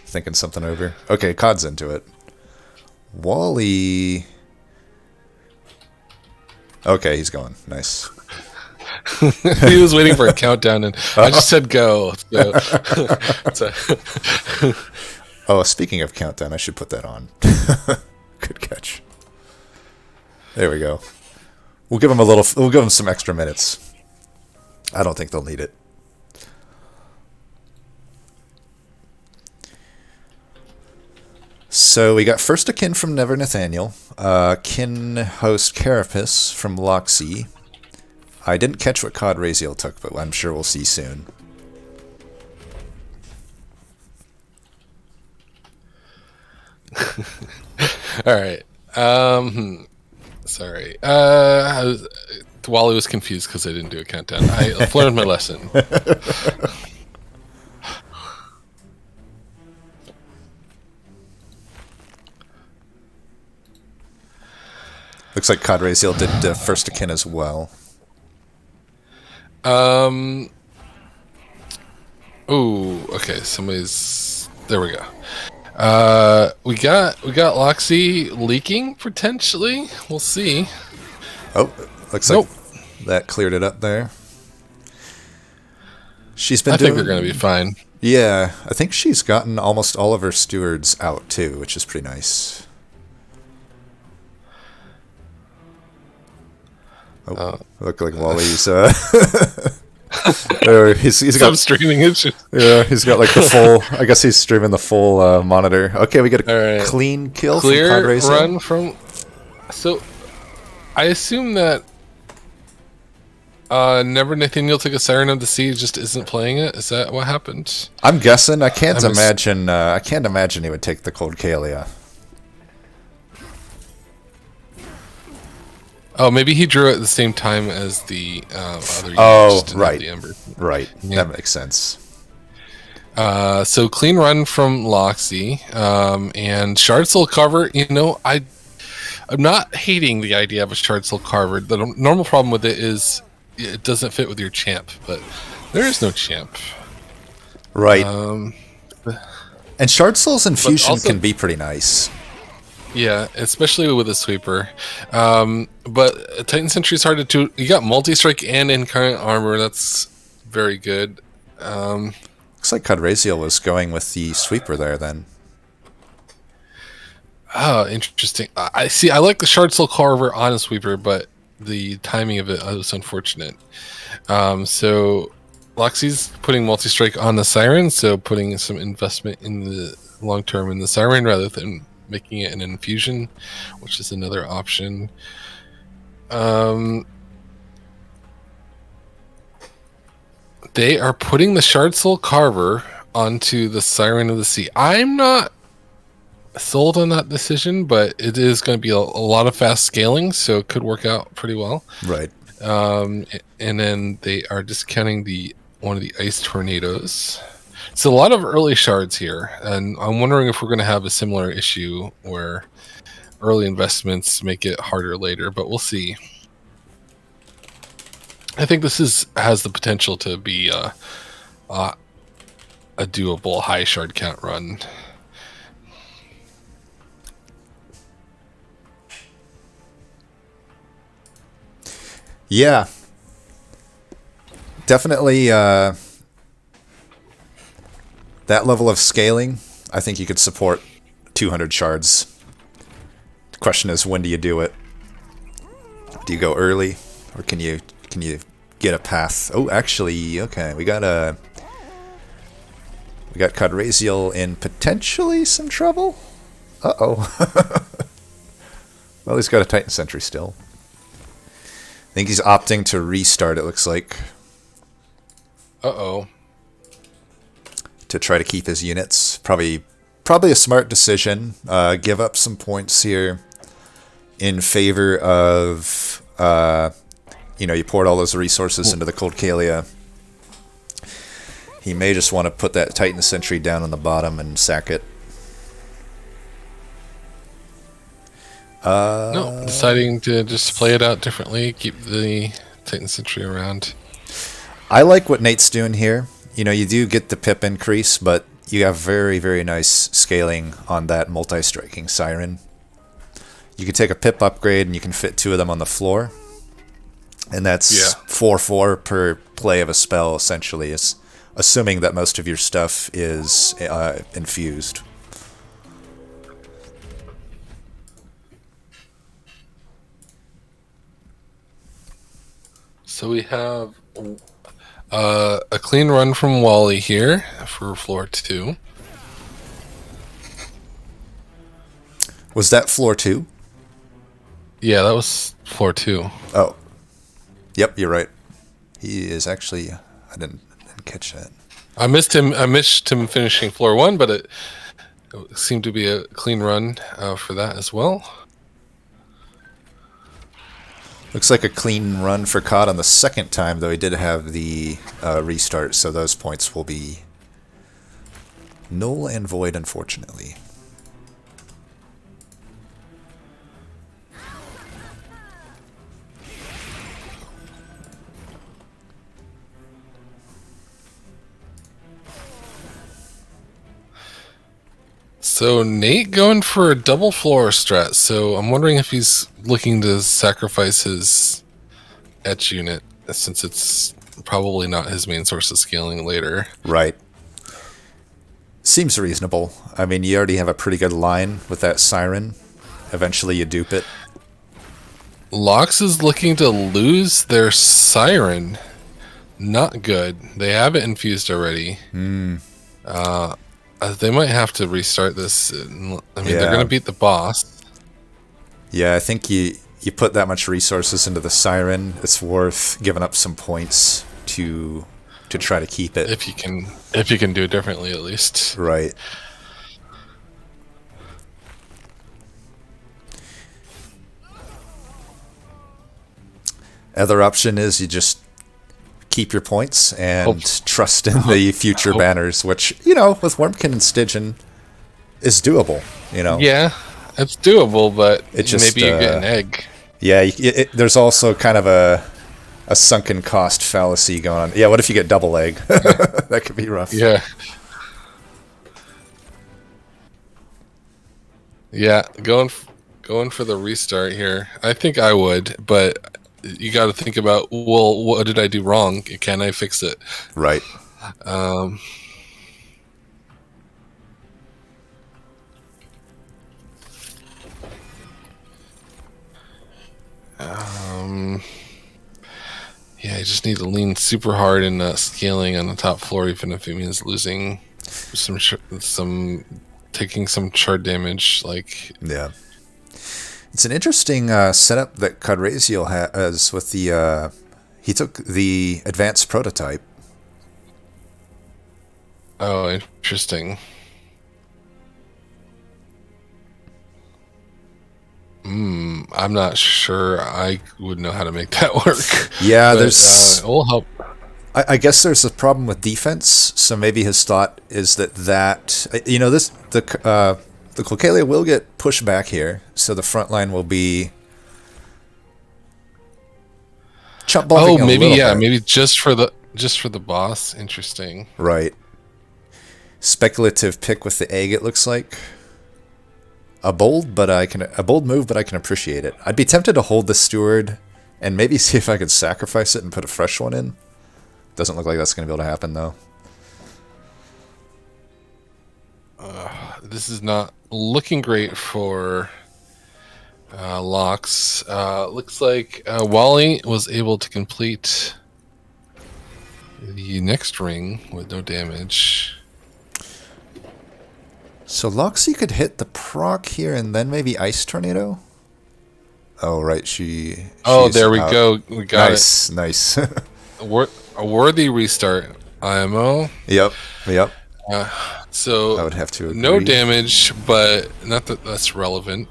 thinking something over. Okay, Cod's into it. Wally... Okay, he's going. Nice. He was waiting for a countdown, and I just said go. So. Oh, speaking of countdown, I should put that on. Good catch. There we go. We'll give them some extra minutes. I don't think they'll need it. So we got first a kin from Never Nathaniel, kin host Carapace from Loxy. I didn't catch what CodRayZeal took, but I'm sure we'll see soon. All right. Sorry. Wally was confused because I didn't do a countdown. I've learned my lesson. Looks like CodRayZeal did first to kin as well. Oh, okay. Somebody's there. We go. We got Loxy leaking potentially. We'll see. Oh, looks like that cleared it up there. She's been. I think they're going to be fine. Yeah, I think she's gotten almost all of her stewards out too, which is pretty nice. Oh, look like Wally's. He's got some streaming issues. Yeah, he's got like the full. I guess he's streaming the full monitor. Okay, we get a clean kill. Clear from CodRayZeal. Run from. So, I assume that Never Nathaniel took a Siren of the Sea, just isn't playing it. Is that what happened? I'm guessing. I can't imagine. I can't imagine he would take the Cold Kalia. Oh, maybe he drew it at the same time as the other. Oh, right. The Ember. Right. Yeah. That makes sense. So clean run from Loxy, and Shard Soul Carver. You know, I'm not hating the idea of a Shard Soul Carver. The normal problem with it is it doesn't fit with your champ, but there is no champ. Right. And Shard Soul's Infusion also can be pretty nice. Yeah, especially with a sweeper. But Titan Sentry is hard to do. You got multi-strike and incarnate armor. That's very good. Looks like CodRayZeal was going with the sweeper there then. Oh, interesting. I see. I like the Shard Soul Carver on a sweeper, but the timing of it was unfortunate. So Loxy's putting multi-strike on the Siren, so putting some investment in the long term in the Siren rather than making it an infusion, which is another option. They are putting the Shard Soul Carver onto the Siren of the Sea. I'm not sold on that decision, but it is going to be a lot of fast scaling, so it could work out pretty well. Right. And then they are discounting one of the ice tornadoes. It's a lot of early shards here, and I'm wondering if we're going to have a similar issue where early investments make it harder later, but we'll see. I think this has the potential to be a doable high shard count run. Yeah. Definitely that level of scaling, I think you could support 200 shards. The question is, when do you do it? Do you go early, or can you get a path? Oh, actually, okay, we got CodRayZeal in potentially some trouble. Uh-oh. Well, he's got a Titan Sentry still. I think he's opting to restart, it looks like. Uh-oh. To try to keep his units. Probably a smart decision. Give up some points here in favor of, you poured all those resources into the Cold Kalia. He may just want to put that Titan Sentry down on the bottom and sack it. No, deciding to just play it out differently, keep the Titan Sentry around. I like what Nate's doing here. You do get the pip increase, but you have very, very nice scaling on that multi-striking Siren. You can take a pip upgrade and you can fit 2 of them on the floor. And that's 4/4 per play of a spell, essentially, is assuming that most of your stuff is infused. So we have a clean run from Wally here for floor 2. Was that floor 2? Yeah, that was floor 2. Oh. Yep, you're right. He is actually... I didn't catch that. I missed him finishing floor 1, but it seemed to be a clean run for that as well. Looks like a clean run for COD on the second time, though he did have the restart, so those points will be null and void, unfortunately. So Nate going for a double floor strat, so I'm wondering if he's looking to sacrifice his etch unit, since it's probably not his main source of scaling later. Right. Seems reasonable. I mean, you already have a pretty good line with that Siren. Eventually you dupe it. Lox is looking to lose their Siren. Not good. They have it infused already. They might have to restart this. I mean, they're going to beat the boss. Yeah, I think you put that much resources into the Siren, it's worth giving up some points to try to keep it. If you can do it differently, at least. Right. Other option is you just keep your points and trust in the future banners, which, you know, with Wormkin and Stygian is doable, you know. Yeah, it's doable, but it just, maybe you get an egg. Yeah, there's also kind of a sunken cost fallacy going on. Yeah, what if you get double egg? That could be rough. Yeah. Yeah, going for the restart here. I think I would, but you got to think about, well, what did I do wrong? Can I fix it? Right. Yeah, I just need to lean super hard in scaling on the top floor, even if it means losing some taking some shard damage. Like, yeah, it's an interesting setup that CodRayZeal has with the. He took the advanced prototype. Oh, interesting. I'm not sure I would know how to make that work. Yeah, but, there's. It will help. I guess there's a problem with defense, so maybe his thought is that you know, the Clocalia will get pushed back here, so the front line will be chump bumping. Oh, maybe bit. Maybe just for the boss. Interesting. Right. Speculative pick with the egg. It looks like a bold move, but I can appreciate it. I'd be tempted to hold the steward and maybe see if I could sacrifice it and put a fresh one in. Doesn't look like that's going to be able to happen, though. This is not looking great for Lox. Looks like Wally was able to complete the next ring with no damage. So Loxy could hit the proc here and then maybe Ice Tornado? Oh, right. Oh, there we go. We got it. Nice. A worthy restart, IMO. Yep. So I would have to agree. No damage, but not that that's relevant.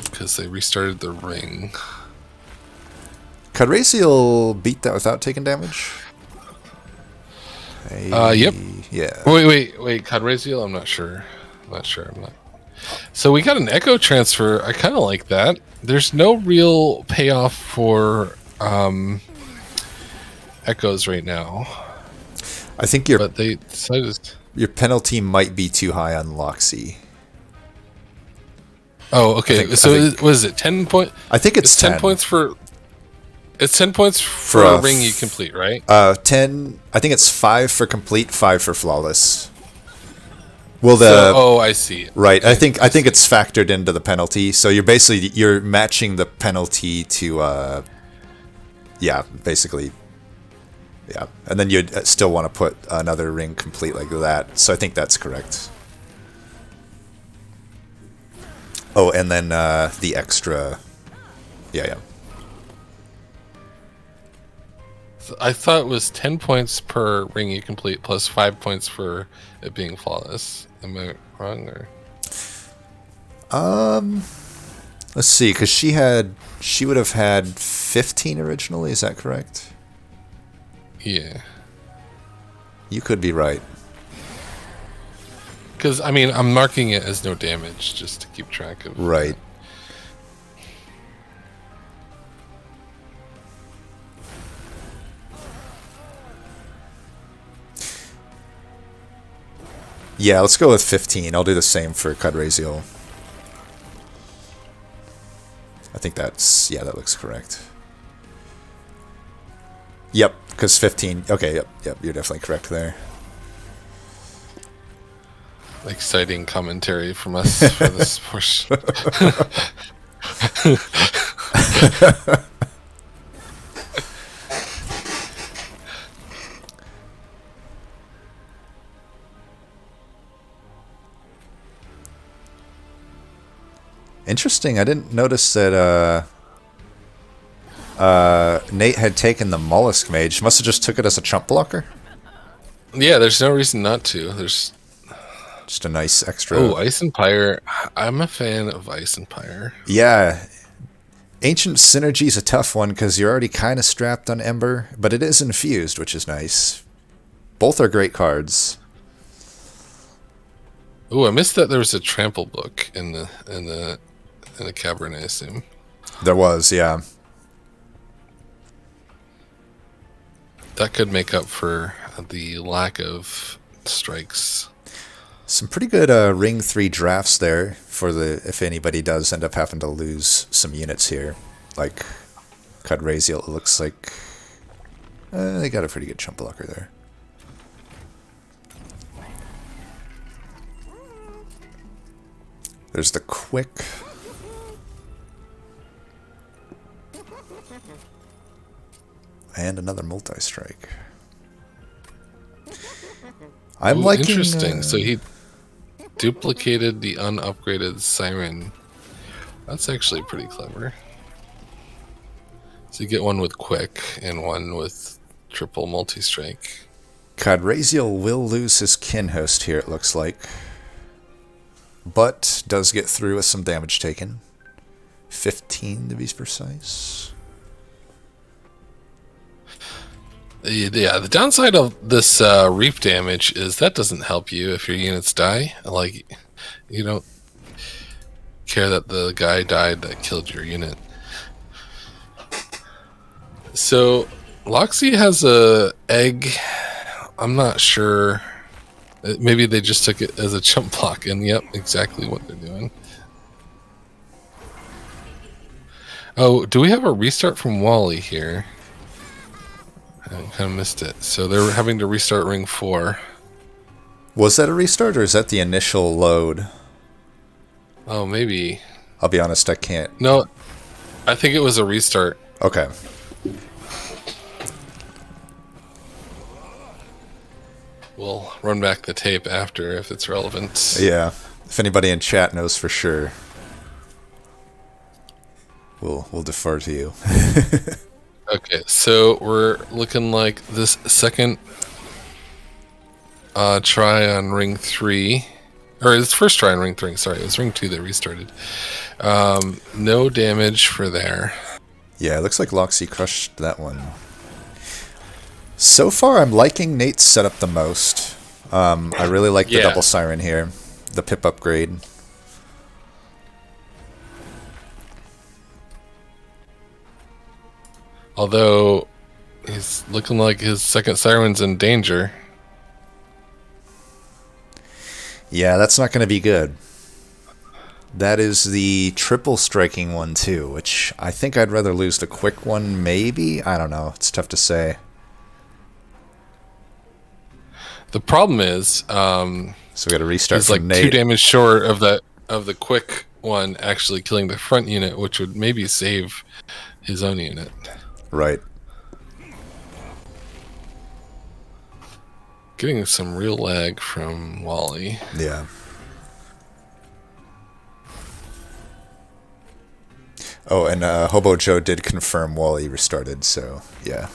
Because they restarted the ring. CodRayZeal beat that without taking damage? Yep. Yeah. Wait. CodRayZeal? I'm not sure. I'm not. So we got an echo transfer. I kind of like that. There's no real payoff for echoes right now. I think but they decided your penalty might be too high on Loxy. Oh, okay. What is it? 10 point? I think it's 10 points for. It's 10 points for a ring you complete, right? 10. I think it's 5 for complete, 5 for flawless. Well, I see. Right. Okay. I think it's factored into the penalty. So you're matching the penalty to basically. Yeah. And then you'd still want to put another ring complete like that. So I think that's correct. Oh, and then the extra. Yeah. I thought it was 10 points per ring you complete plus 5 points for it being flawless. Am I wrong or? Let's see, because she would have had 15 originally. Is that correct? Yeah. You could be right. Because I'm marking it as no damage just to keep track of. Right. Yeah, let's go with 15. I'll do the same for CodRayZeal. I think that looks correct. Yep, because 15. Okay, yep, you're definitely correct there. Exciting commentary from us for this portion. Interesting. I didn't notice that Nate had taken the Mollusk Mage. Must have just took it as a chump blocker. Yeah, there's no reason not to. There's just a nice extra. Oh, Ice Empire. I'm a fan of Ice Empire. Yeah. Ancient Synergy is a tough one because you're already kind of strapped on Ember, but it is infused, which is nice. Both are great cards. Ooh, I missed that there was a trample book in the cavern, I assume. There was, yeah. That could make up for the lack of strikes. Some pretty good Ring 3 drafts there for if anybody does end up having to lose some units here. Like CodRayZeal, it looks like they got a pretty good chump blocker there. There's the quick. And another multi-strike. I'm liking... Interesting. So he duplicated the unupgraded Siren. That's actually pretty clever. So you get one with quick and one with triple multi-strike. CodRayZeal will lose his kin host here, it looks like. But does get through with some damage taken. 15 to be precise. Yeah, the downside of this reap damage is that doesn't help you if your units die. Like, you don't care that the guy died that killed your unit. So, Loxy has a egg. I'm not sure. Maybe they just took it as a chump block, and yep, exactly what they're doing. Oh, do we have a restart from Wally here? I kind of missed it. So they're having to restart Ring 4. Was that a restart, or is that the initial load? Oh, maybe. I'll be honest, I can't. No, I think it was a restart. Okay. We'll run back the tape after if it's relevant. Yeah. If anybody in chat knows for sure, we'll defer to you. Okay, so we're looking like this second try on Ring 3. Or it's first try on Ring 3, sorry. It was Ring 2 that restarted. No damage for there. Yeah, it looks like Loxy crushed that one. So far, I'm liking Nate's setup the most. I really like the double Siren here. The pip upgrade. Although, he's looking like his second Siren's in danger. Yeah, that's not going to be good. That is the triple striking one, too, which I think I'd rather lose the quick one, maybe? I don't know. It's tough to say. The problem is, so we got to restart. He's like Nate. 2 damage short of the quick one actually killing the front unit, which would maybe save his own unit. Right. Getting some real lag from Wally. Yeah. Oh, and HoboJoe did confirm Wally restarted, so yeah.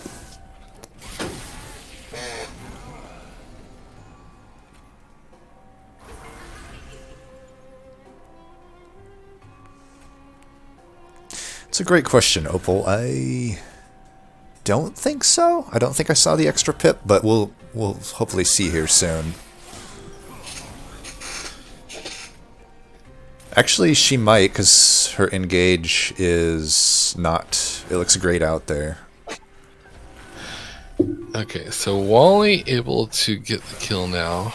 It's a great question, Opal. I don't think so. I don't think I saw the extra pip, but we'll hopefully see here soon. Actually, she might, because her engage is not... It looks great out there. Okay, so Wally able to get the kill now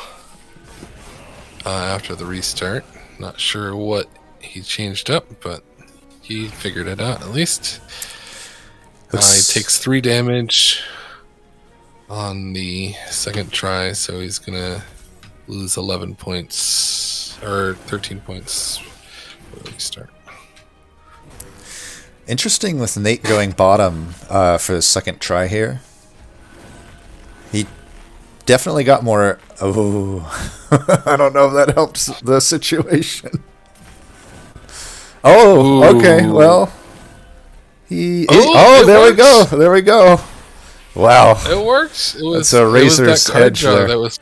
after the restart. Not sure what he changed up, but he figured it out at least. He takes 3 damage on the second try, so he's gonna lose 11 points or 13 points for the restart. Interesting with Nate going bottom for the second try here. He definitely got more... Oh, I don't know if that helps the situation. Oh, Ooh. Okay, well... There works. we go. There we go. Wow. It works. It was, That's a razor's that card edge draw there. that was...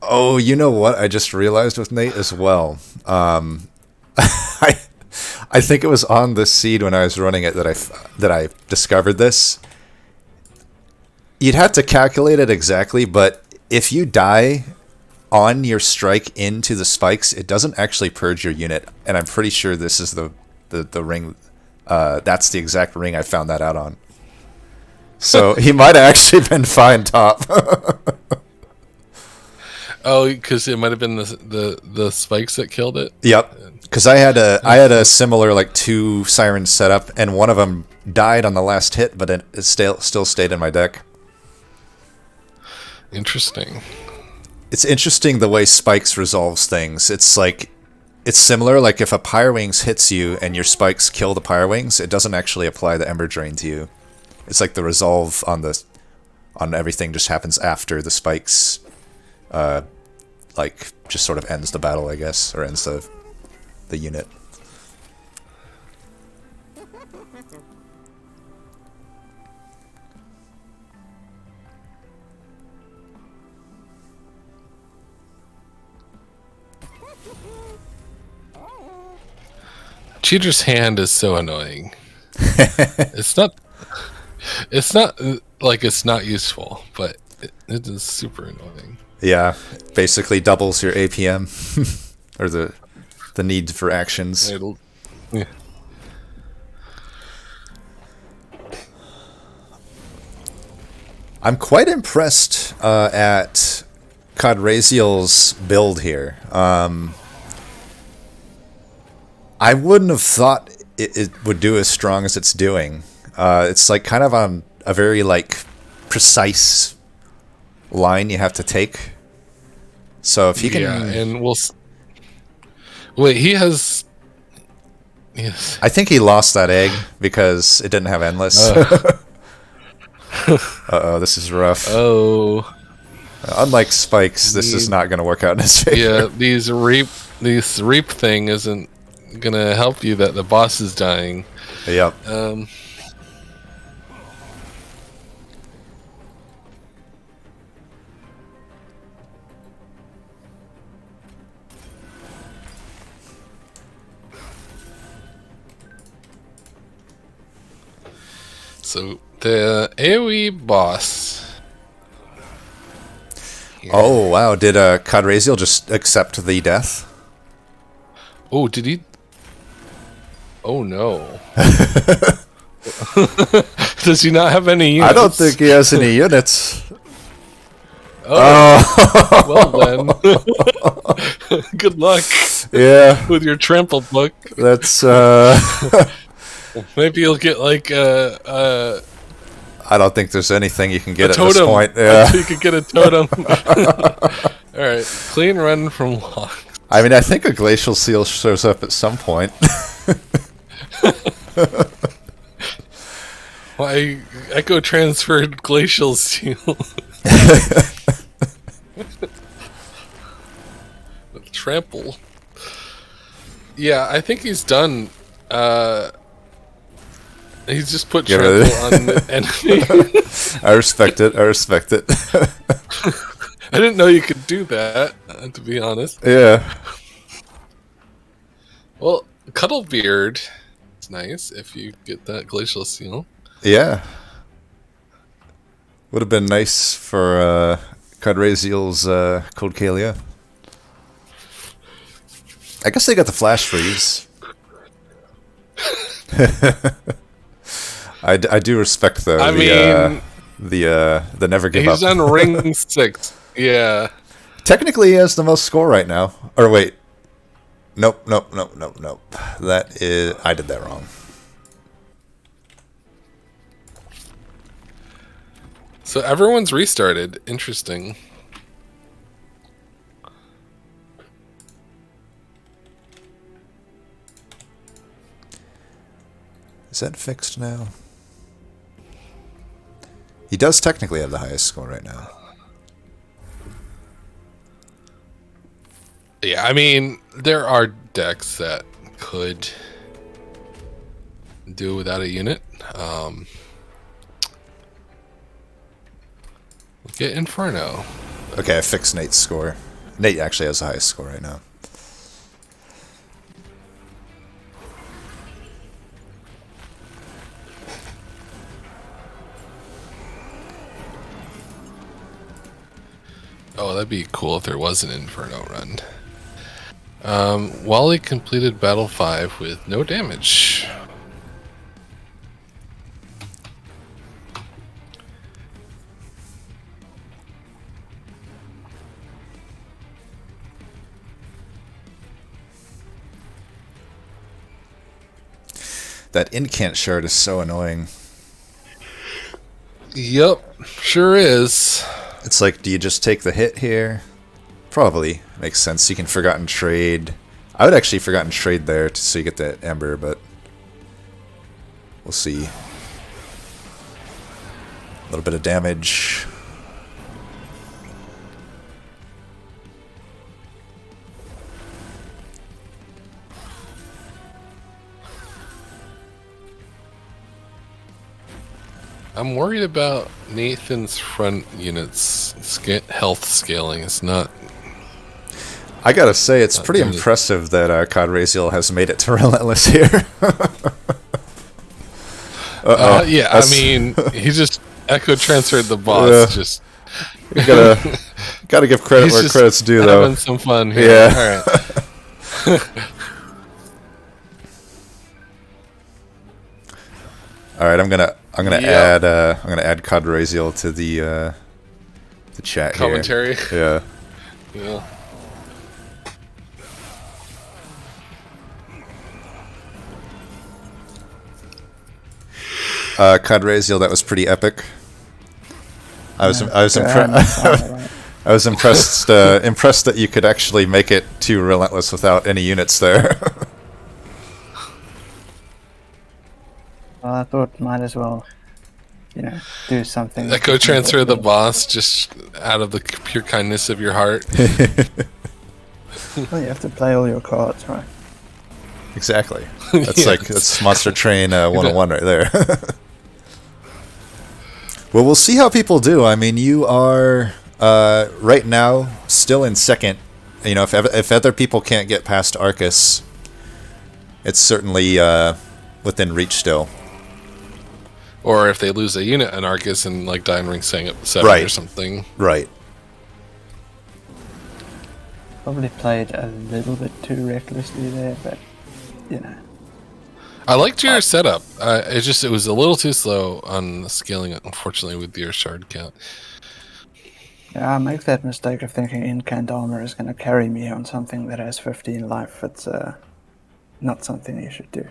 Oh, you know what I just realized with Nate as well? I think it was on the seed when I was running it that I discovered this. You'd have to calculate it exactly, but if you die on your strike into the spikes, it doesn't actually purge your unit. And I'm pretty sure this is the ring. That's the exact ring I found that out on. So he might have actually been fine top. Oh, because it might have been the spikes that killed it. Yep. Because I had a similar like 2 sirens set up, and one of them died on the last hit, but it still stayed in my deck. Interesting. It's interesting the way spikes resolves things. It's similar. Like if a Pyre Wings hits you and your spikes kill the Pyre Wings, it doesn't actually apply the Ember Drain to you. It's like the resolve on everything just happens after the spikes, like just sort of ends the battle, I guess, or ends the unit. Cheater's Hand is so annoying. It's not like it's not useful, but it is super annoying. Yeah, basically doubles your APM or the need for actions. Yeah. I'm quite impressed at CodRayZeal's build here. I wouldn't have thought it would do as strong as it's doing. It's like kind of on a very like precise line you have to take. So if you can, yeah, and wait, he has. Yes. I think he lost that egg because it didn't have endless. Uh-oh, this is rough. Oh. Unlike spikes, this is not going to work out in his favor. Yeah, this reap thing isn't gonna help you that the boss is dying. Yep. So the AoE boss. Here. Oh wow! Did CodRayZeal just accept the death? Oh, did he? Oh no! Does he not have any units? I don't think he has any units. Oh. Well then. Good luck. Yeah. With your trample book. That's Maybe you'll get like I don't think there's anything you can get at totem. this point. Yeah. You could get a totem. All right, clean run from Lox. I mean, I think a glacial seal shows up at some point. Why Echo transferred glacial seal? With trample. Yeah, I think he's done. He's just put trample on the enemy. I respect it. I respect it. I didn't know you could do that, to be honest. Yeah. Well, Cuddlebeard is nice if you get that glacial seal. Yeah. Would have been nice for CodRayZeal's Code Kalia. I guess they got the flash freeze. I do respect though. I mean, the never give up. He's on ring 6. Yeah. Technically, he has the most score right now. Or wait, nope. That is, I did that wrong. So everyone's restarted. Interesting. Is that fixed now? He does technically have the highest score right now. Yeah, I mean, there are decks that could do without a unit. Look at Inferno. Okay, I fixed Nate's score. Nate actually has the highest score right now. Oh, that'd be cool if there was an Inferno run. Wally completed Battle 5 with no damage. That incant shard is so annoying. Yep, sure is. It's like, do you just take the hit here? Probably. Makes sense. You can Forgotten Trade. I would actually Forgotten Trade there so you get that Ember, but we'll see. A little bit of damage. I'm worried about Nathan's front units health scaling. It's not. I gotta say, it's pretty impressive that CodRayZeal has made it to Relentless here. Yeah, I mean, he just echo transferred the boss. Yeah. Just you gotta give credit where credit's due, though. Having some fun here. Yeah. All right. All right, I'm gonna add CodRayZeal to the chat commentary. Here. Yeah. Yeah. CodRayZeal, that was pretty epic. I was impressed impressed that you could actually make it to Relentless without any units there. Well, I thought might as well, do something. Echo transfer the boss just out of the pure kindness of your heart. Well, you have to play all your cards, right? Exactly. That's that's Monster Train 101 right there. Well, we'll see how people do. I mean, you are right now still in second. If other people can't get past Arcus, it's certainly within reach still. Or if they lose a unit in Arcus and die in ring 7 or something. Right. Probably played a little bit too recklessly there, but I liked your setup. It was a little too slow on the scaling, unfortunately, with your shard count. Yeah, I make that mistake of thinking Incant Armor is going to carry me on something that has 15 life. It's not something you should do.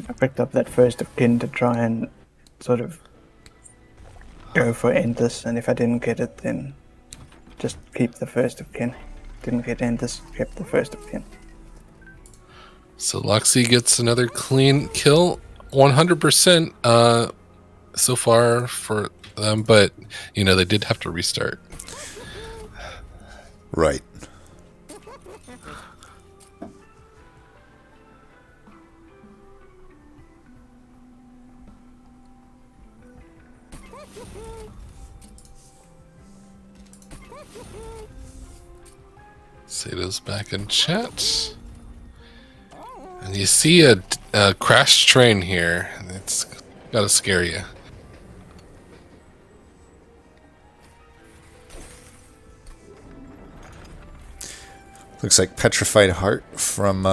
I picked up that First of Kin to try and sort of go for Endless, and if I didn't get it, then just keep the First of Kin. Didn't get Endless, kept the First of Kin. So Loxy gets another clean kill, 100% so far for them, but they did have to restart. Right. Sato's back in chat. And you see a crashed train here. It's gotta scare you. Looks like Petrified Heart from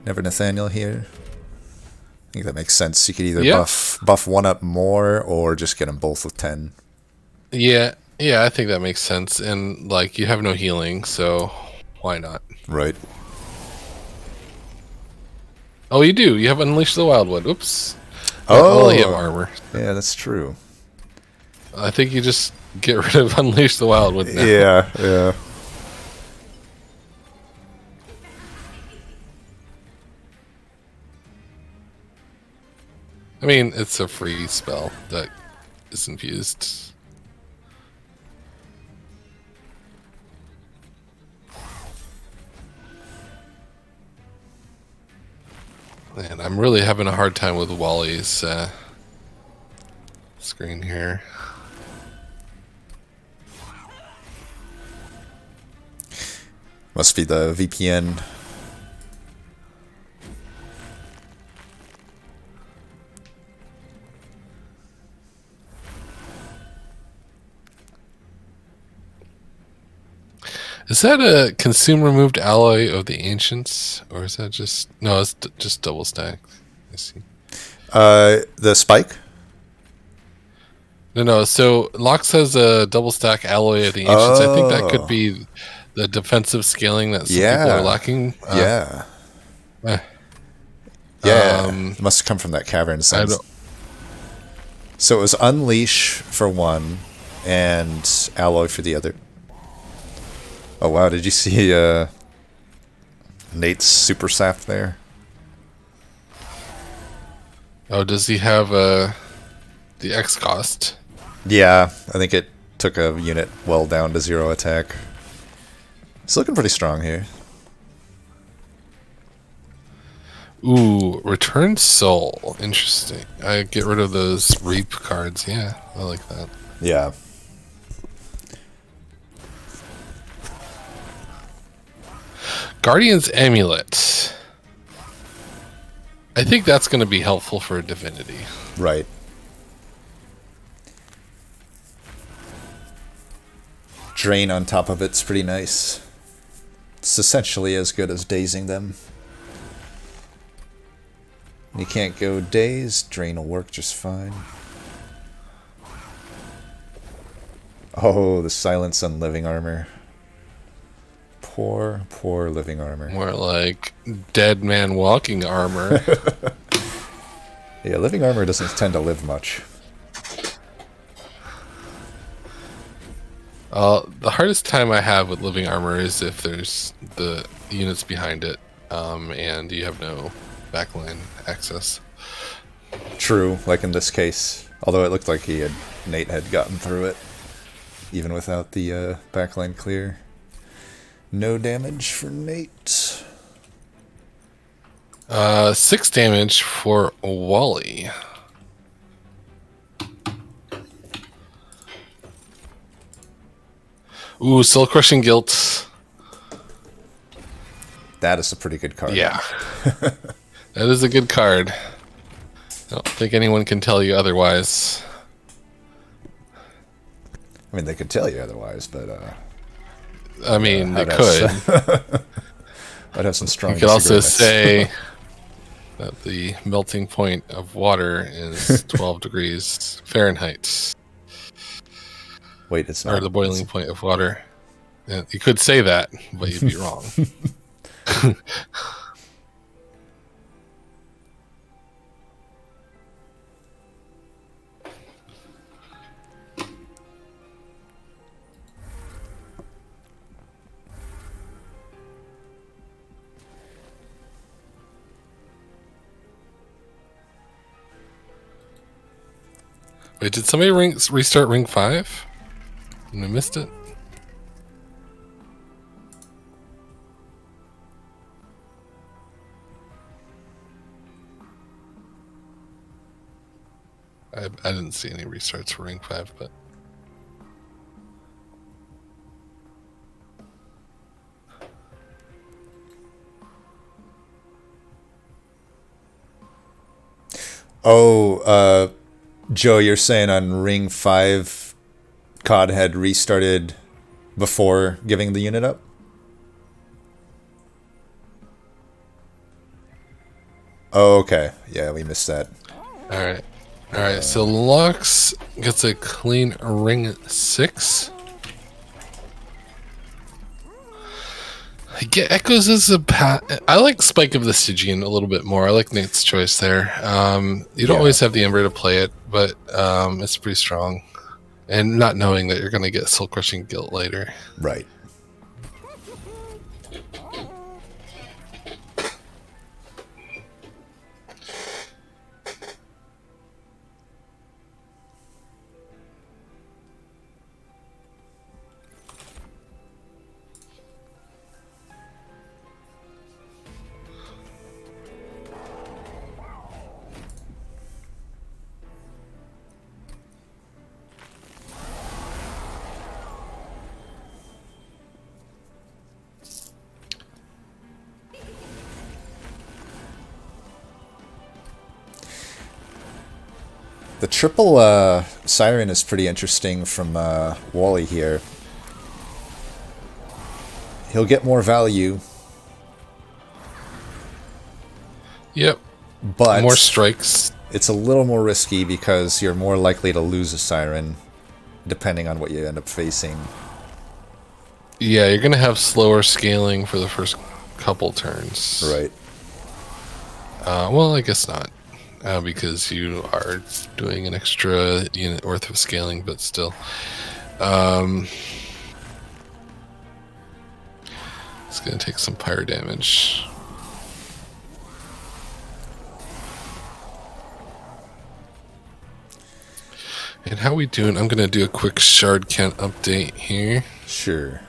Never Nathaniel here. I think that makes sense. You could either buff one up more or just get them both with 10. Yeah, I think that makes sense. And you have no healing, so why not? Right. Oh, you do. You have Unleash the Wildwood. Oops. Oh, you have armor. Yeah, that's true. I think you just get rid of Unleash the Wildwood now. Yeah. I mean, it's a free spell that is infused. Man, I'm really having a hard time with Wally's screen here. Must be the VPN. Is that a consume removed alloy of the ancients, or is that just no? It's just double stack. I see. The spike. No. So Lox has a double stack alloy of the ancients. I think that could be the defensive scaling that some people are lacking. Yeah. Eh. It must have come from that cavern sense. So it was Unleash for one, and Alloy for the other. Oh wow, did you see Nate's super sap there? Oh, does he have the X cost? Yeah, I think it took a unit well down to 0 attack. It's looking pretty strong here. Ooh, Return Soul. Interesting. I get rid of those Reap cards. Yeah, I like that. Yeah. Guardian's Amulet. I think that's going to be helpful for a Divinity. Right. Drain on top of it's pretty nice. It's essentially as good as dazing them. You can't go daze, drain will work just fine. Oh, the silence on living armor. Poor, poor living armor. More like dead man walking armor. Yeah, living armor doesn't tend to live much. The hardest time I have with living armor is if there's the units behind it, and you have no backline access. True, like in this case. Although it looked like Nate had gotten through it, even without the backline clear. No damage for Nate. 6 damage for Wally. Ooh, Soul Crushing Guilt. That is a pretty good card. Yeah. That is a good card. I don't think anyone can tell you otherwise. I mean, they could tell you otherwise, but... I mean, they could. I'd have some strong You could also say that the melting point of water is 12 degrees Fahrenheit. Wait, it's not. Or the boiling point of water. Yeah, you could say that, but you'd be wrong. Wait, did somebody restart Ring 5? And I missed it? I didn't see any restarts for Ring 5, but... Oh, Joe, you're saying on Ring 5, COD had restarted before giving the unit up? Oh, okay. Yeah, we missed that. Alright. Alright, so Lux gets a clean Ring 6. Echoes is a I like Spike of the Stygian a little bit more. I like Nate's choice there. You don't always have the Ember to play it, but it's pretty strong. And not knowing that you're going to get Soul Crushing Guilt later. Right. The triple Siren is pretty interesting from Wally here. he'll get more value. Yep. But more strikes. It's a little more risky because you're more likely to lose a siren depending on what you end up facing. Yeah, you're going to have slower scaling for the first couple turns. Right. Well, I guess not. Because you are doing an extra unit worth of scaling, but still. It's going to take some pyre damage. And how we doing? I'm going to do a quick shard count update here. Sure.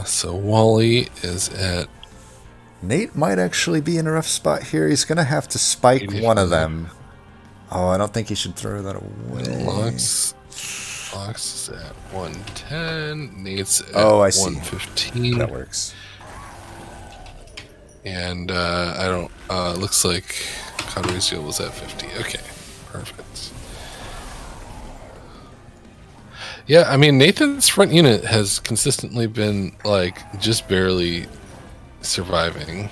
So Wally is at... Nate might actually be in a rough spot here. He's going to have to spike one of them. Oh, I don't think he should throw that away. Lox is at 110. Nate's at I see. 115. That works. And I don't... looks like CodRayZeal was at 50. Okay, perfect. Yeah, I mean, Nathan's front unit has consistently been, like, just barely surviving.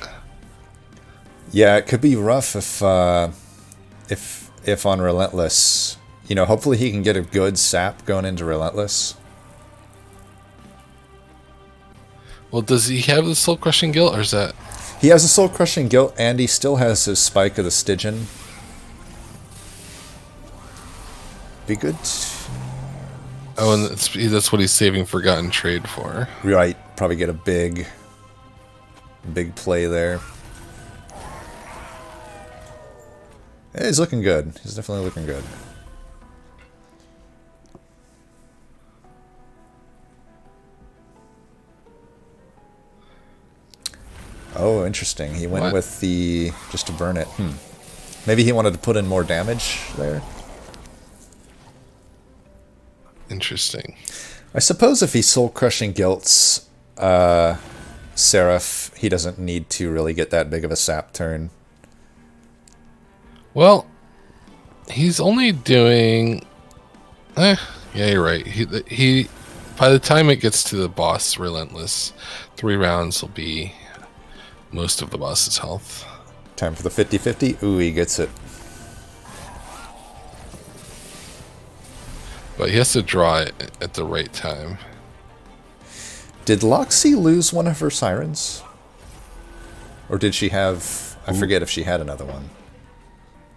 Yeah, it could be rough if on Relentless. You know, hopefully he can get a good sap going into Relentless. Well, does he have the Soul Crushing Guilt, or is that... He has a Soul Crushing Guilt, and he still has his Spike of the Stygian. Be good. Oh, and that's what he's saving Forgotten Trade for. Right, probably get a big play there. Yeah, he's looking good. He's definitely looking good. Oh, interesting. He went with the... just to burn it. Maybe he wanted to put in more damage there? Interesting. I suppose if he Soul Crushing Guilts Seraph, he doesn't need to really get that big of a sap turn. Well, he's only doing... yeah, you're right. He by the time it gets to the boss Relentless, 3 rounds will be most of the boss's health. Time for the 50-50. Ooh, he gets it. But he has to draw it at the right time. Did Loxy lose one of her sirens? Or did she have... I forget if she had another one.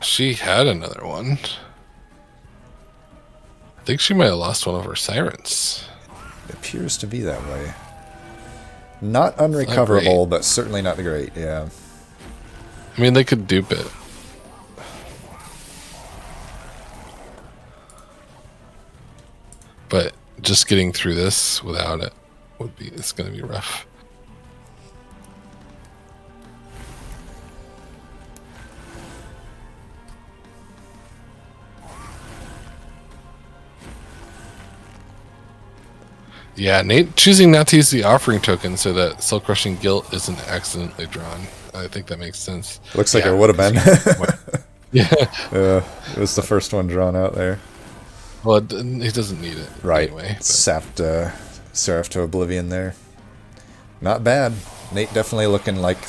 She had another one. I think she might have lost one of her sirens. It appears to be that way. Not unrecoverable, but certainly not great, yeah. I mean, they could dupe it. But just getting through this without it it's going to be rough. Yeah, Nate choosing not to use the offering token so that Soul Crushing Guilt isn't accidentally drawn. I think that makes sense. Looks like it would have been. Yeah. It was the first one drawn out there. Well, he doesn't need it. Right. Anyway, sapped Seraph to oblivion there. Not bad. Nate definitely looking like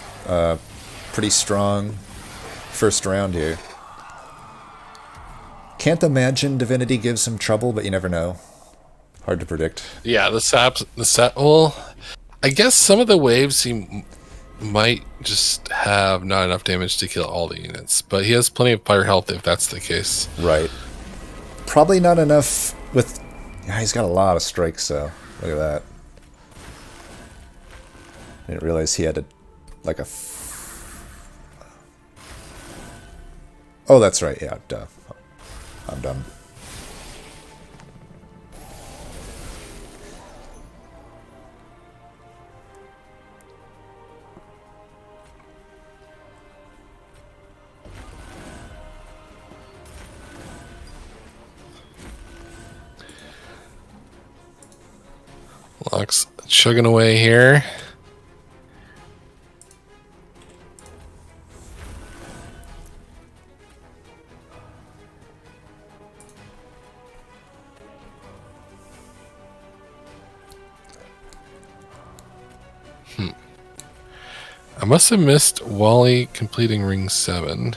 pretty strong first round here. Can't imagine Divinity gives him trouble, but you never know. Hard to predict. Yeah, the sap. Well, I guess some of the waves he might just have not enough damage to kill all the units, but he has plenty of pyre health if that's the case. Right. Probably not enough with... Yeah, he's got a lot of strikes, though. Look at that. I didn't realize he had a... like a... Oh, that's right. Yeah, duh. I'm dumb. Lox chugging away here. I must have missed Wally completing ring 7.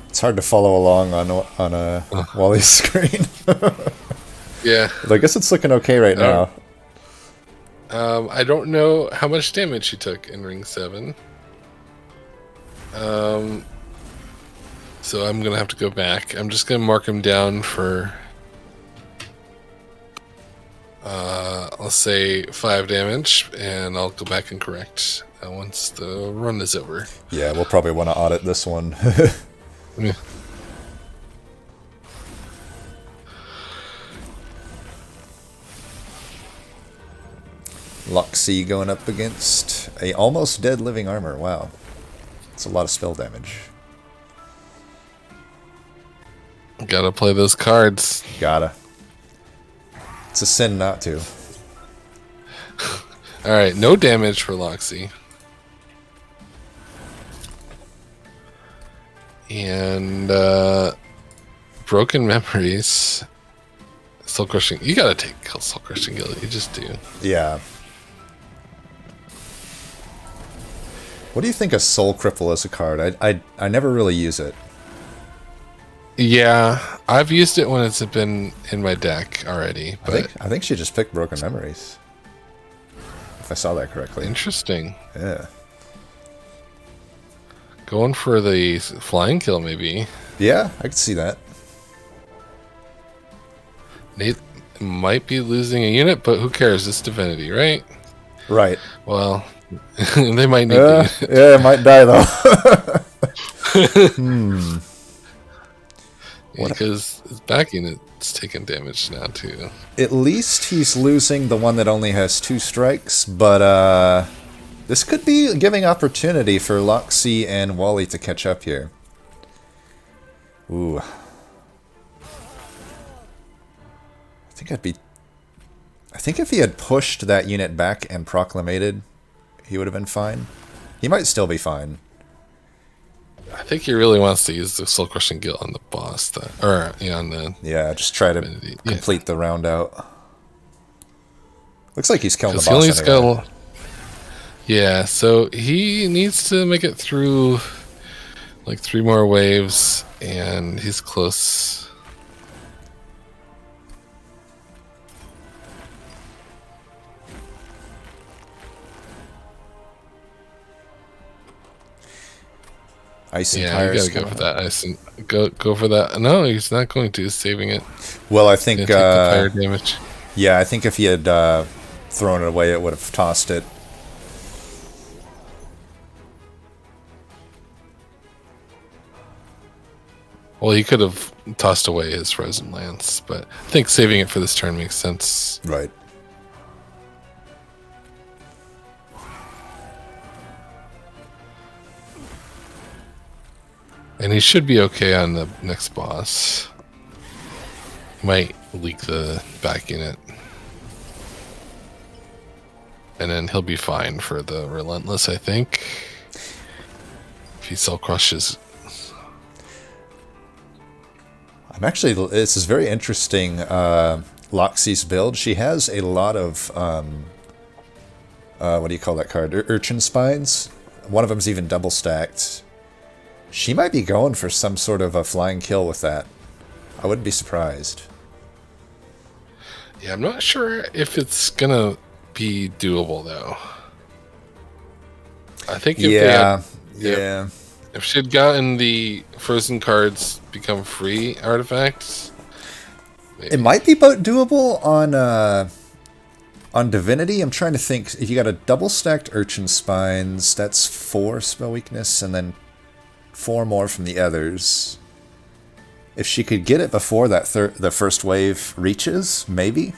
It's hard to follow along on a Wally's screen. Yeah. But I guess it's looking okay right now. I don't know how much damage he took in ring 7. So I'm gonna have to go back. I'm just gonna mark him down for let's say 5 damage, and I'll go back and correct once the run is over. Yeah, we'll probably want to audit this one. Yeah. Loxy going up against a almost dead living armor. Wow. That's a lot of spell damage. Gotta play those cards. Gotta. It's a sin not to. Alright, no damage for Loxy. And Broken Memories. Soul Crushing. You gotta take Soul Crushing Guild. You just do. Yeah. What do you think of Soul Cripple as a card? I never really use it. Yeah, I've used it when it's been in my deck already. But I think she just picked Broken Memories. If I saw that correctly. Interesting. Yeah. Going for the flying kill, maybe. Yeah, I could see that. Nate might be losing a unit, but who cares? It's Divinity, right? Right. Well, they might need the unit. Yeah, it might die, though. Yeah, because his back unit's taking damage now, too. At least he's losing the one that only has 2 strikes, but this could be giving opportunity for Loxy and Wally to catch up here. Ooh. I think if he had pushed that unit back and proclamated, he would have been fine. He might still be fine. I think he really wants to use the Soul Crushing Guild on the boss, on the... Yeah, just try to complete the round out. Looks like he's killing the boss anyway. Yeah, so he needs to make it through like 3 more waves, and he's close. Ice and yeah, tires. you gotta go for that ice and go for that. No, he's not going to. He's saving it. Well, I think take the fire damage. Yeah, I think if he had thrown it away, it would have tossed it. Well, he could have tossed away his frozen lance, but I think saving it for this turn makes sense. Right. And he should be okay on the next boss. Might leak the back unit. And then he'll be fine for the Relentless, I think. If he Soul Crushes. This is very interesting, Loxy's build. She has a lot of, what do you call that card? Urchin Spines. One of them's even double stacked. She might be going for some sort of a flying kill with that. I wouldn't be surprised. Yeah, I'm not sure if it's gonna be doable though. I think if if she'd gotten the frozen cards become free artifacts, maybe. It might be doable on Divinity. I'm trying to think. If you got a double stacked Urchin Spines, that's 4 spell weakness, and then 4 more from the others. If she could get it before that the first wave reaches, maybe.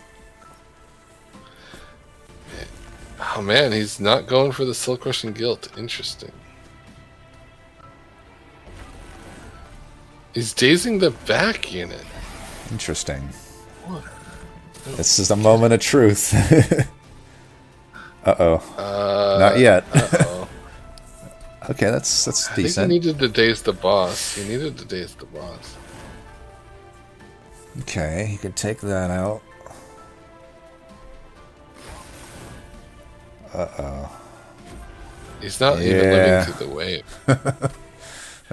Oh man, he's not going for the Soul Crushing Guilt. Interesting. He's dazing the back unit. Interesting. What? This is a moment of truth. Uh-oh. Not yet. Uh-oh. Okay, that's decent. I think he needed to daze the boss. Okay, he could take that out. Uh-oh. He's not even living through the wave.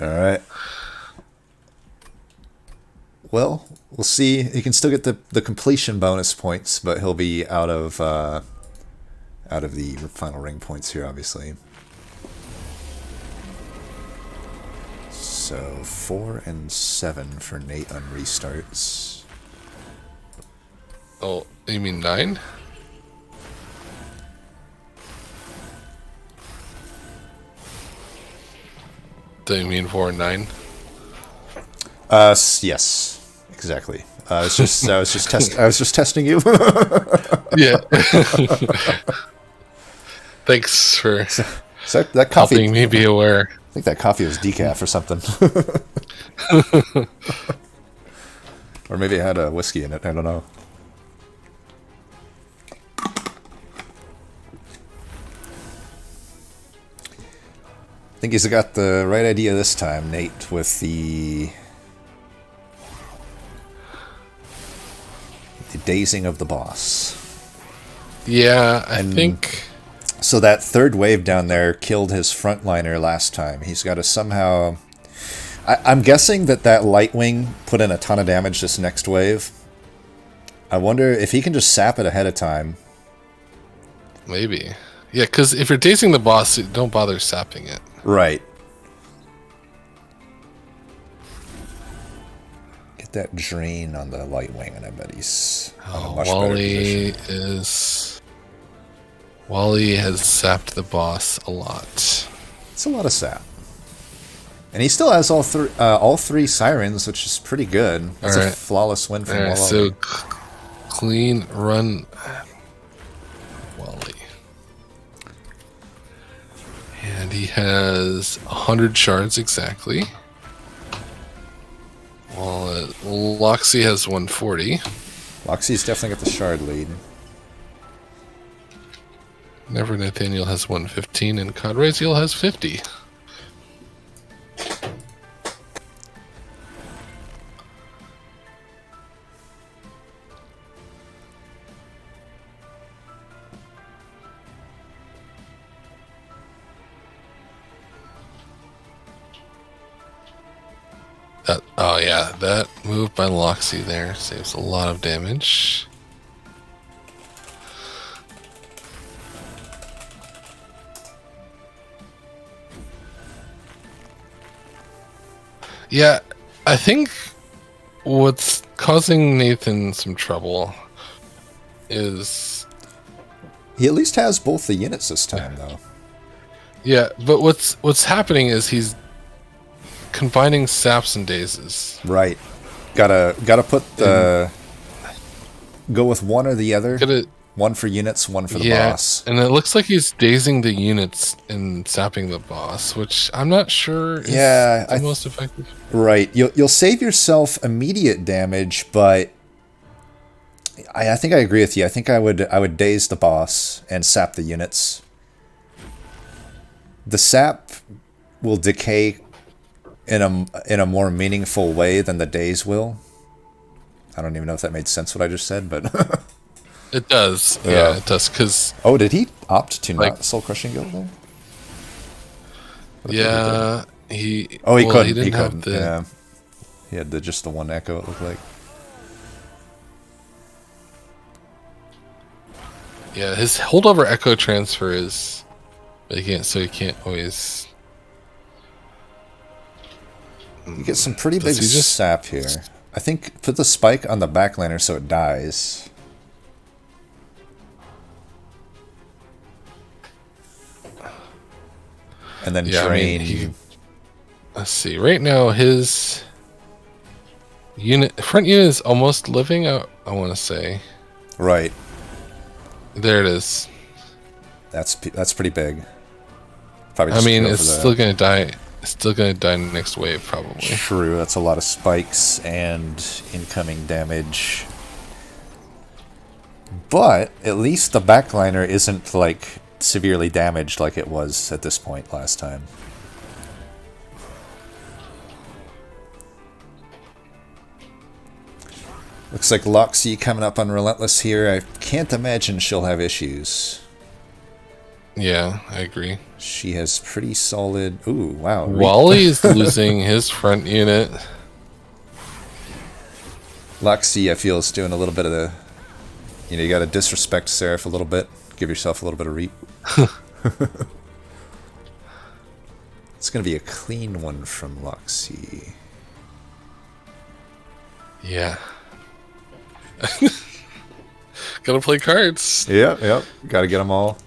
Alright. Well, we'll see. He can still get the completion bonus points, but he'll be out of the final ring points here, obviously. So 4 and 7 for Nate on restarts. Oh, you mean 9? Do you mean 4 and 9? Yes, exactly. I was just testing you. Yeah. Thanks for So that coffee, helping me be aware. I think that coffee was decaf or something. Or maybe it had a whiskey in it. I don't know. I think he's got the right idea this time, Nate, with the dazing of the boss. Yeah, I think... So that third wave down there killed his frontliner last time. He's got to somehow... I'm guessing that light wing put in a ton of damage this next wave. I wonder if he can just sap it ahead of time. Maybe. Yeah, because if you're dazing the boss, don't bother sapping it. Right. Get that drain on the light wing, and I bet he's on a much better position. Wally has sapped the boss a lot. It's a lot of sap. And he still has all three sirens, which is pretty good. That's a flawless win from Wally. So clean run, Wally. And he has 100 shards exactly. While Loxy has 140. Loxy's definitely got the shard lead. Never Nathaniel has 115 and CodRayZeal has 50. Oh yeah, that move by Loxy there saves a lot of damage. Yeah, I think what's causing Nathan some trouble is... He at least has both the units this time, though. Yeah, but what's happening is he's combining saps and dazes. Right. Gotta put the... Go with one or the other. One for units, one for the boss. And it looks like he's dazing the units and sapping the boss, which I'm not sure is the most effective. Right. You'll save yourself immediate damage, but I think I agree with you. I think I would daze the boss and sap the units. The sap will decay in a more meaningful way than the daze will. I don't even know if that made sense what I just said, but it does. Yeah, it does. Cause did he opt to not soul crushing guild there? Yeah, he couldn't. He didn't have yeah, he had just the one echo. It looked like. Yeah, his holdover echo transfer is, he can't always. You get some pretty big sap here. I think put the spike on the backliner so it dies. And then drain. Let's see. Right now, his front unit is almost living. I want to say. Right. There it is. That's pretty big. Probably. I mean, it's still gonna die. It's still gonna die in the next wave, probably. True. That's a lot of spikes and incoming damage. But at least the backliner isn't like severely damaged like it was at this point last time. Looks like Loxy coming up on Relentless here. I can't imagine she'll have issues. Yeah, I agree. She has pretty solid... Ooh, wow. Wally's losing his front unit. Loxy, I feel, is doing a little bit of the... You know, you gotta disrespect Seraph a little bit. Give yourself a little bit of reap. It's gonna be a clean one from Loxy. Yeah. Gotta play cards. Yep. Gotta get them all.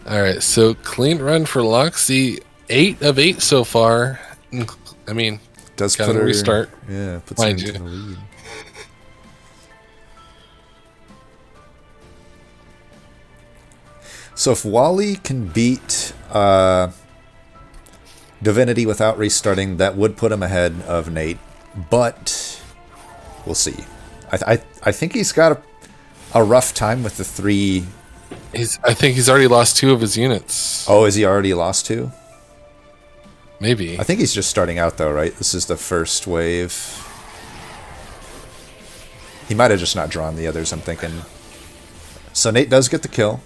Alright, so clean run for Loxy. 8 of 8 so far. I mean, does gotta put her, restart. Yeah, puts her into the lead. So if Wally can beat Divinity without restarting, that would put him ahead of Nate. But we'll see. I think he's got a rough time with the 3. I think he's already lost 2 of his units. Oh, is he already lost 2? Maybe. I think he's just starting out though, right? This is the first wave. He might have just not drawn the others, I'm thinking. So Nate does get the kill.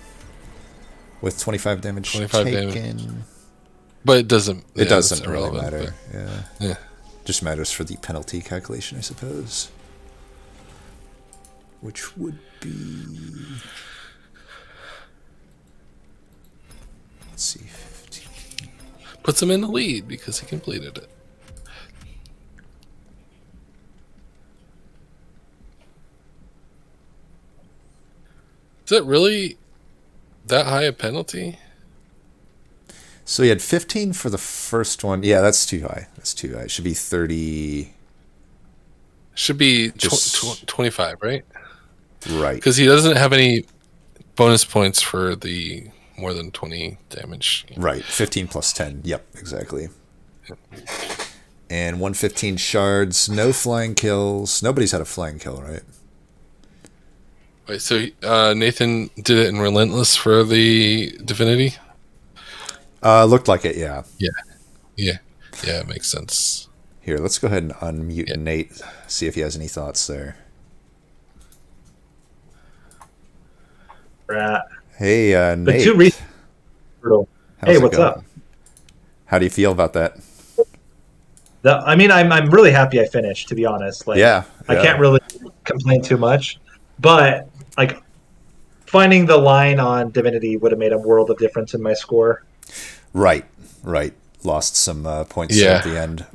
With 25 damage 25 taken. damage. But it doesn't... It doesn't really matter. But, yeah. Just matters for the penalty calculation, I suppose. Which would be... Let's see, 15. Puts him in the lead because he completed it. Is it really that high a penalty? So he had 15 for the first one. Yeah, that's too high. That's too high. It should be 30. Should be 25, right? Right. Because he doesn't have any bonus points for the more than 20 damage. Right. 15 plus 10. Yep, exactly. And 115 shards. No flying kills. Nobody's had a flying kill, right? Wait, so Nathan did it in Relentless for the Divinity? Looked like it, yeah. Yeah, it makes sense. Here, let's go ahead and unmute Nate, see if he has any thoughts there. Right. Hey, Nate. But 2 reasons. Hey, what's up? How do you feel about that? I mean, I'm really happy I finished, to be honest. Like, yeah. I can't really complain too much, but like finding the line on Divinity would have made a world of difference in my score. Right. Lost some points at the end.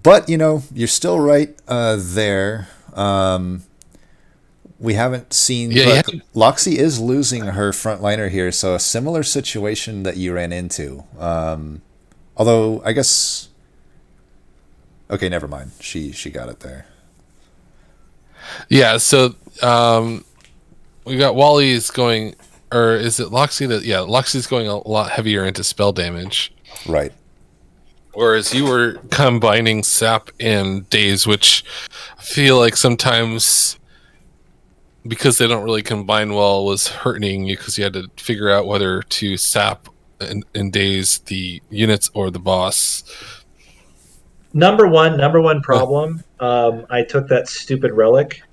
But, you know, you're still right there. We haven't seen... Yeah, Loxy is losing her frontliner here, so a similar situation that you ran into. Although, I guess... Okay, never mind. She got it there. Yeah, so we got Wally's going... Or is it Loxy that... Yeah, Loxy's going a lot heavier into spell damage. Right. Whereas you were combining Sap and Daze, which I feel like sometimes, because they don't really combine well, was hurting you because you had to figure out whether to Sap and Daze the units or the boss. Number one problem, I took that stupid relic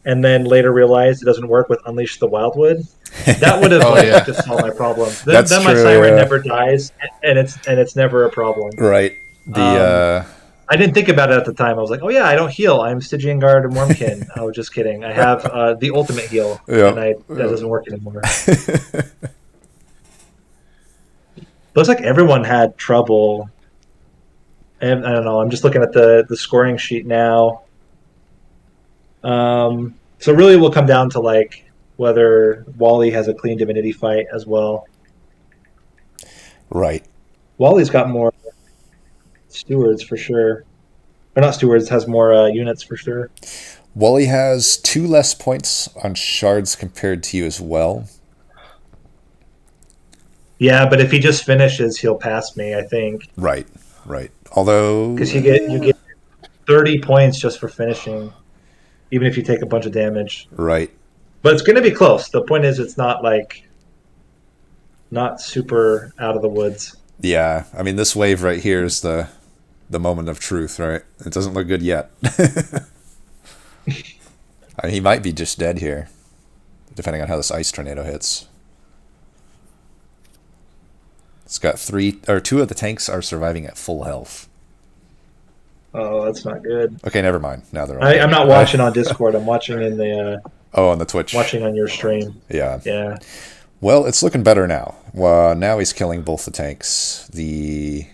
and then later realized it doesn't work with Unleash the Wildwood. That would have just solved my problem. Then my Siren never dies, and it's never a problem. Right. I didn't think about it at the time. I was like, oh yeah, I don't heal. I'm Stygian Guard and Wormkin. I was just kidding. I have the ultimate heal, and that doesn't work anymore. Looks like everyone had trouble. And I don't know. I'm just looking at the scoring sheet now. So really, it will come down to like whether Wally has a clean Divinity fight as well. Right. Wally's got more stewards for sure. Or not stewards, has more units for sure. Wally has 2 less points on shards compared to you as well. Yeah, but if he just finishes, he'll pass me, I think. Right. Although... Because you get 30 points just for finishing, even if you take a bunch of damage. Right. But it's going to be close. The point is, it's not not super out of the woods. Yeah, I mean, this wave right here is the moment of truth, right? It doesn't look good yet. I mean, he might be just dead here, depending on how this ice tornado hits. It's got 2 of the tanks are surviving at full health. Oh, that's not good. Okay, never mind. Now they're all I'm not watching on Discord. I'm watching in the. on the Twitch. Watching on your stream. Yeah. Yeah. Well, it's looking better now. Well, now he's killing both the tanks. The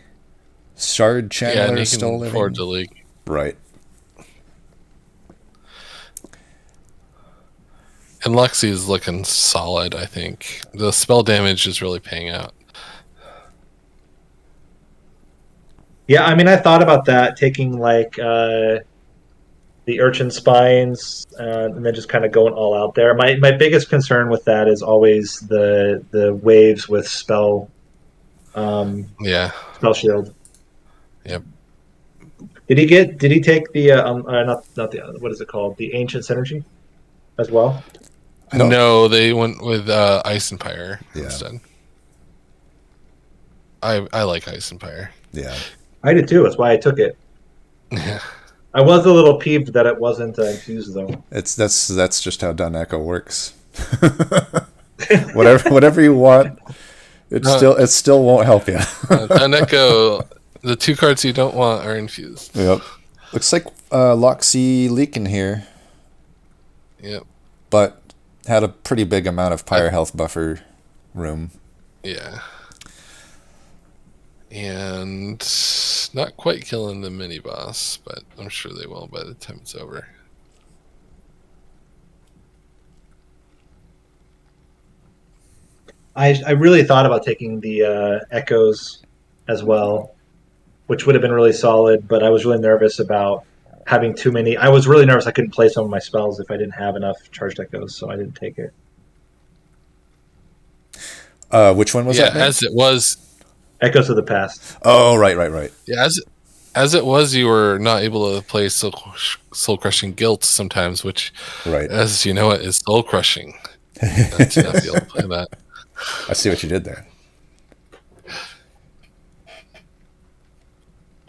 Shard Channeler is still living. Forward the league. Right. And Luxie is looking solid, I think. The spell damage is really paying out. Yeah, I mean, I thought about that, taking like the Urchin Spines and then just kind of going all out there. My biggest concern with that is always the waves with spell. Spell shield. Yep. Did he take the not the what is it called, the Ancient Synergy as well? No, they went with Ice Empire instead. I like Ice Empire. Yeah, I did too. That's why I took it. Yeah. I was a little peeved that it wasn't infused though. That's just how Dun Echo works. whatever you want, it still won't help you. Dun Echo, the 2 cards you don't want are infused. Yep. Looks like Loxie leaking here. Yep. But had a pretty big amount of Pyre health buffer room. Yeah. And not quite killing the mini boss, but I'm sure they will by the time it's over. I really thought about taking the Echoes as well, which would have been really solid, but I was really nervous about having too many. I was really nervous I couldn't play some of my spells if I didn't have enough charged Echoes, so I didn't take it. Which one was that? Yeah, as it was. Echoes of the Past. Oh, right. Yeah, as it was, you were not able to play soul crushing guilt sometimes, which, as you know, it is soul crushing. That's not be able to play that. I see what you did there.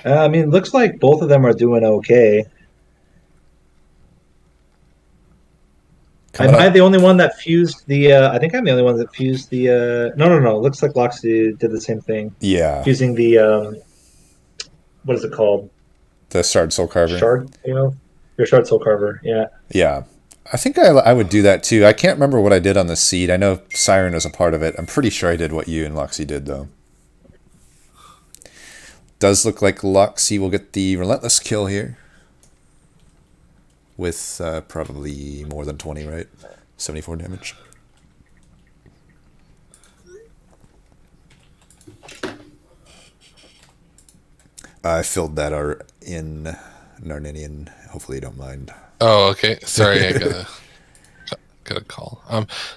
I mean, looks like both of them are doing okay. Am I the only one that fused the... I think I'm the only one that fused the... No. Looks like Loxie did the same thing. Yeah. Fusing the... what is it called? The Shard Soul Carver. Your Shard Soul Carver, yeah. Yeah. I think I would do that too. I can't remember what I did on the seed. I know Siren was a part of it. I'm pretty sure I did what you and Loxie did, though. Does look like Loxie will get the Relentless kill here. With probably more than 20, right? 74 damage. I filled that in Narninian. Hopefully you don't mind. Oh, okay. Sorry, I got a call.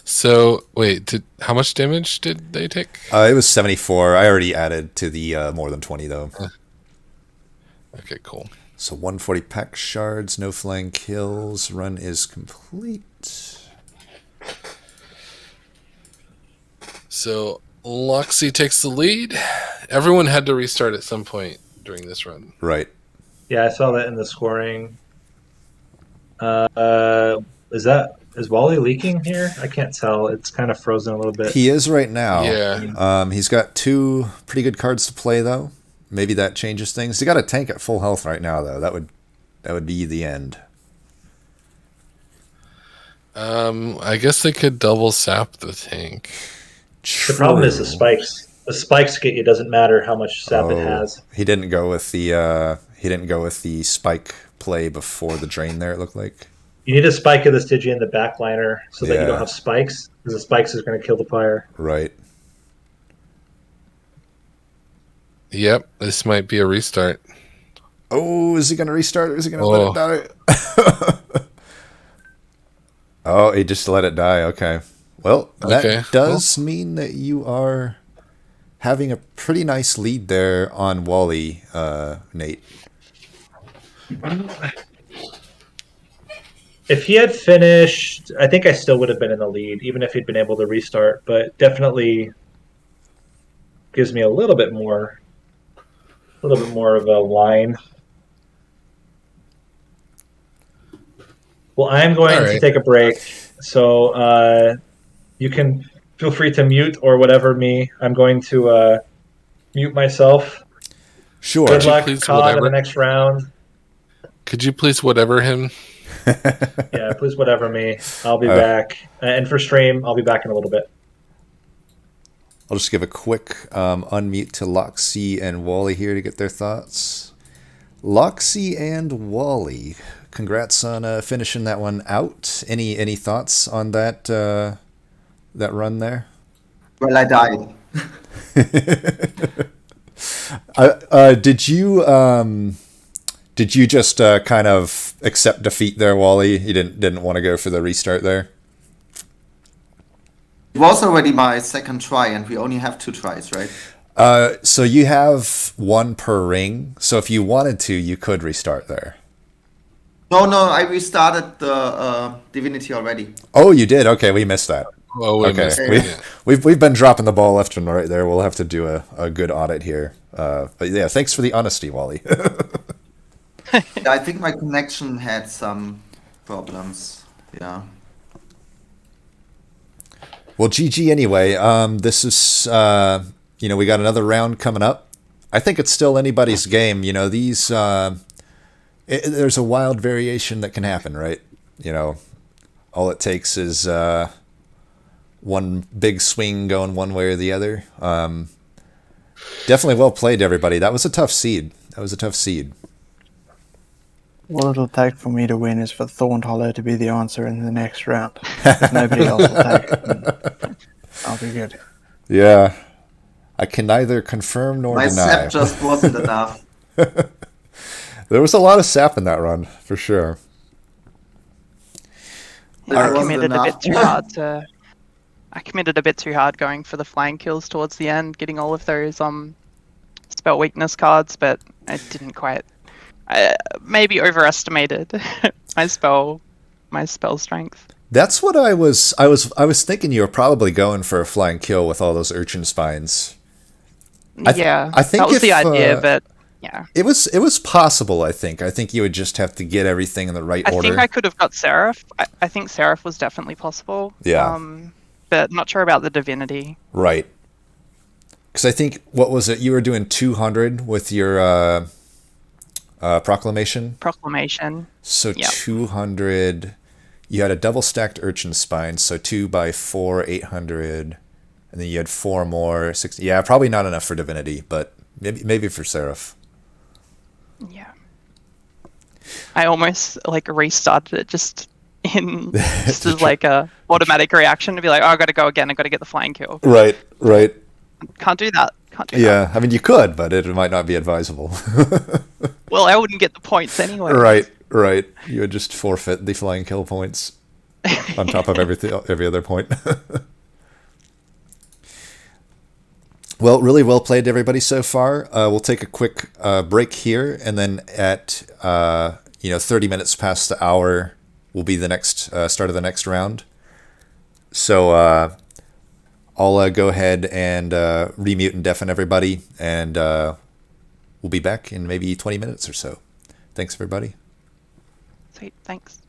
So wait, how much damage did they take? It was 74. I already added to the more than 20 though. Okay, cool. So 140 pack shards, no flying kills. Run is complete. So Loxie takes the lead. Everyone had to restart at some point during this run. Right. Yeah, I saw that in the scoring. Is Wally leaking here? I can't tell. It's kind of frozen a little bit. He is right now. Yeah. He's got 2 pretty good cards to play though. Maybe that changes things. He got a tank at full health right now though. That would be the end. I guess they could double sap the tank. True. The problem is the spikes. The spikes get you. Doesn't matter how much sap it has. He didn't go with the spike play before the drain there. It looked like you need a spike of the Stygian in the backliner so that you don't have spikes, because the spikes is going to kill the pyre. Right. Yep, this might be a restart. Oh, is he going to restart or is he going to let it die? Oh, he just let it die. Okay. Well, that does mean that you are having a pretty nice lead there on Wally, Nate. If he had finished, I think I still would have been in the lead, even if he'd been able to restart, but definitely gives me a little bit more of a line. Well, I'm going to take a break, so you can feel free to mute or whatever me. I'm going to mute myself. Sure. Good luck, please, COD, in whatever. the next round. Could you please whatever him? Yeah, please whatever me. I'll be back. And for stream, I'll be back in a little bit. I'll just give a quick unmute to Loxy and Wally here to get their thoughts. Loxy and Wally, congrats on finishing that one out. Any thoughts on that that run there? Well, I died. Did you just kind of accept defeat there, Wally? You didn't want to go for the restart there? It was already my second try, and we only have 2 tries, right? So you have 1 per ring. So if you wanted to, you could restart there. No, I restarted the Divinity already. Oh, you did? Okay, we missed that. Oh, we missed it. We've been dropping the ball left and right there. We'll have to do a good audit here. But yeah, thanks for the honesty, Wally. I think my connection had some problems. Yeah. Well, GG anyway. This is, we got another round coming up. I think it's still anybody's game. These, there's a wild variation that can happen, right? All it takes is one big swing going one way or the other. Definitely well played, everybody. That was a tough seed. What it'll take for me to win is for Thorned Hollow to be the answer in the next round. If nobody else will take it, I'll be good. Yeah. I can neither confirm nor deny. My sap just wasn't enough. There was a lot of sap in that run, for sure. I committed a bit too hard I committed a bit too hard going for the flying kills towards the end, getting all of those spell weakness cards, but I didn't quite. Maybe overestimated my spell strength. That's what I was thinking. You were probably going for a flying kill with all those urchin spines. I think that was the idea, but yeah, it was possible. I think you would just have to get everything in the right order. I think I could have got Seraph. I think Seraph was definitely possible. Yeah, but not sure about the divinity. Right. Because I think, what was it? You were doing 200 with your proclamation. So yep. 200. You had a double stacked urchin spine, so 2 by 4, 800, and then you had 4 more 60. Yeah, probably not enough for divinity, but maybe for Seraph. Yeah. I almost restarted it just as a automatic reaction to be like, oh, I got to go again. I got to get the flying kill. Right. Can't do that. Yeah, I mean, you could, but it might not be advisable. Well, I wouldn't get the points anyway. Right. You would just forfeit the flying kill points on top of every other point. Well, really well played, everybody, so far. We'll take a quick break here, and then at 30 minutes past the hour will be the next start of the next round. So I'll go ahead and remute and deafen everybody, and we'll be back in maybe 20 minutes or so. Thanks, everybody. Sweet, thanks.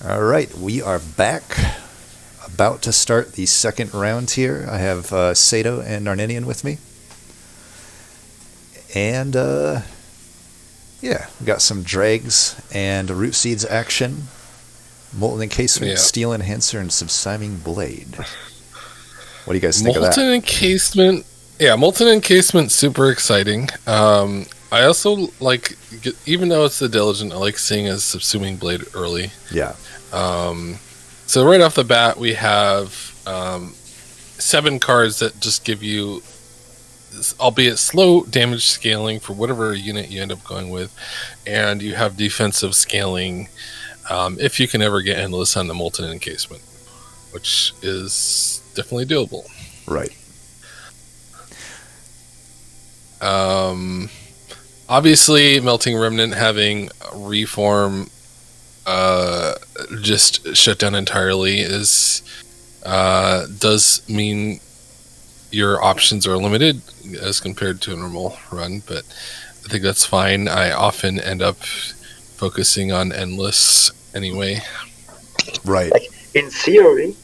All right, we are back. About to start the second round here. I have Sato and Arninian with me. And, yeah, we got some Dregs and Root Seeds action. Molten Encasement, Steel Enhancer, and Subsiding Blade. What do you guys think of that? Molten Encasement, Molten Encasement, super exciting. I also like, even though it's the Diligent, I like seeing a Subsuming Blade early. Yeah. So right off the bat, we have 7 cards that just give you, albeit slow, damage scaling for whatever unit you end up going with, and you have defensive scaling if you can ever get Endless on the Molten Encasement, which is definitely doable. Right. Obviously, Melting Remnant having Reform just shut down entirely does mean your options are limited as compared to a normal run, but I think that's fine. I often end up focusing on Endless anyway. Right. Like in theory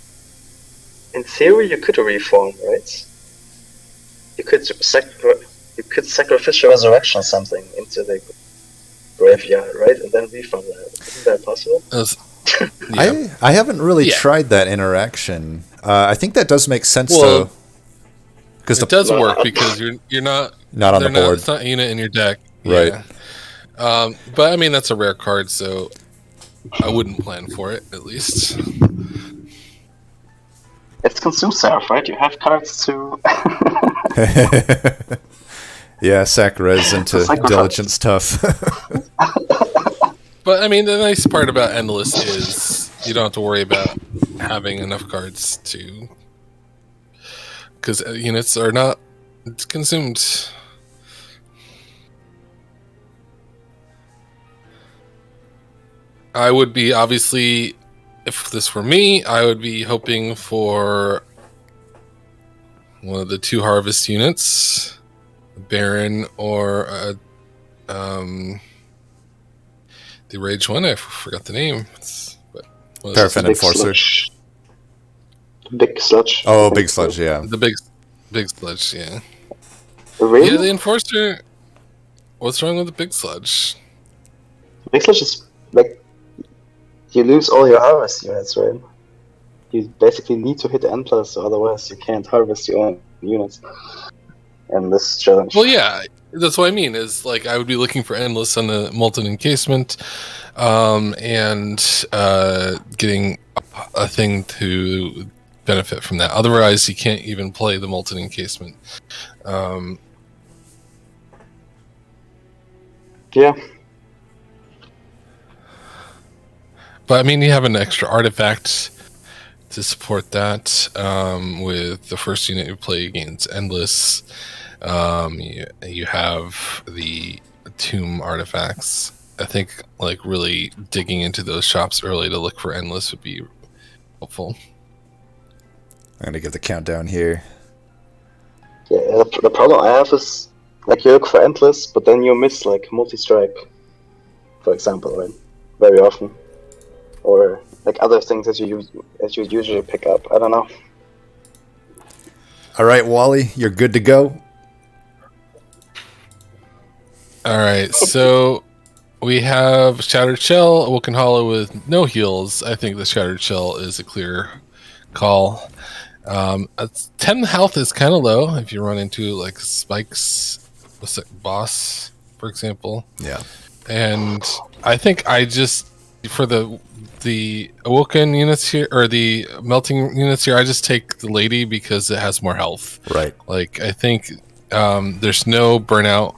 you could reform, right? You could sacrificial resurrection something into the graveyard, right? And then reform that. Isn't that possible? I haven't really tried that interaction. I think that does make sense though. Because it does work because you're not on the board. It's not a unit in your deck, right? Yeah. But I mean that's a rare card, so I wouldn't plan for it at least. It's consume serve, right? You have cards to. Yeah, sack res into Diligence tough. But I mean, the nice part about Endless is you don't have to worry about having enough cards to, because units are not consumed. I would be, obviously, if this were me, I would be hoping for one of the 2 harvest units, a Baron or the Rage one. I forgot the name. Paraffin Enforcer. Big Sludge. Oh, Big Sludge, yeah. The big Sludge, yeah. Really? Yeah, the Enforcer. What's wrong with the Big Sludge? Big Sludge is like you lose all your harvest units, right? You basically need to hit Endless, otherwise you can't harvest your own units. And this challenge. Well, yeah, that's what I mean. Is like I would be looking for Endless on the Molten Encasement, and getting a thing to benefit from that. Otherwise, you can't even play the Molten Encasement. Yeah. But I mean, you have an extra artifact to support that with the first unit you play against Endless. You have the Tomb artifacts. I think like really digging into those shops early to look for Endless would be helpful. I'm gonna give the countdown here. Yeah, the problem I have is like you look for Endless, but then you miss like multi-strike, for example, right? Very often, or like other things that you usually pick up. I don't know. All right, Wally, you're good to go. All right, so we have Shattered Shell, Awoken Hollow with no heals. I think the Shattered Shell is a clear call. 10 health is kind of low if you run into like Spike's boss, for example. Yeah. And I think I just, for the Awoken units here, or the Melting units here, I just take the Lady because it has more health. Right. Like, I think there's no burnout,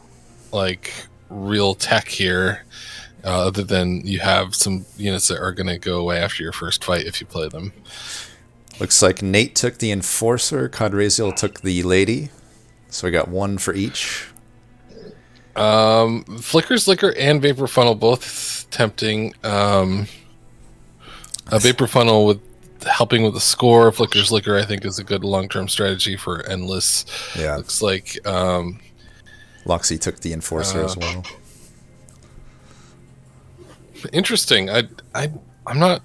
like, real tech here, other than you have some units that are going to go away after your first fight if you play them. Looks like Nate took the Enforcer, CodRayZeal took the Lady, so we got one for each. Flicker's Liquor and Vapor Funnel both tempting. A Vapor Funnel with helping with the score. Flicker's Liquor, I think, is a good long-term strategy for Endless. Yeah. Looks like Loxy took the Enforcer as well. Interesting. I'm not.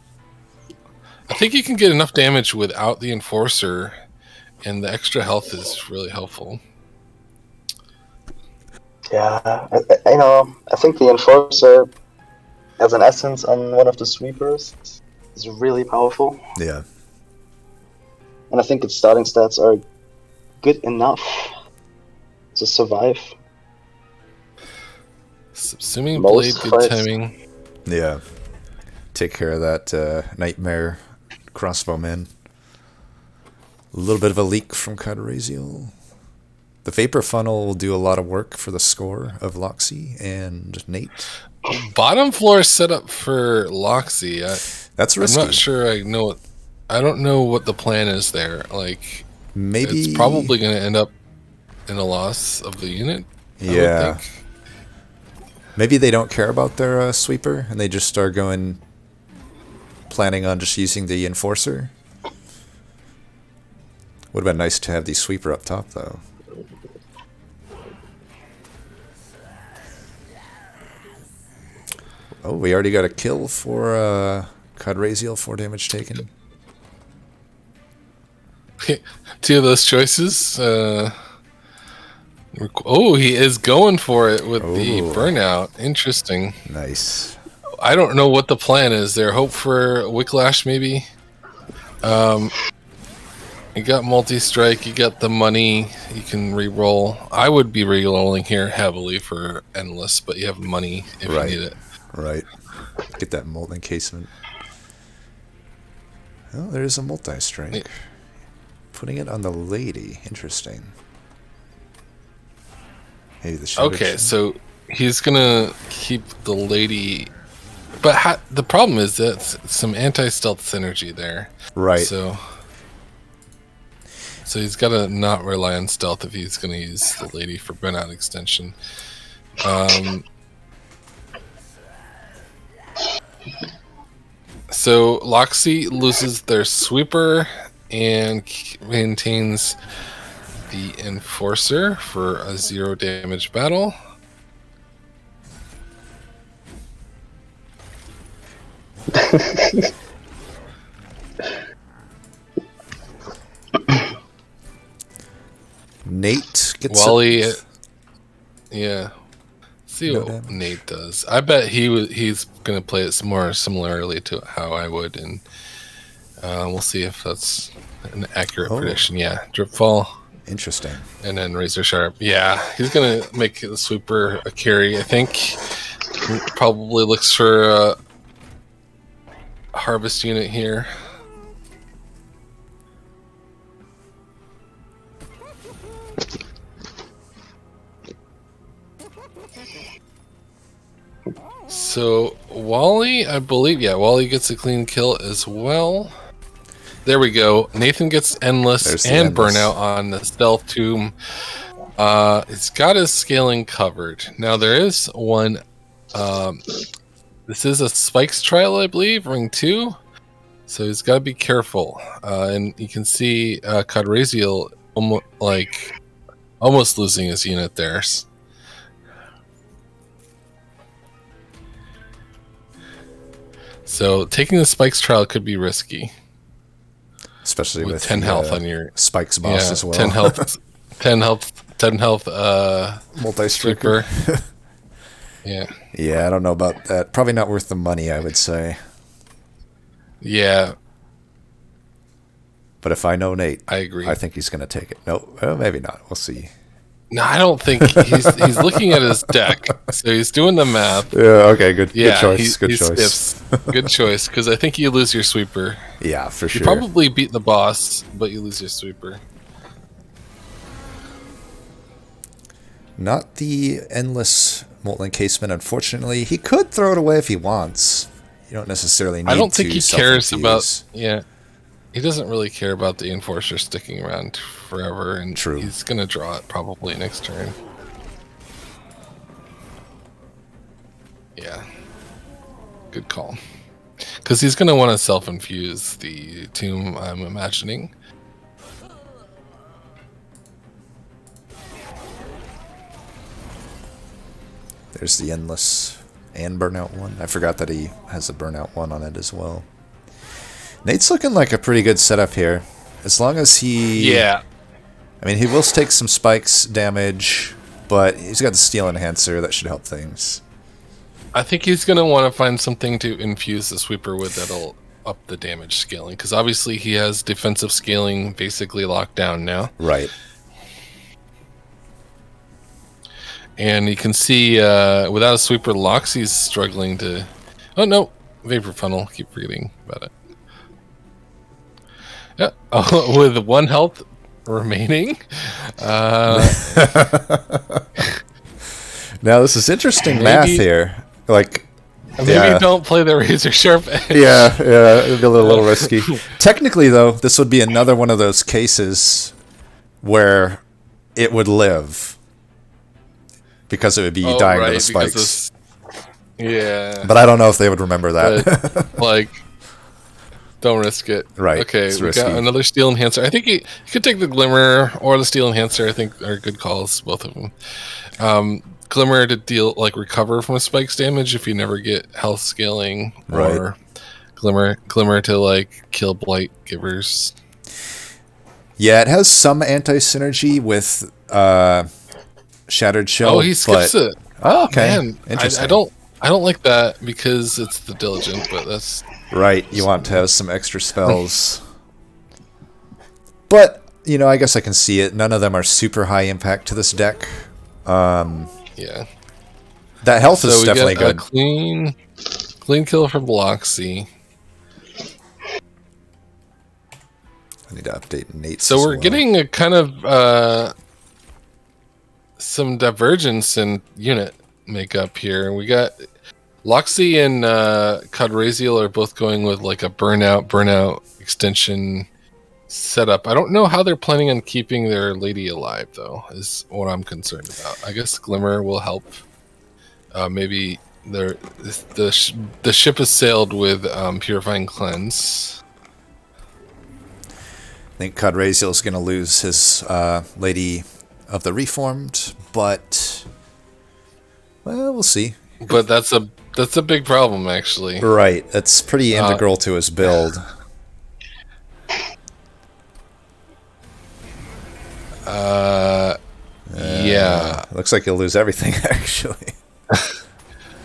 I think you can get enough damage without the Enforcer, and the extra health is really helpful. Yeah, I think the Enforcer as an essence on one of the sweepers is really powerful. Yeah. And I think its starting stats are good enough to survive. Assuming Blade, good timing. Yeah. Take care of that nightmare crossbowman. A little bit of a leak from CodRayZeal. The Vapor Funnel will do a lot of work for the score of Loxy and Nate. Bottom floor set up for Loxy. That's risky. I'm not sure I know. I don't know what the plan is there. Like, maybe it's probably going to end up in a loss of the unit. Yeah. Maybe they don't care about their sweeper and they just are planning on just using the Enforcer. Would have been nice to have the sweeper up top, though. Oh, we already got a kill for CodRayZeal, 4 damage taken. Two of those choices. Oh, he is going for it with the burnout. Interesting. Nice. I don't know what the plan is there. Hope for Wicklash, maybe. You got multi-strike, you got the money, you can re-roll. I would be re-rolling here heavily for Endless, but you have money if you need it. Right. Get that molten encasement. Oh, there's a multi-strike. Yeah. Putting it on the lady. Interesting. Maybe the okay, so he's gonna keep the lady, but the problem is that some anti-stealth synergy there. Right. So he's got to not rely on stealth if he's going to use the lady for burnout extension. So Loxy loses their sweeper and maintains the Enforcer for a 0 damage battle. Nate gets Wally. Yeah. See what Nate does. I bet he's going to play it more similarly to how I would, and we'll see if that's an accurate prediction. Yeah, Dripfall. Interesting. And then Razor Sharp. Yeah, he's going to make the sweeper a carry. I think he probably looks for a harvest unit here. So Wally, I believe, Wally gets a clean kill as well. There we go. Nathan gets Endless and Burnout on the Stealth Tomb. It's got his scaling covered. Now there is one. This is a Spikes trial, I believe, Ring 2. So he's got to be careful. And you can see CodRayZeal almost losing his unit there. So taking the Spikes trial could be risky, especially with 10 health on your Spikes boss as well. 10 health, 10 health. Multi-striker. Yeah. Yeah, I don't know about that. Probably not worth the money, I would say. Yeah. But if I know Nate, I agree. I think he's going to take it. No, well, maybe not. We'll see. No, I don't think he's looking at his deck, so he's doing the math. Yeah, okay, good choice. Good choice. Good choice, because I think you lose your sweeper. Yeah, for sure. You probably beat the boss, but you lose your sweeper. Not the Endless molten encasement, unfortunately. He could throw it away if he wants. You don't necessarily need to. I don't think he cares about. Yeah. He doesn't really care about the Enforcer sticking around forever, and he's going to draw it probably next turn. Yeah. Good call. Because he's going to want to self-infuse the tomb, I'm imagining. There's the Endless. and Burnout 1. I forgot that he has a Burnout 1 on it as well. Nate's looking like a pretty good setup here. As long as he... Yeah. I mean, he will take some spikes damage, but he's got the Steel Enhancer. That should help things. I think he's going to want to find something to infuse the sweeper with that'll up the damage scaling, because obviously he has defensive scaling basically locked down now. Right. And you can see without a sweeper, Loxy's struggling to... Oh, no. Vapor Funnel. Keep forgetting about it. Yeah. Oh, with 1 health remaining. Now, this is interesting math here. Like, maybe don't play the razor sharp edge. Yeah, it'd be a little risky. Technically, though, this would be another one of those cases where it would live. Because it would be dying to the spikes. Yeah. But I don't know if they would remember that. But, don't risk it. Right. Okay, it's we risky. got another Steel Enhancer. I think you could take the Glimmer or the Steel Enhancer. I think are good calls, both of them. Glimmer to deal, recover from spikes damage if you never get health scaling. Right. Or Glimmer to, kill Blight Givers. Yeah, it has some anti-synergy with... Shattered Shell. Oh, he skips it. Oh, okay. Man, interesting. I don't like that because it's the Diligent, but that's right. You want to have some extra spells, but I guess I can see it. None of them are super high impact to this deck. Yeah, that health is definitely good. Clean kill from Bloxy. I need to update Nate. So we're getting a kind of. Some divergence in unit makeup here. We got Loxy and CodRayZeal are both going with a burnout extension setup. I don't know how they're planning on keeping their lady alive, though, is what I'm concerned about. I guess Glimmer will help. Maybe the ship has sailed with Purifying Cleanse. I think CodRayZeal is going to lose his lady of the Reformed, but we'll see. But that's a big problem, actually. Right, that's pretty integral to his build. Yeah. Looks like he'll lose everything, actually.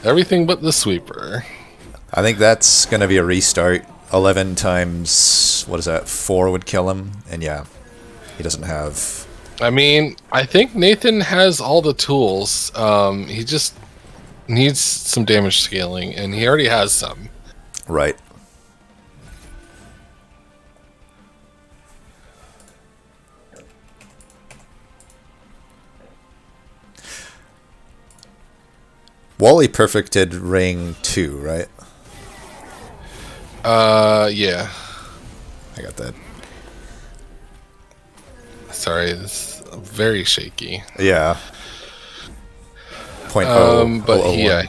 Everything but the sweeper. I think that's going to be a restart. 11 times, what is that, 4 would kill him, and yeah, he doesn't have... I mean, I think Nathan has all the tools. He just needs some damage scaling, and he already has some. Right. Wally perfected ring 2, right? Yeah. I got that. Sorry, it's very shaky. Yeah. But yeah.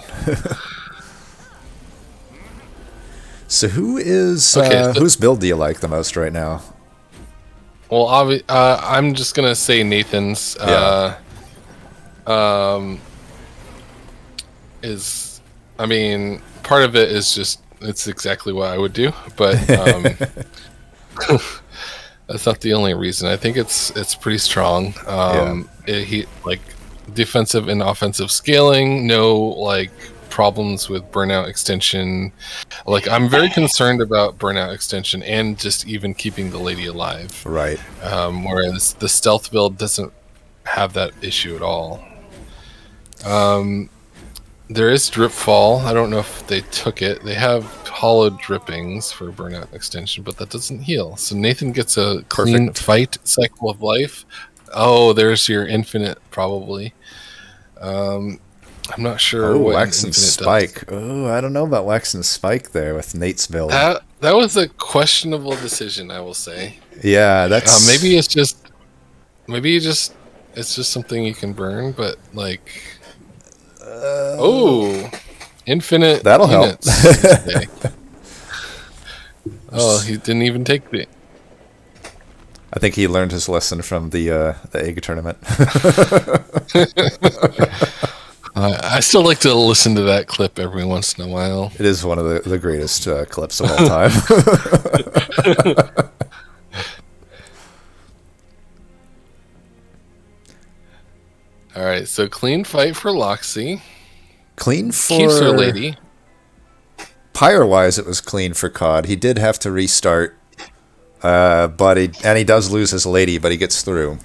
So whose build do you like the most right now? Well, I'm just gonna say Nathan's. Part of it is just it's exactly what I would do, but that's not the only reason. I think it's pretty strong. He defensive and offensive scaling, no problems with burnout extension. I'm very concerned about burnout extension and just even keeping the lady alive. Right. Whereas the stealth build doesn't have that issue at all. There is drip fall. I don't know if they took it. They have hollowed drippings for burnout extension, but that doesn't heal. So Nathan gets a clean fight cycle of life. Oh, there's your infinite probably. I'm not sure. Oh, Wax and Spike. Oh, I don't know about Wax and Spike there with Nate's build. That was a questionable decision, I will say. Yeah, that's maybe it's just something you can burn, but infinite. That'll units. help. Oh, he didn't even take the. I think he learned his lesson from the egg tournament. I still like to listen to that clip every once in a while. It is one of the greatest clips of all time. All right, so clean fight for Loxy. Clean for... Keeps her lady. Pyre-wise, it was clean for COD. He did have to restart, but he does lose his lady, but he gets through.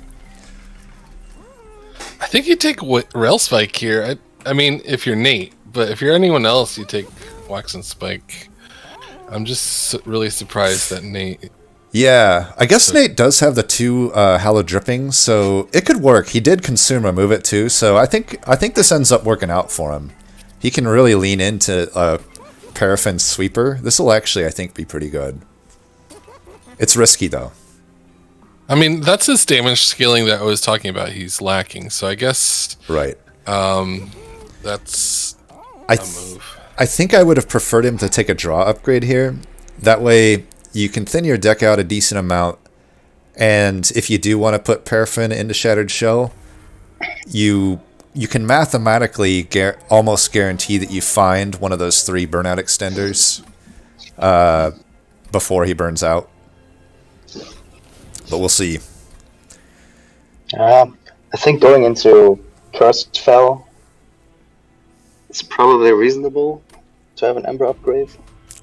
I think you take Rail Spike here. I mean, if you're Nate, but if you're anyone else, you take Wax and Spike. I'm just really surprised that Nate... Yeah, I guess Nate does have the 2 Hallow Drippings, so it could work. He did consume remove it too, so I think this ends up working out for him. He can really lean into Paraffin Sweeper. This will actually, I think, be pretty good. It's risky though. I mean, that's his damage scaling that I was talking about. He's lacking, so I guess right. That's a move. I think I would have preferred him to take a draw upgrade here. That way, you can thin your deck out a decent amount, and if you do want to put Paraffin into Shattered Shell, you can mathematically almost guarantee that you find one of those 3 burnout extenders before he burns out. But we'll see. I think going into Cursed Fell is probably reasonable to have an Ember upgrade.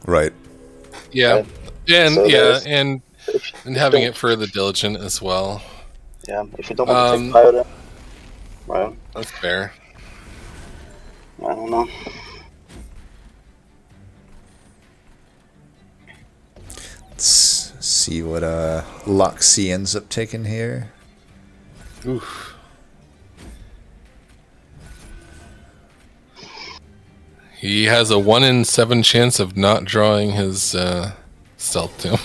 Right. Yeah. Right. And So and having it for the Diligent as well. Yeah, if you don't want to take Pyre, well, that's fair. I don't know. Let's see what Loxy ends up taking here. Oof. He has a 1 in 7 chance of not drawing his Stealth Tomb.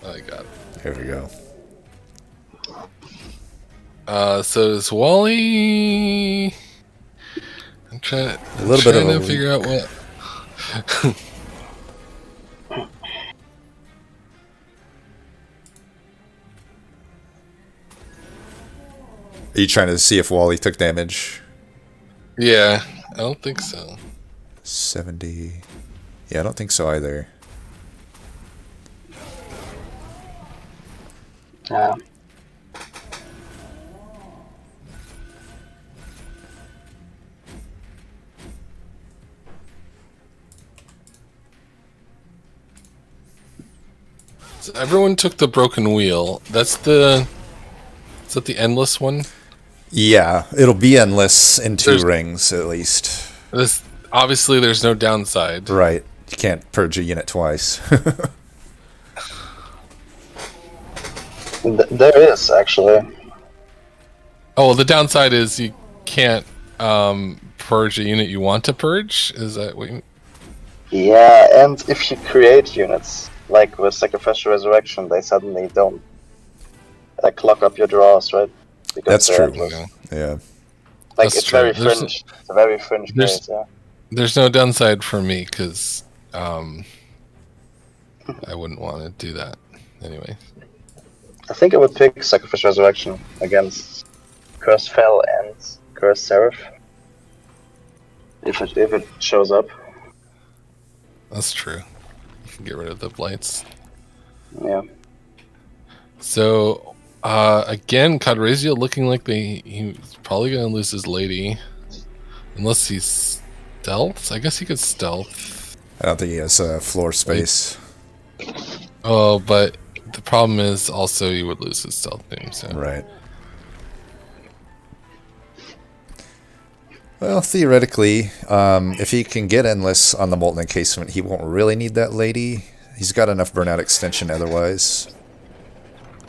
Oh, God. Here we go. So is Wally... I'm trying to figure out what... Are you trying to see if Wally took damage? Yeah, I don't think so. 70. Yeah, I don't think so either. Yeah. So everyone took the broken wheel. That's the... Is that the endless one? Yeah, it'll be endless in 2 rings at least. Obviously, there's no downside. Right. You can't purge a unit twice. There is, actually. Oh, well, the downside is you can't purge a unit you want to purge? Is that what you mean? Yeah, and if you create units, like with Sacrificial Resurrection, they suddenly don't clock up your draws, right? Because that's true. Endless. Yeah. Like, that's it's true. very fringe. It's a very fringe case, yeah. There's no downside for me, because I wouldn't want to do that anyway. I think I would pick Sacrificial Resurrection against Cursed Fell and Cursed Seraph. If it shows up. That's true. You can get rid of the blights. Yeah. So, again, CodRayZeal looking like he's probably going to lose his lady. Unless he's stealth? I guess he could stealth. I don't think he has floor space. Oh, but the problem is also he would lose his stealth name. So. Right. Well, theoretically, if he can get endless on the Molten Encasement, he won't really need that lady. He's got enough burnout extension otherwise.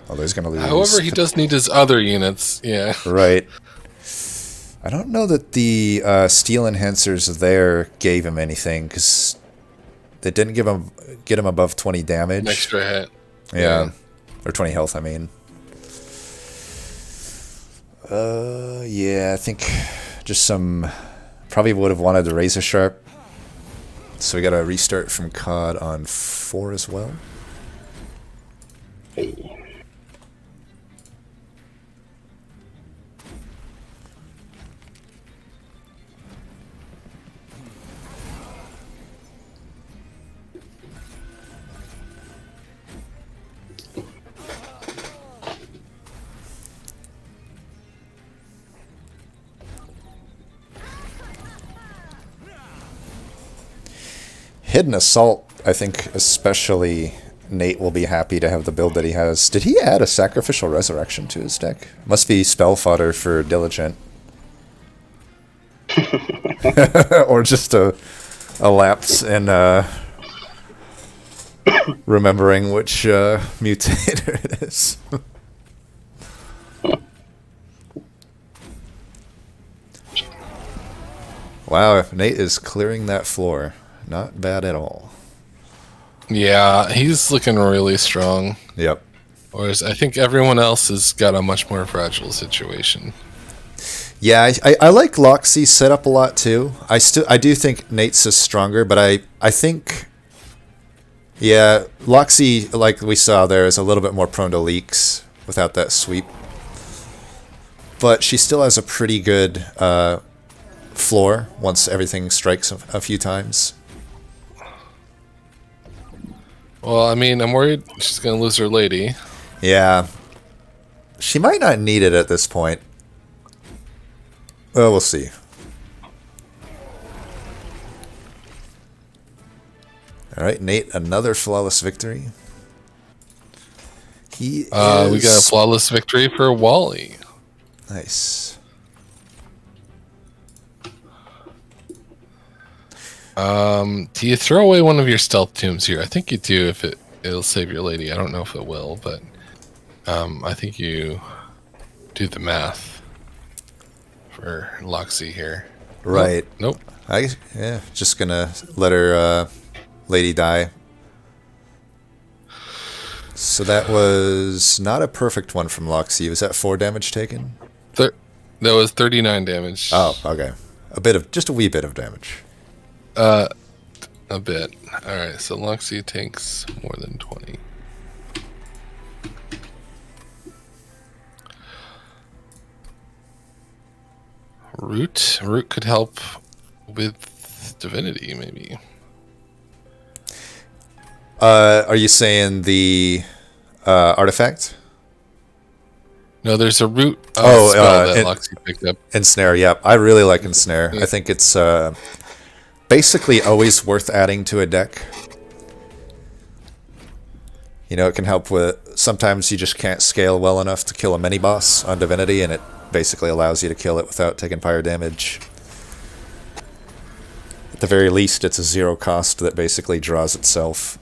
Although he's going to lose. However, he does need his other units. Yeah. Right. I don't know that the steel enhancers there gave him anything, because they didn't get him above 20 damage. An extra hit. Yeah. Or 20 health, I mean. Yeah, I think just probably would have wanted the Razor Sharp. So we got a restart from COD on 4 as well. Hey. Hidden Assault, I think especially Nate will be happy to have the build that he has. Did he add a Sacrificial Resurrection to his deck? Must be spell fodder for Diligent. Or just a lapse in remembering which mutator it is. Wow, Nate is clearing that floor. Not bad at all. Yeah, he's looking really strong. Yep. Whereas I think everyone else has got a much more fragile situation. Yeah, I like Loxy's setup a lot too. I do think Nate's is stronger, but I think, yeah, Loxy, like we saw there, is a little bit more prone to leaks without that sweep. But she still has a pretty good floor once everything strikes a few times. Well, I mean, I'm worried she's going to lose her lady. Yeah. She might not need it at this point. Well, we'll see. Alright, Nate, another flawless victory. We got a flawless victory for Wally. Nice. Do you throw away one of your stealth tombs here? I think you do if it'll save your lady. I don't know if it will, but I think you do the math for Loxy here. Right. Nope. Just gonna let her lady die. So that was not a perfect one from Loxy. Was that 4 damage taken? That was 39 damage. Oh, okay. Just a wee bit of damage. A bit. Alright, so Loxy takes more than 20. Root could help with Divinity, maybe. Are you saying the artifact? No, there's a root spell that Loxy picked up. Ensnare, yep. I really like Ensnare. Yeah. I think it's basically always worth adding to a deck. You know, it can help with... Sometimes you just can't scale well enough to kill a mini-boss on Divinity, and it basically allows you to kill it without taking pyre damage. At the very least, it's a 0 cost that basically draws itself.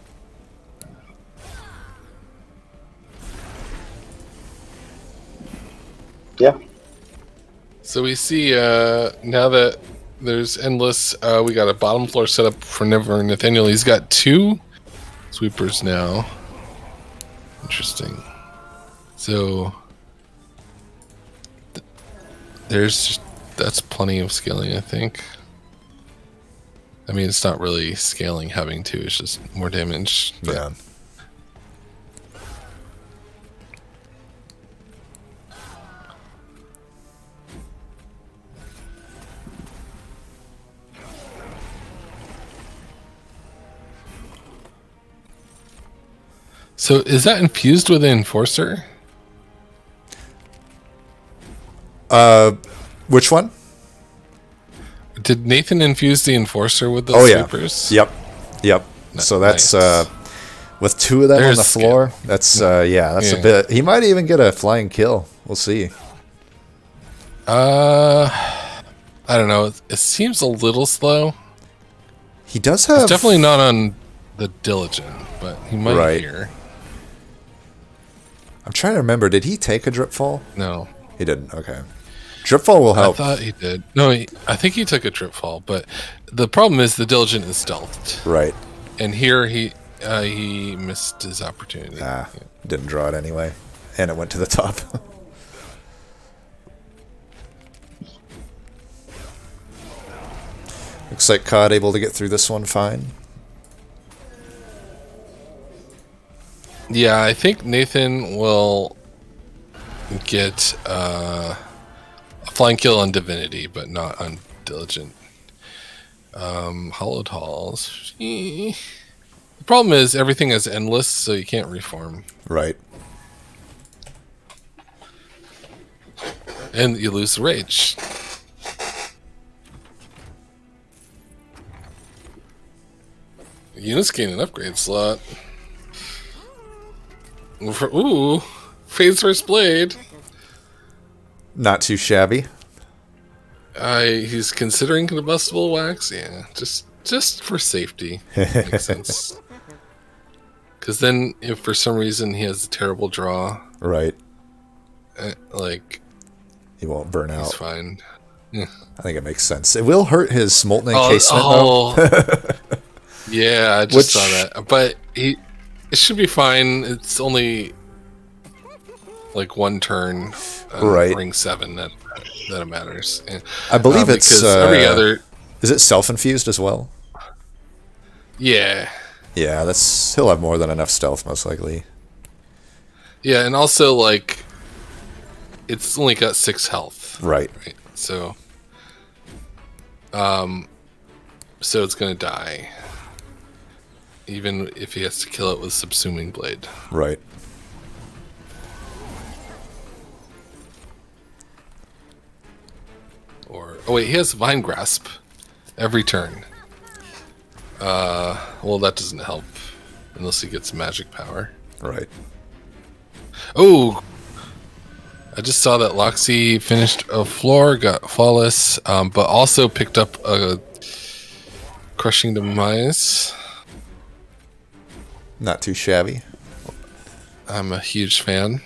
Yeah. So we see now that there's endless, we got a bottom floor set up for Never Nathaniel. He's got 2 sweepers now. Interesting. So that's plenty of scaling, I think. I mean, it's not really scaling having 2, it's just more damage. Yeah. So is that infused with the Enforcer? Which one? Did Nathan infuse the Enforcer with the sweepers? Yep. So that's with 2 of them on the floor. That's that's a bit. He might even get a flying kill. We'll see. I don't know. It seems a little slow. He does have... It's definitely not on the Diligent, but he might here. I'm trying to remember. Did he take a drip fall? No. He didn't. Okay. Drip fall will help. I thought he did. No, I think he took a drip fall, but the problem is the Diligent is stealthed. Right. And here he missed his opportunity. Didn't draw it anyway. And it went to the top. Looks like COD able to get through this one fine. Yeah, I think Nathan will get a flying kill on Divinity, but not on Diligent. Hollowed Halls. The problem is everything is endless, so you can't reform. Right. And you lose the rage. Units gain an upgrade slot. Ooh, Fade's First Blade. Not too shabby. He's considering combustible wax. Yeah, just for safety. Makes sense. Because then, if for some reason he has a terrible draw, right? Like he won't burn out. He's fine. Yeah. I think it makes sense. It will hurt his molten encasement though. Yeah, I just saw that. But it should be fine. It's only like one turn, right? Ring 7 that it matters. And, I believe it's every other. Is it self-infused as well? Yeah. Yeah, he'll have more than enough stealth most likely. Yeah, and also like it's only got 6 health. Right. So it's gonna die. Even if he has to kill it with Subsuming Blade. Right. Oh wait, he has Vine Grasp every turn. Well, that doesn't help unless he gets magic power. Right. Oh, I just saw that Loxy finished a floor, got flawless, but also picked up a Crushing Demise. Not too shabby. I'm a huge fan.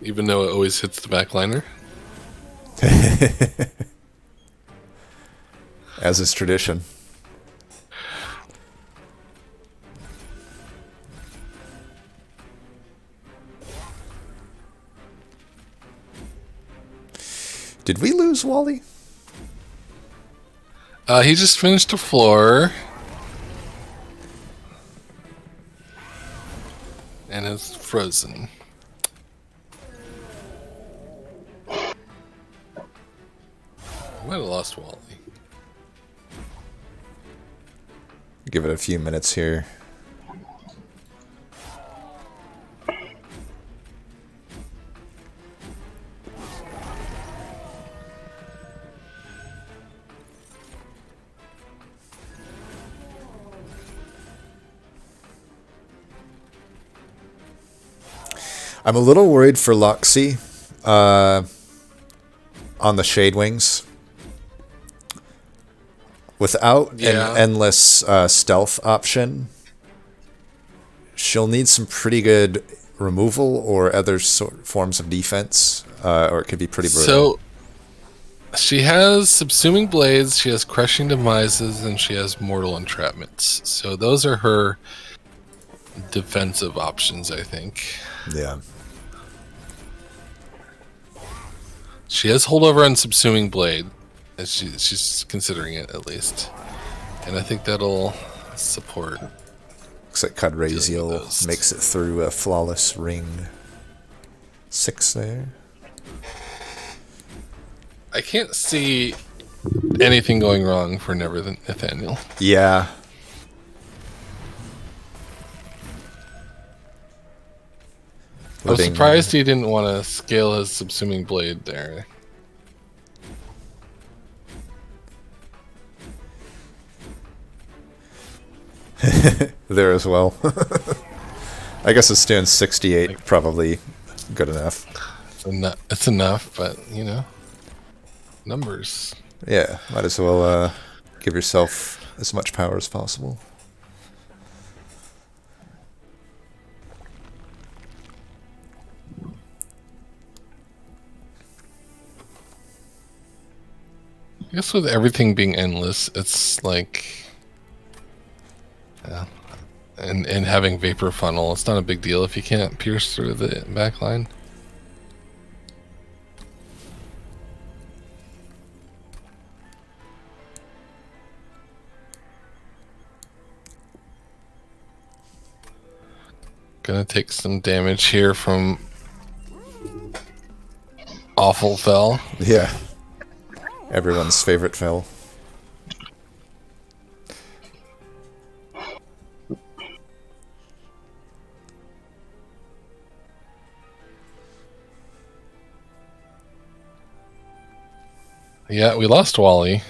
Even though it always hits the backliner. As is tradition. Did we lose Wally? He just finished a floor. And is frozen. Might have lost Wally. Give it a few minutes here. I'm a little worried for Loxy on the Shade Wings. Without an endless stealth option, she'll need some pretty good removal or other forms of defense, or it could be pretty brutal. So, she has Subsuming Blades, she has Crushing Demises, and she has Mortal Entrapments. So those are her defensive options, I think. Yeah. She has Holdover on Subsuming Blade. She's considering it at least, and I think that'll support. Looks like CodRayZeal makes it through a flawless ring 6 there. I can't see anything going wrong for Never Nathaniel. Yeah. I was surprised he didn't want to scale his Subsuming Blade there. There as well. I guess it's doing 68, probably good enough. It's enough, but you know, numbers. Yeah, might as well give yourself as much power as possible. I guess with everything being endless, it's like, yeah, and having Vapor Funnel, it's not a big deal if you can't pierce through the backline. Gonna take some damage here from Awful Fell. Yeah. Everyone's favorite Fell. Yeah, we lost Wally.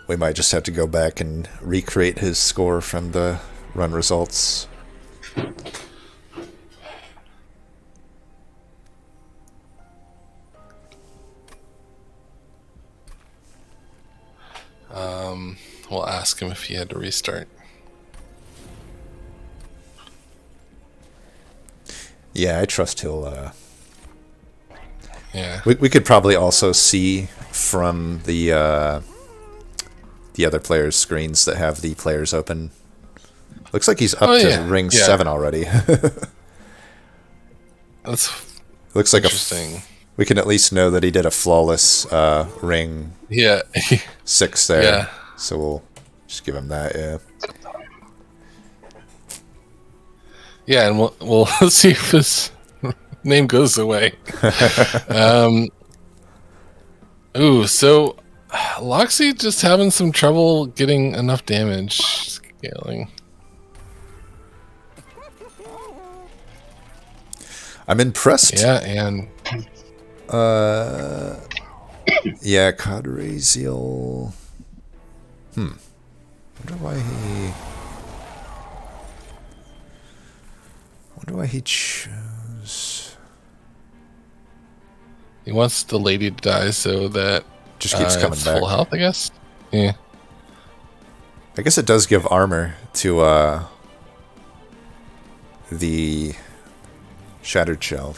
We might just have to go back and recreate his score from the run results. We'll ask him if he had to restart. Yeah, I trust he'll... Yeah. We could probably also see from the other players' screens that have the players open. Looks like he's up to ring 7 already. That's looks like interesting. We can at least know that he did a flawless ring 6 there. Yeah. So we'll just give him that, yeah. Yeah, and we'll see if his name goes away. Ooh, so Loxy just having some trouble getting enough damage scaling. I'm impressed. Yeah, and yeah, CodRayZeal. Wonder why he chose. He wants the lady to die so that just keeps coming back. Full health, I guess. Yeah. I guess it does give armor to the Shattered Shell.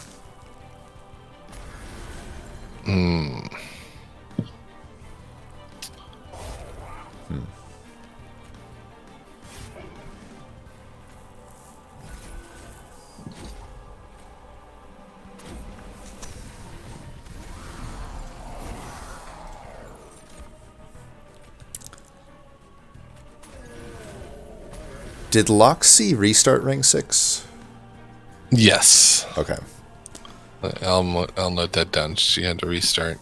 Did Loxy restart ring 6? Yes. Okay. I'll note that down. She had to restart.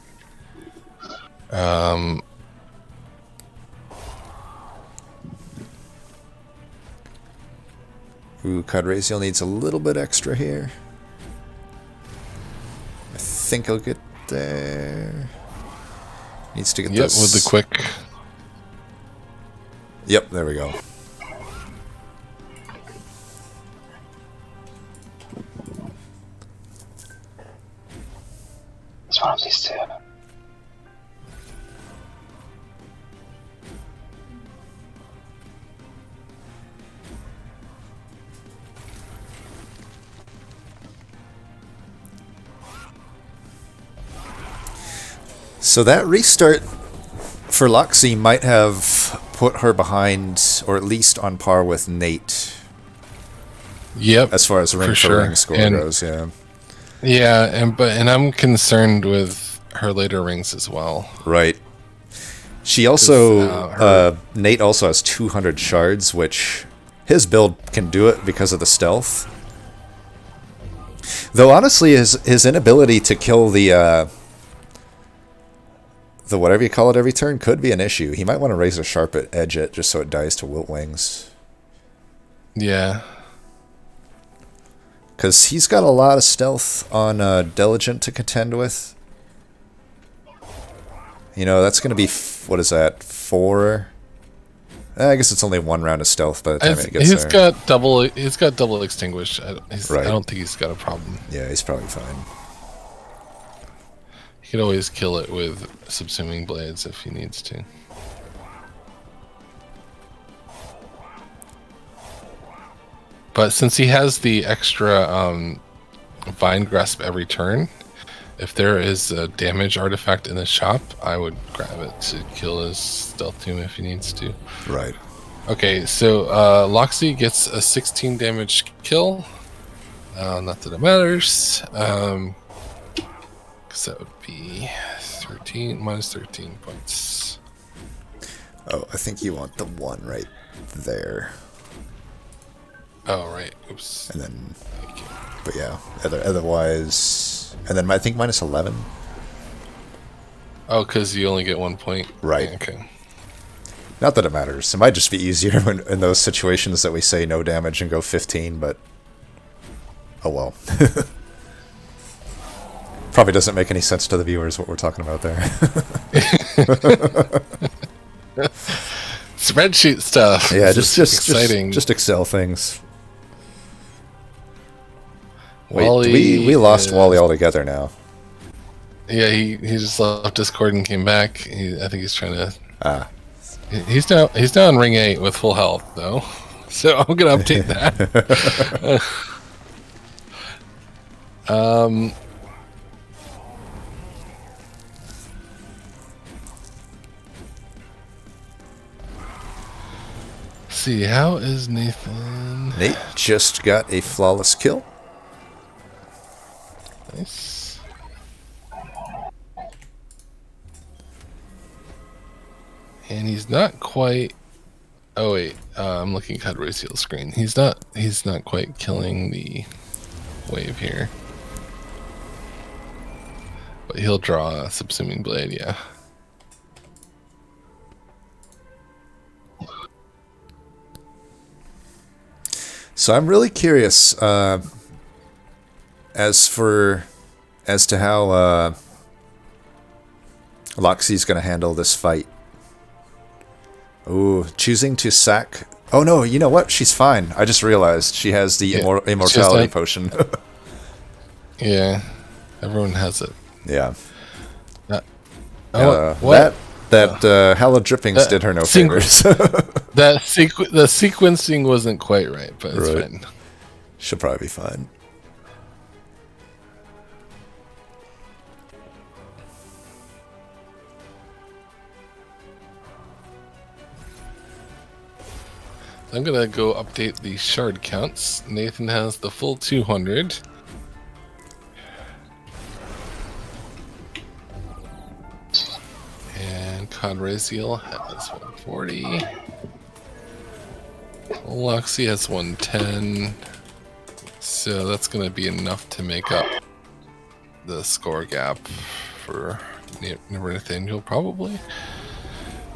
Ooh, CodRayZeal needs a little bit extra here. I think I'll get there. Needs to get this. With the quick. Yep, there we go. It's one of these two. So that restart for Loxy might have put her behind, or at least on par with Nate. Yep. As far as ring for ring score goes, yeah. Yeah, and I'm concerned with her later rings as well. Right. She also Nate also has 200 shards, which his build can do it because of the stealth. Though honestly, his inability to kill the whatever you call it every turn could be an issue. He might want to raise a sharp edge it just so it dies to wilt wings. Yeah. Because he's got a lot of stealth on Diligent to contend with. You know, that's going to be, what is that, 4? I guess it's only 1 round of stealth by the time it gets there. He's got double extinguish. I don't think he's got a problem. Yeah, he's probably fine. He could always kill it with subsuming blades if he needs to. But since he has the extra Vine Grasp every turn, if there is a damage artifact in the shop, I would grab it to kill his stealth tomb if he needs to. Right. Okay, so Loxy gets a 16 damage kill. Not that it matters. Because that would be 13 minus 13 points. Oh, I think you want the 1 right there. Oh, right. Oops. And then, but yeah, otherwise, and then I think minus 11. Oh, because you only get 1 point. Right. Yeah, okay. Not that it matters. It might just be easier when, in those situations that we say no damage and go 15, but oh well. Probably doesn't make any sense to the viewers what we're talking about there. Spreadsheet stuff. Yeah, This just is exciting. just Excel things. Wally Wait, we lost Wally altogether now. Yeah, he just left Discord and came back. I think he's trying to. He's down ring 8 with full health though, so I'm gonna update that. See, how is Nathan? Nate just got a flawless kill. Nice. And he's not quite. Oh wait, I'm looking at CodRayZeal's screen. He's not quite killing the wave here. But he'll draw a subsuming blade, yeah. So I'm really curious as to how Loxy's going to handle this fight. Ooh, choosing to sack. Oh no, you know what? She's fine. I just realized she has the immortality potion. Yeah, everyone has it. Yeah. What? That Hallowed Drippings did her no favors. The sequencing wasn't quite right, but it's fine. She'll probably be fine. I'm gonna go update the shard counts. Nathan has the full 200. And CodRayZeal has 140. Loxy has 110. So that's gonna be enough to make up the score gap for Nathaniel, probably.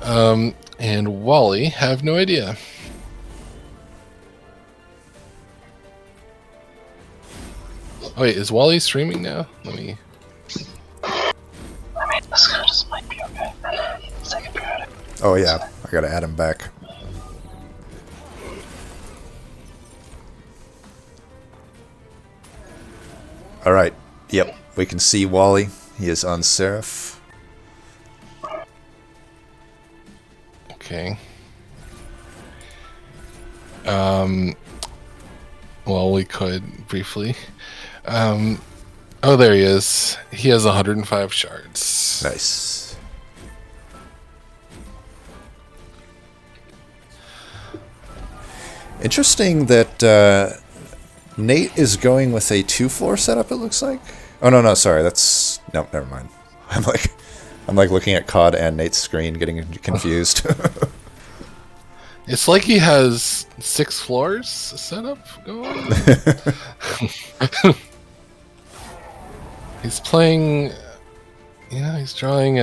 And Wally, have no idea. Oh wait, is Wally streaming now? Let me. I mean, this guy just might be okay. Second periodic. Oh yeah, I gotta add him back. All right. Yep, we can see Wally. He is on Seraph. Okay. Well, we could briefly. Oh, there he is. He has 105 shards. Nice. Interesting that Nate is going with a 2-floor setup, it looks like. Oh, no, sorry. That's... No, never mind. I'm like looking at COD and Nate's screen, getting confused. It's like he has 6 floors set up going. He's playing, he's drawing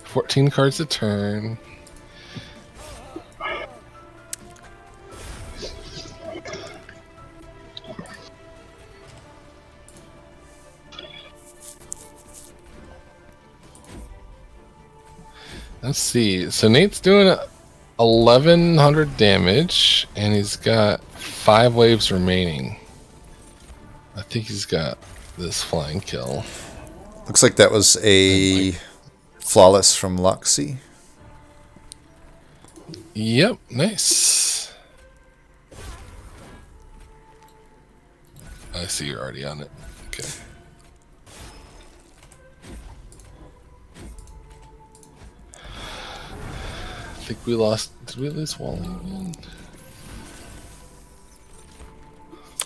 14 cards a turn. Let's see. So Nate's doing 1,100 damage, and he's got 5 waves remaining. I think he's got this flying kill. Looks like that was a flawless from Loxy. Yep, nice. I see you're already on it. Okay. I think we lost. Did we lose Wally again?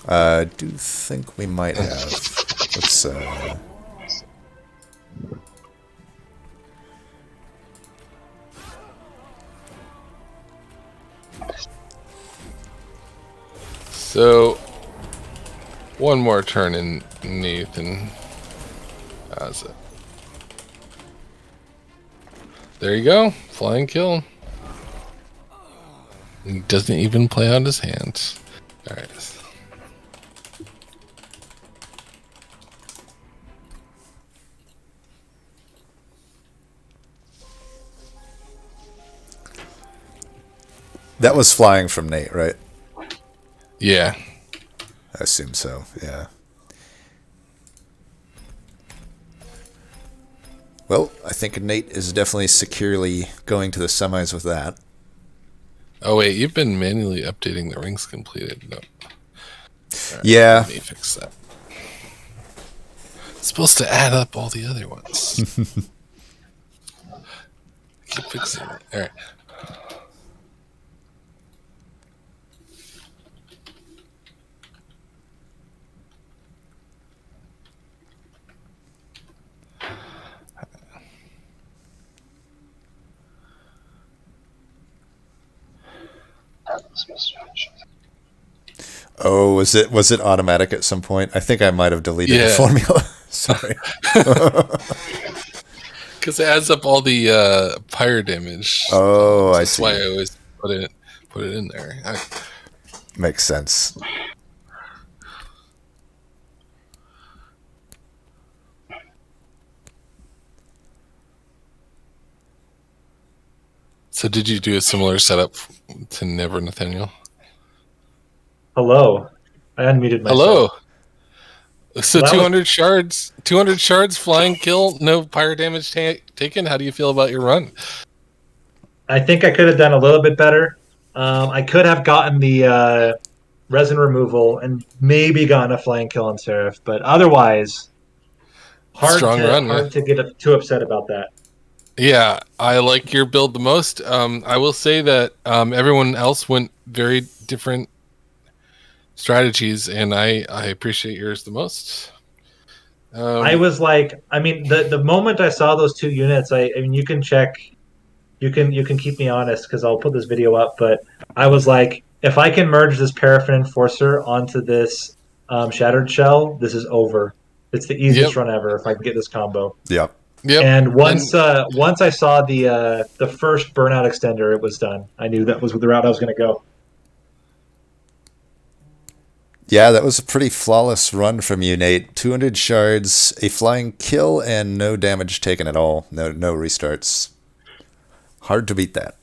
I do think we might have. Let's So one more turn in Nathan has it. There you go, flying kill. He doesn't even play out his hand. All right. That was flying from Nate, right? Yeah. I assume so, yeah. Well, I think Nate is definitely securely going to the semis with that. Oh wait, you've been manually updating the rings completed. No. Right, yeah. Let me fix that. It's supposed to add up all the other ones. Keep fixing it. All right. Oh, was it automatic at some point? I think I might have deleted the formula. Sorry. Because it adds up all the fire damage. Oh, I see. That's why I always put it in there. Makes sense. So did you do a similar setup to Never Nathaniel? Hello. I unmuted myself. Hello. So Well, 200 shards, flying kill, no fire damage taken. How do you feel about your run? I think I could have done a little bit better. I could have gotten the resin removal and maybe gotten a flying kill on Seraph, but otherwise, hard to get too upset about that. Yeah, I like your build the most. I will say that everyone else went very different strategies, and I appreciate yours the most. I was like, I mean, the moment I saw those two units, I mean, you can check, you can keep me honest because I'll put this video up. But I was like, if I can merge this Paraffin Enforcer onto this Shattered Shell, this is over. It's the easiest run ever if I can get this combo. Yep. Yep. And once I saw the first burnout extender, it was done. I knew that was the route I was going to go. Yeah, that was a pretty flawless run from you, Nate. 200 shards, a flying kill, and no damage taken at all. No restarts. Hard to beat that.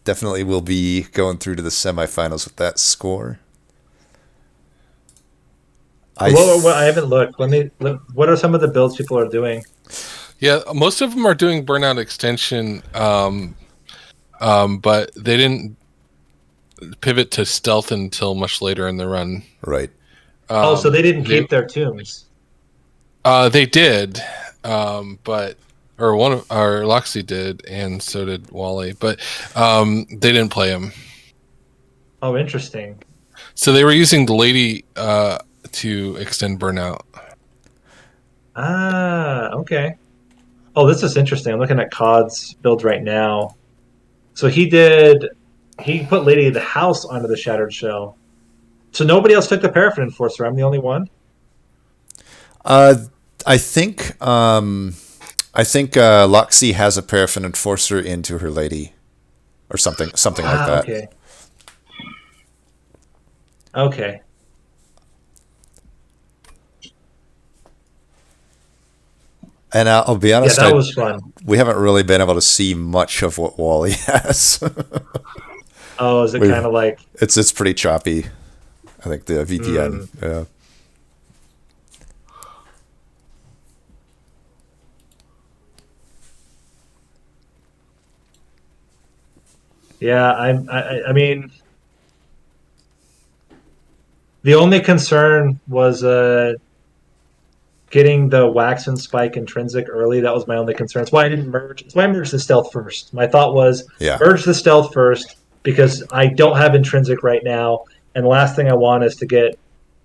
Definitely will be going through to the semifinals with that score. I haven't looked. What are some of the builds people are doing? Yeah, most of them are doing burnout extension, but they didn't pivot to stealth until much later in the run. Right. So they didn't keep their tombs. They did, but Loxy did, and so did Wally, but they didn't play him. Oh, interesting. So they were using the lady to extend burnout. Ah, okay. Oh, this is interesting. I'm looking at COD's build right now. So he put Lady of the House onto the Shattered Shell. So nobody else took the Paraffin Enforcer. I'm the only one. I think Loxy has a Paraffin Enforcer into her Lady, or something like that. Okay. Okay. And I'll be honest, that was fun. We haven't really been able to see much of what Wally has. Oh, is it kind of like... It's pretty choppy, I think, the VPN. Yeah. Yeah, I mean... The only concern was getting the wax and spike intrinsic early. That was my only concern. It's why I didn't merge. It's why I merged the stealth first. My thought was merge the stealth first because I don't have intrinsic right now, and the last thing I want is to get,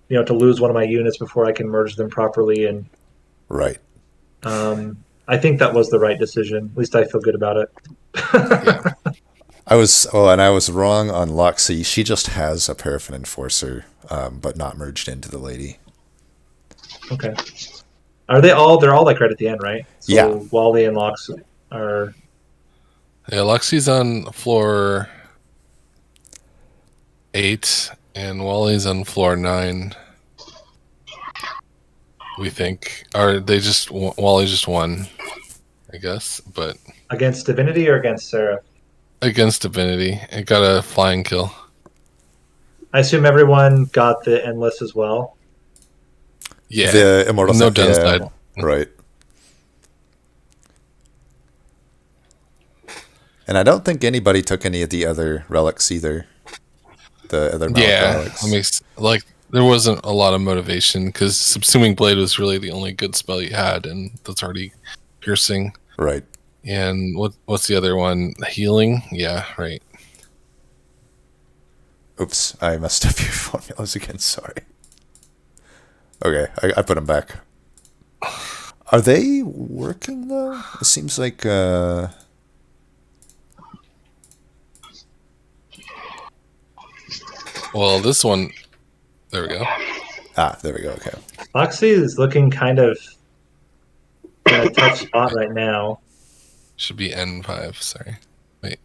to lose one of my units before I can merge them properly. And right. I think that was the right decision. At least I feel good about it. Yeah. I was wrong on Loxy. She just has a Paraffin Enforcer, but not merged into the Lady. Okay. Are they all? They're all like right at the end, right? So yeah. Wally and Loxy are. Yeah, Loxy's on floor 8, and Wally's on floor 9. We think, or Wally just won, I guess, but against Divinity or against Seraph? against Divinity. It got a flying kill. I assume everyone got the endless as well. Yeah, the immortal. No downside. Right. And I don't think anybody took any of the other relics either. The other Malik relics. I mean, like there wasn't a lot of motivation because Subsuming Blade was really the only good spell you had, and that's already piercing. Right. And what's the other one? Healing? Yeah, right. Oops, I messed up your formulas again. Sorry. Okay, I put them back. Are they working though? It seems like. Well, this one. There we go. There we go. Okay. Foxy is looking kind of in a tough spot right now. Should be N5. Sorry. Wait.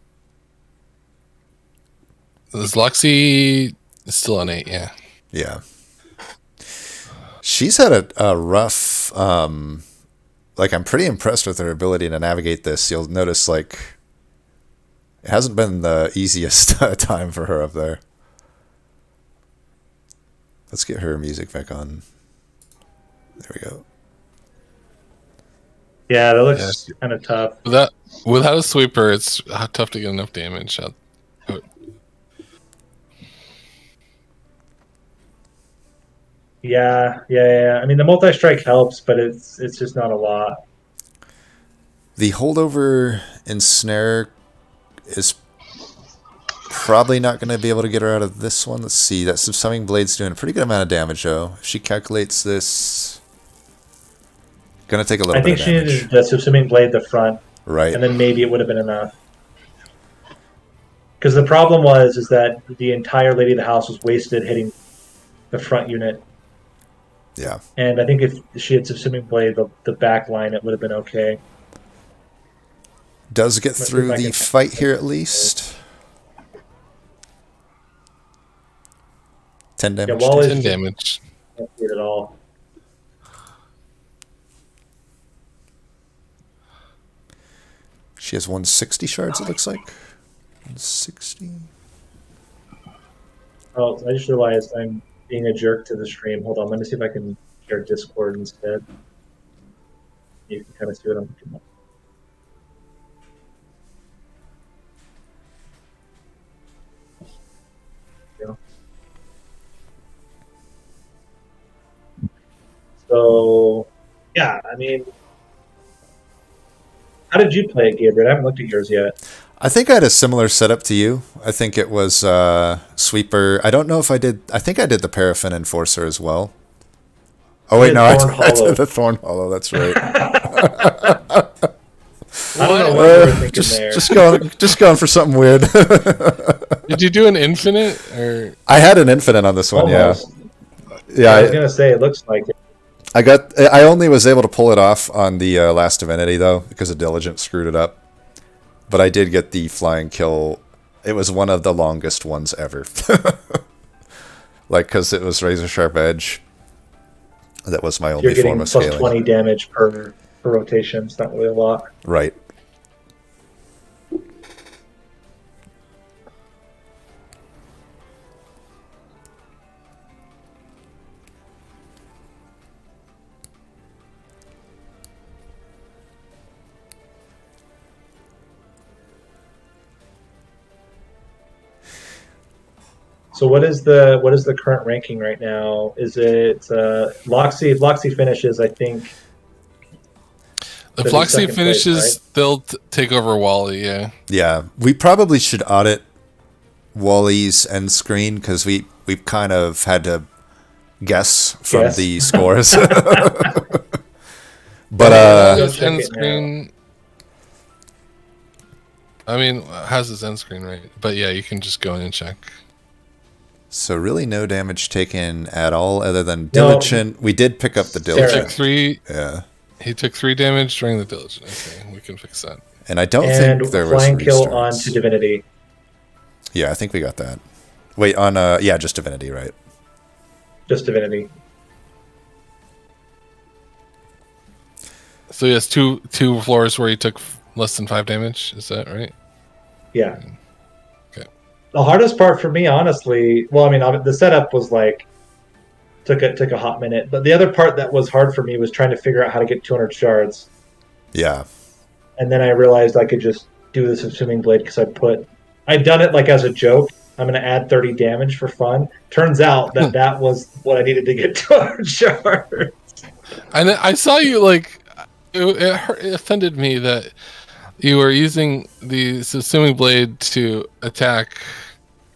Is Loxy still on 8? Yeah. Yeah. She's had a rough. Like, I'm pretty impressed with her ability to navigate this. You'll notice, like, it hasn't been the easiest time for her up there. Let's get her music back on. There we go. Yeah, that looks kind of tough. Without a sweeper, it's tough to get enough damage out. Yeah. I mean, the multi-strike helps, but it's just not a lot. The holdover ensnare is probably not going to be able to get her out of this one. Let's see. That Subsuming Blade's doing a pretty good amount of damage, though. If she calculates this, going to take a little bit of damage. I think she needed the Subsuming Blade the front. Right. And then maybe it would have been enough. Because the problem is that the entire Lady of the House was wasted hitting the front unit. Yeah. And I think if she had Subsuming Blade the back line, it would have been okay. Does get through the fight here at least. 10 damage. Yeah, Wally's 10 damage. Can't see it at all. She has 160 shards, it looks like. 160. Oh, I just realized I'm being a jerk to the stream. Hold on, let me see if I can share Discord instead. You can kind of see what I'm looking at. So, yeah, I mean, how did you play it, Gabriel? I haven't looked at yours yet. I think I had a similar setup to you. I think it was Sweeper. I don't know if I did. I think I did the Paraffin Enforcer as well. Oh, wait, no, I did the Thorn Hollow. That's right. I don't know what you were thinking there. Just going for something weird. Did you do an infinite? Or I had an infinite on this one, Almost. Yeah. I was going to say, it looks like it. I only was able to pull it off on the last Divinity, though, because a Diligent screwed it up. But I did get the flying kill. It was one of the longest ones ever. Like, because it was Razor Sharp Edge. That was my only form of scaling. You're getting plus 20 damage per rotation. It's not really a lot. Right. So what is the current ranking right now? Is it Loxy? If Loxy finishes, I think. If Loxy finishes, right? They'll take over Wally. Yeah. Yeah, we probably should audit Wally's end screen because we've kind of had to guess from the scores. But his end screen. I mean, has his end screen right? But yeah, you can just go in and check. So really no damage taken at all other than Diligent. No, we did pick up the Diligent. He took 3. Yeah. He took 3 damage during the Diligent. Okay, we can fix that. And I don't think there was flying kill onto Divinity. Yeah, I think we got that. Wait, on just Divinity, right? Just Divinity. So he has two floors where he took less than 5 damage. Is that right? Yeah. Okay. The hardest part for me, honestly, well, I mean, the setup was like took a hot minute, but the other part that was hard for me was trying to figure out how to get 200 shards. Yeah. And then I realized I could just do the subsuming blade because I've done it like as a joke. I'm going to add 30 damage for fun. Turns out that was what I needed to get 200 shards. And I saw you like it offended me that you were using the subsuming blade to attack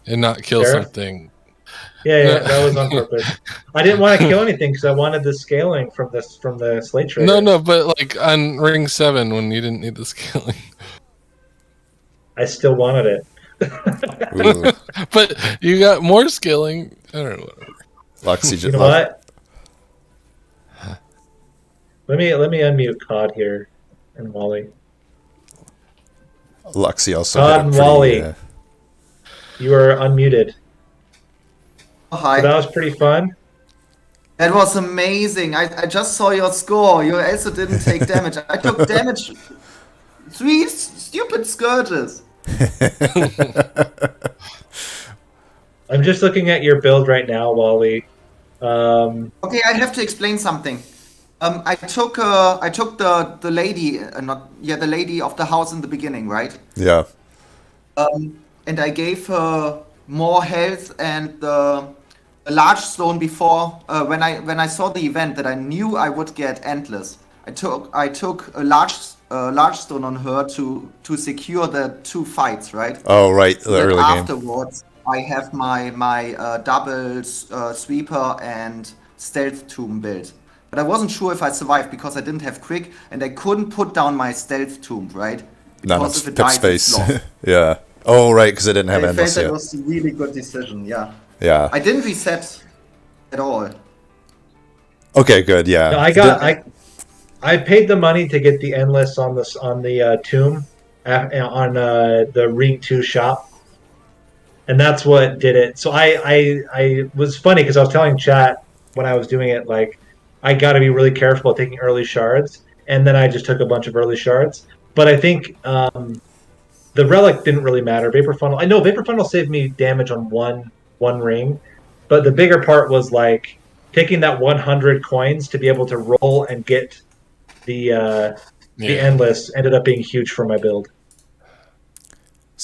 and not kill Sheriff? something. Yeah, that was on purpose. I didn't want to kill anything because I wanted the scaling from the slate traders. No, but like on ring 7 when you didn't need the scaling. I still wanted it. But you got more scaling. I don't know. Loxy, you know what? Let me unmute COD here and Wally. Loxy also. COD and Wally, you are unmuted. Oh, hi. So that was pretty fun. That was amazing. I just saw your score. You also didn't take damage. I took damage. 3 stupid scourges. I'm just looking at your build right now, Wally. Okay, I have to explain something. I took the lady, the lady of the house in the beginning, right? Yeah. And I gave her more health and the large stone before when I saw the event that I knew I would get endless. I took a large stone on her to secure the 2 fights, right? Oh, right, the early game. Afterwards, I have my double sweeper and stealth tomb build. But I wasn't sure if I survived because I didn't have quick and I couldn't put down my stealth tomb, right? Because if it dies, space. Yeah. Oh, right, because I didn't have endless yet. That was a really good decision, yeah. Yeah. I didn't reset at all. Okay, good, yeah. No, I paid the money to get the endless on the tomb on the Ring 2 shop. And that's what did it. So I was funny because I was telling chat when I was doing it, like, I got to be really careful at taking early shards. And then I just took a bunch of early shards. But I think the relic didn't really matter. Vapor Funnel, I know Vapor Funnel saved me damage on one ring. But the bigger part was like taking that 100 coins to be able to roll and get the endless ended up being huge for my build.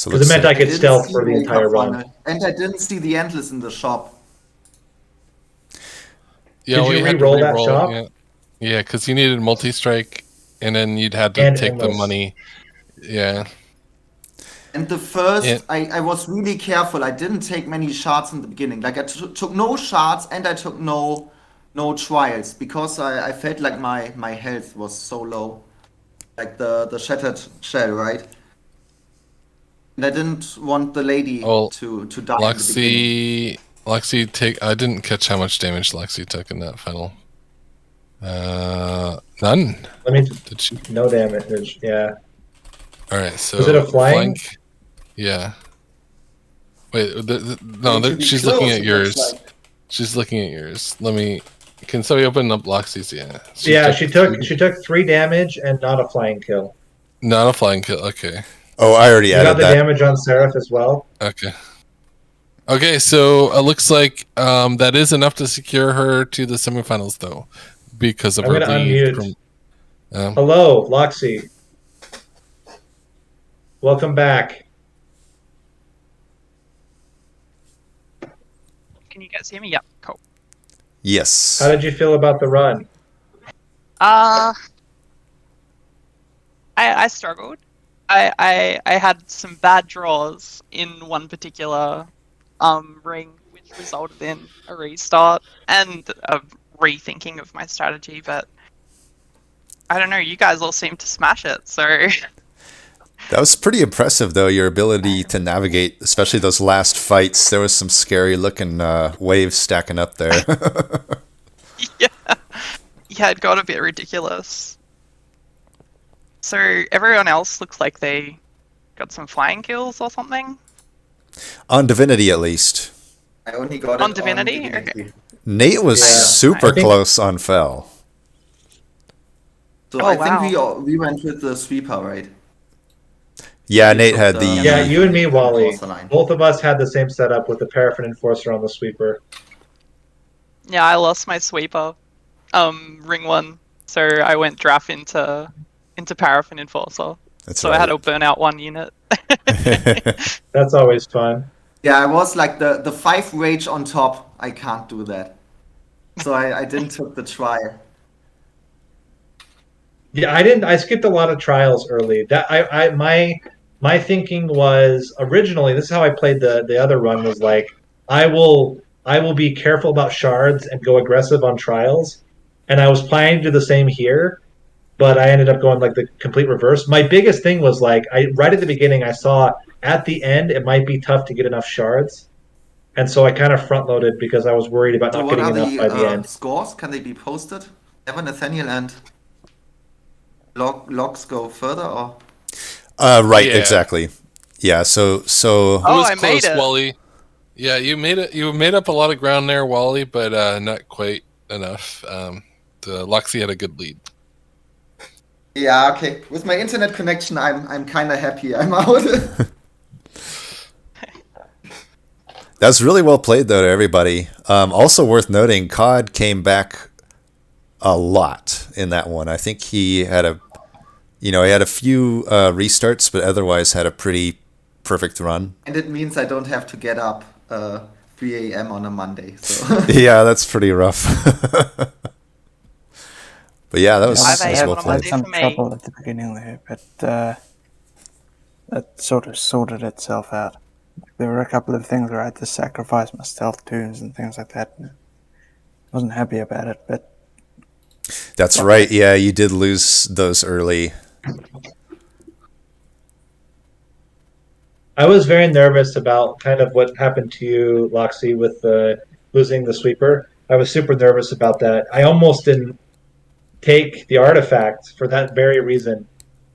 Because it meant I could stealth for the entire run. And I didn't see the endless in the shop. Yeah, did you re-roll that shop? Yeah, because you needed multi-strike, and then you'd have to take the money. Yeah. And the first, I was really careful. I didn't take many shards in the beginning. Like I took no shards and I took no trials because I felt like my health was so low. Like the shattered shell, right? And I didn't want the lady to die. Loxy I didn't catch how much damage Loxy took in that final. None. Did she? No damage. Yeah. All right. So was it a flying? Yeah. Wait. No. She's looking at yours. Like. She's looking at yours. Can somebody open up Loxy's? Yeah. She took 3 damage and not a flying kill. Not a flying kill. Okay. Oh, I already added that. You got the damage on Seraph as well. Okay, so it looks like that is enough to secure her to the semifinals, though, because of her lead. Hello, Loxy. Welcome back. Can you guys hear me? Yep, cool. Yes. How did you feel about the run? I struggled. I had some bad draws in one particular ring, which resulted in a restart and a rethinking of my strategy, but I don't know, you guys all seem to smash it, so... That was pretty impressive, though, your ability to navigate, especially those last fights. There was some scary-looking waves stacking up there. Yeah, it got a bit ridiculous. So everyone else looks like they got some flying kills or something? On Divinity, at least. I only got it on Divinity. Okay. Nate was super close on Fell. So I think we went with the sweeper, right? Yeah, Nate had the... Yeah, you and me, Wally. Enforcer line. Both of us had the same setup with the Paraffin Enforcer on the sweeper. Yeah, I lost my sweeper, ring 1, so I went draft into Paraffin Enforcer. That's so right. I had to burn out 1 unit. That's always fun. Yeah, I was like the 5 rage on top. I can't do that. So I didn't took the trial. Yeah, I didn't. I skipped a lot of trials early. That my thinking was originally, this is how I played the other run, was like I will be careful about shards and go aggressive on trials. And I was planning to do the same here, but I ended up going like the complete reverse. My biggest thing was like right at the beginning I saw at the end it might be tough to get enough shards. And so I kind of front loaded because I was worried about not getting enough by the end. Scores? Can they be posted? Ever Nathaniel and logs go further or? Right, exactly. Yeah, so It was I close, made it. Wally. Yeah, you made it. You made up a lot of ground there, Wally, but not quite enough. The Loxy had a good lead. Yeah, okay. With my internet connection, I'm kind of happy I'm out. That's really well played, though, to everybody. Also worth noting, COD came back a lot in that one. I think he had a few restarts, but otherwise had a pretty perfect run. And it means I don't have to get up 3 a.m. on a Monday. So. Yeah, that's pretty rough. But yeah, that was well I played. had some trouble at the beginning there, but that sort of sorted itself out. There were a couple of things where I had to sacrifice my stealth tunes and things like that. And wasn't happy about it, but... That's right, yeah, you did lose those early. I was very nervous about kind of what happened to you, Loxy, with losing the sweeper. I was super nervous about that. I almost didn't take the artifact for that very reason.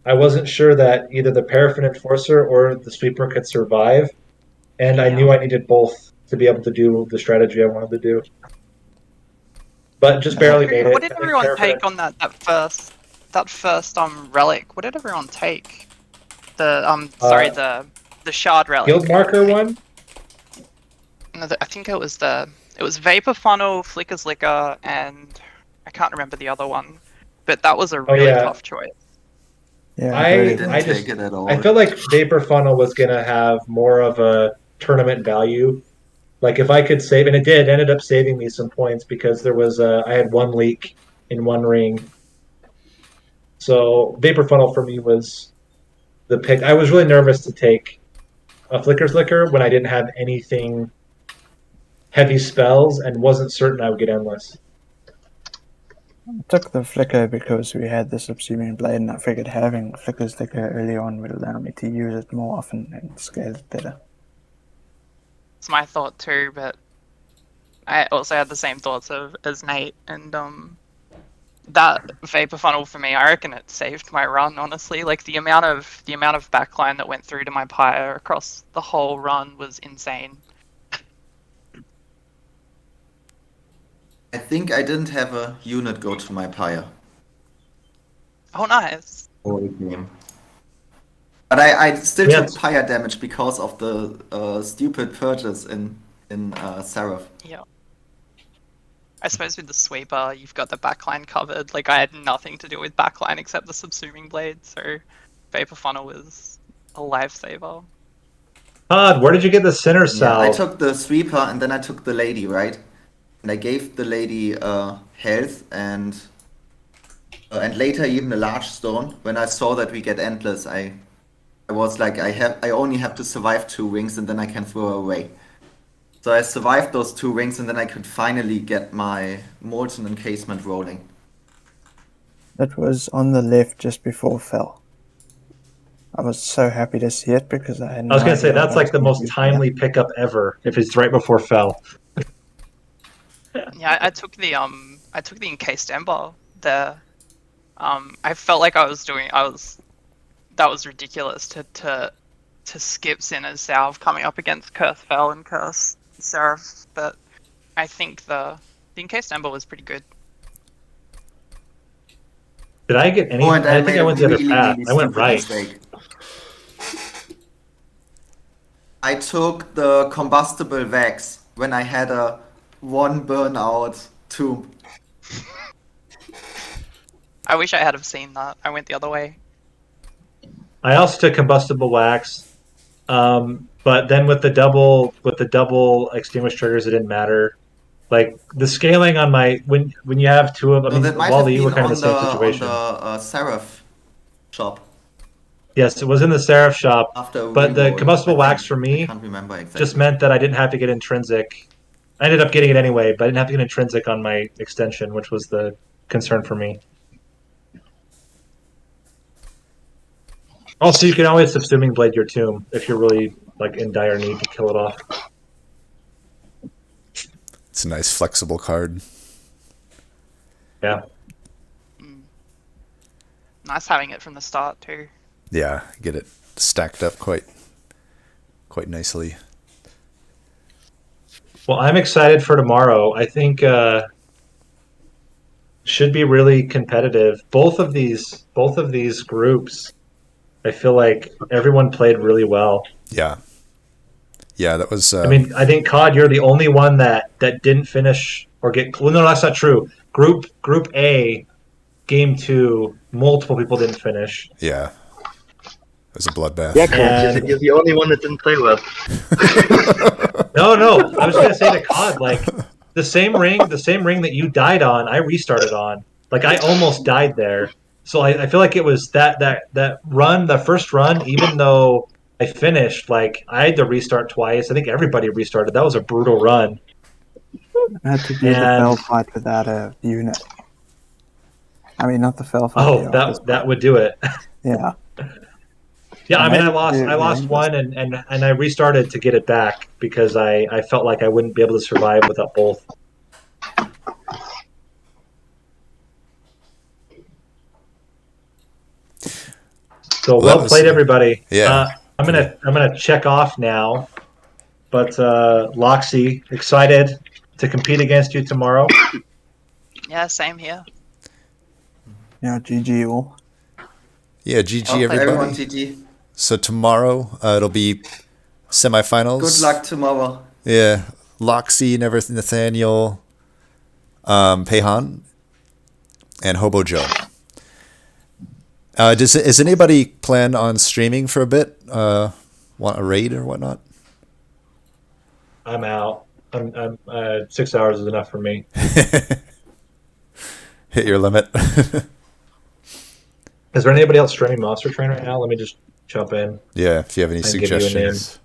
I wasn't sure that either the Paraffin Enforcer or the sweeper could survive, and I knew I needed both to be able to do the strategy I wanted to do. But just barely made it. What did everyone take on that first relic? What did everyone take? The shard relic. Guild marker one? No, I think it was Vapor Funnel, Flicker's Liquor, and I can't remember the other one. But that was a really tough choice. Yeah, I feel like Vapor Funnel was gonna have more of a tournament value. Like if I could save, and it ended up saving me some points because there was I had 1 leak in 1 ring. So Vapor Funnel for me was the pick. I was really nervous to take a Flicker's Liquor when I didn't have anything heavy spells and wasn't certain I would get endless. I took the Flicker because we had the Subsuming Blade, and I figured having Flicker's Liquor early on would allow me to use it more often and scale it better. It's my thought too, but I also had the same thoughts as Nate, and that Vapor Funnel for me, I reckon it saved my run, honestly. Like the amount of backline that went through to my pyre across the whole run was insane. I think I didn't have a unit go to my pyre. Oh, nice. Game. But I still took pyre damage because of the stupid purchase in Seraph. Yeah. I suppose with the sweeper, you've got the backline covered. Like I had nothing to do with backline except the Subsuming Blade, so Vapor Funnel was a lifesaver. Todd, where did you get the Sinner Salve? I took the sweeper and then I took the lady, right? And I gave the lady health and later even a large stone. When I saw that we get endless, I was like, I only have to survive 2 rings and then I can throw away. So I survived those 2 rings and then I could finally get my Molten Encasement rolling. That was on the left just before fell. I was so happy to see it because I had I was going to say, that's like the most timely pickup ever, if it's right before fell. Yeah, I took the Encased Ember there. I felt like that was ridiculous to skip Sinner's Salve coming up against Curse Fell and Curse Seraph, but I think the Encased Ember was pretty good. Did I get any? I think I went the other path. I went right. I took the combustible wax when I had a 1 burnout tomb. I wish I had have seen that. I went the other way. I also took combustible wax, but then with the double extinguish triggers, it didn't matter. Like the scaling on my when you have two of, I mean, that might Wally, have you were been kind of on the same situation. On the Seraph shop. Yes, it was in the Seraph shop. After but the reroll, combustible I wax think. for me I can't remember exactly. just meant that I didn't have to get intrinsic. I ended up getting it anyway, but I didn't have to get intrinsic on my extension, which was the concern for me. Also, you can always subsuming blade your tomb if you're really like in dire need to kill it off. It's a nice flexible card. Yeah. Nice having it from the start too. Yeah, get it stacked up quite nicely. Well, I'm excited for tomorrow. I think should be really competitive. Both of these groups, I feel like everyone played really well. Yeah. Yeah, that was. I mean, I think COD, you're the only one that didn't finish or get. Well, no, that's not true. Group A, Game 2, multiple people didn't finish. Yeah, it was a bloodbath. Yeah, COD, you're the only one that didn't play well. No, I was gonna say to COD, like the same ring that you died on, I restarted on. Like I almost died there. So I feel like it was that run, the first run, even though I finished, like I had to restart twice. I think everybody restarted. That was a brutal run. I had to do the fell fight without a unit. I mean, not the fell fight. Oh, that would do it. Yeah. Yeah, I mean, I lost one and I restarted to get it back because I felt like I wouldn't be able to survive without both. So well played, everybody. Yeah. I'm gonna check off now, but Loxy, excited to compete against you tomorrow. Yeah, same here. Yeah, GG all. Yeah, GG everybody. Everyone, GG. So tomorrow it'll be semifinals. Good luck tomorrow. Yeah, Loxy, Nathaniel, Pahan, and HoboJoe. Does anybody plan on streaming for a bit? Want a raid or whatnot? I'm out. I'm 6 hours is enough for me. Hit your limit. Is there anybody else streaming Monster Train right now? Let me just jump in. Yeah, if you have any suggestions.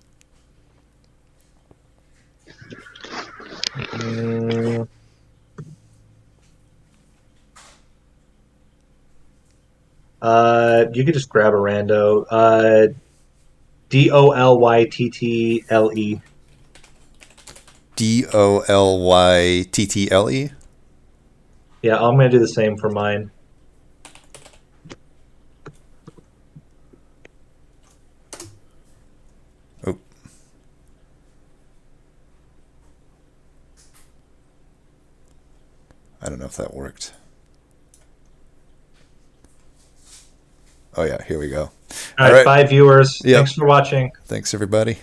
You could just grab a rando. DOLYTTLE. DOLYTTLE? Yeah, I'm going to do the same for mine. Oh. I don't know if that worked. Oh yeah, here we go. All right, 5 viewers. Yep. Thanks for watching. Thanks everybody.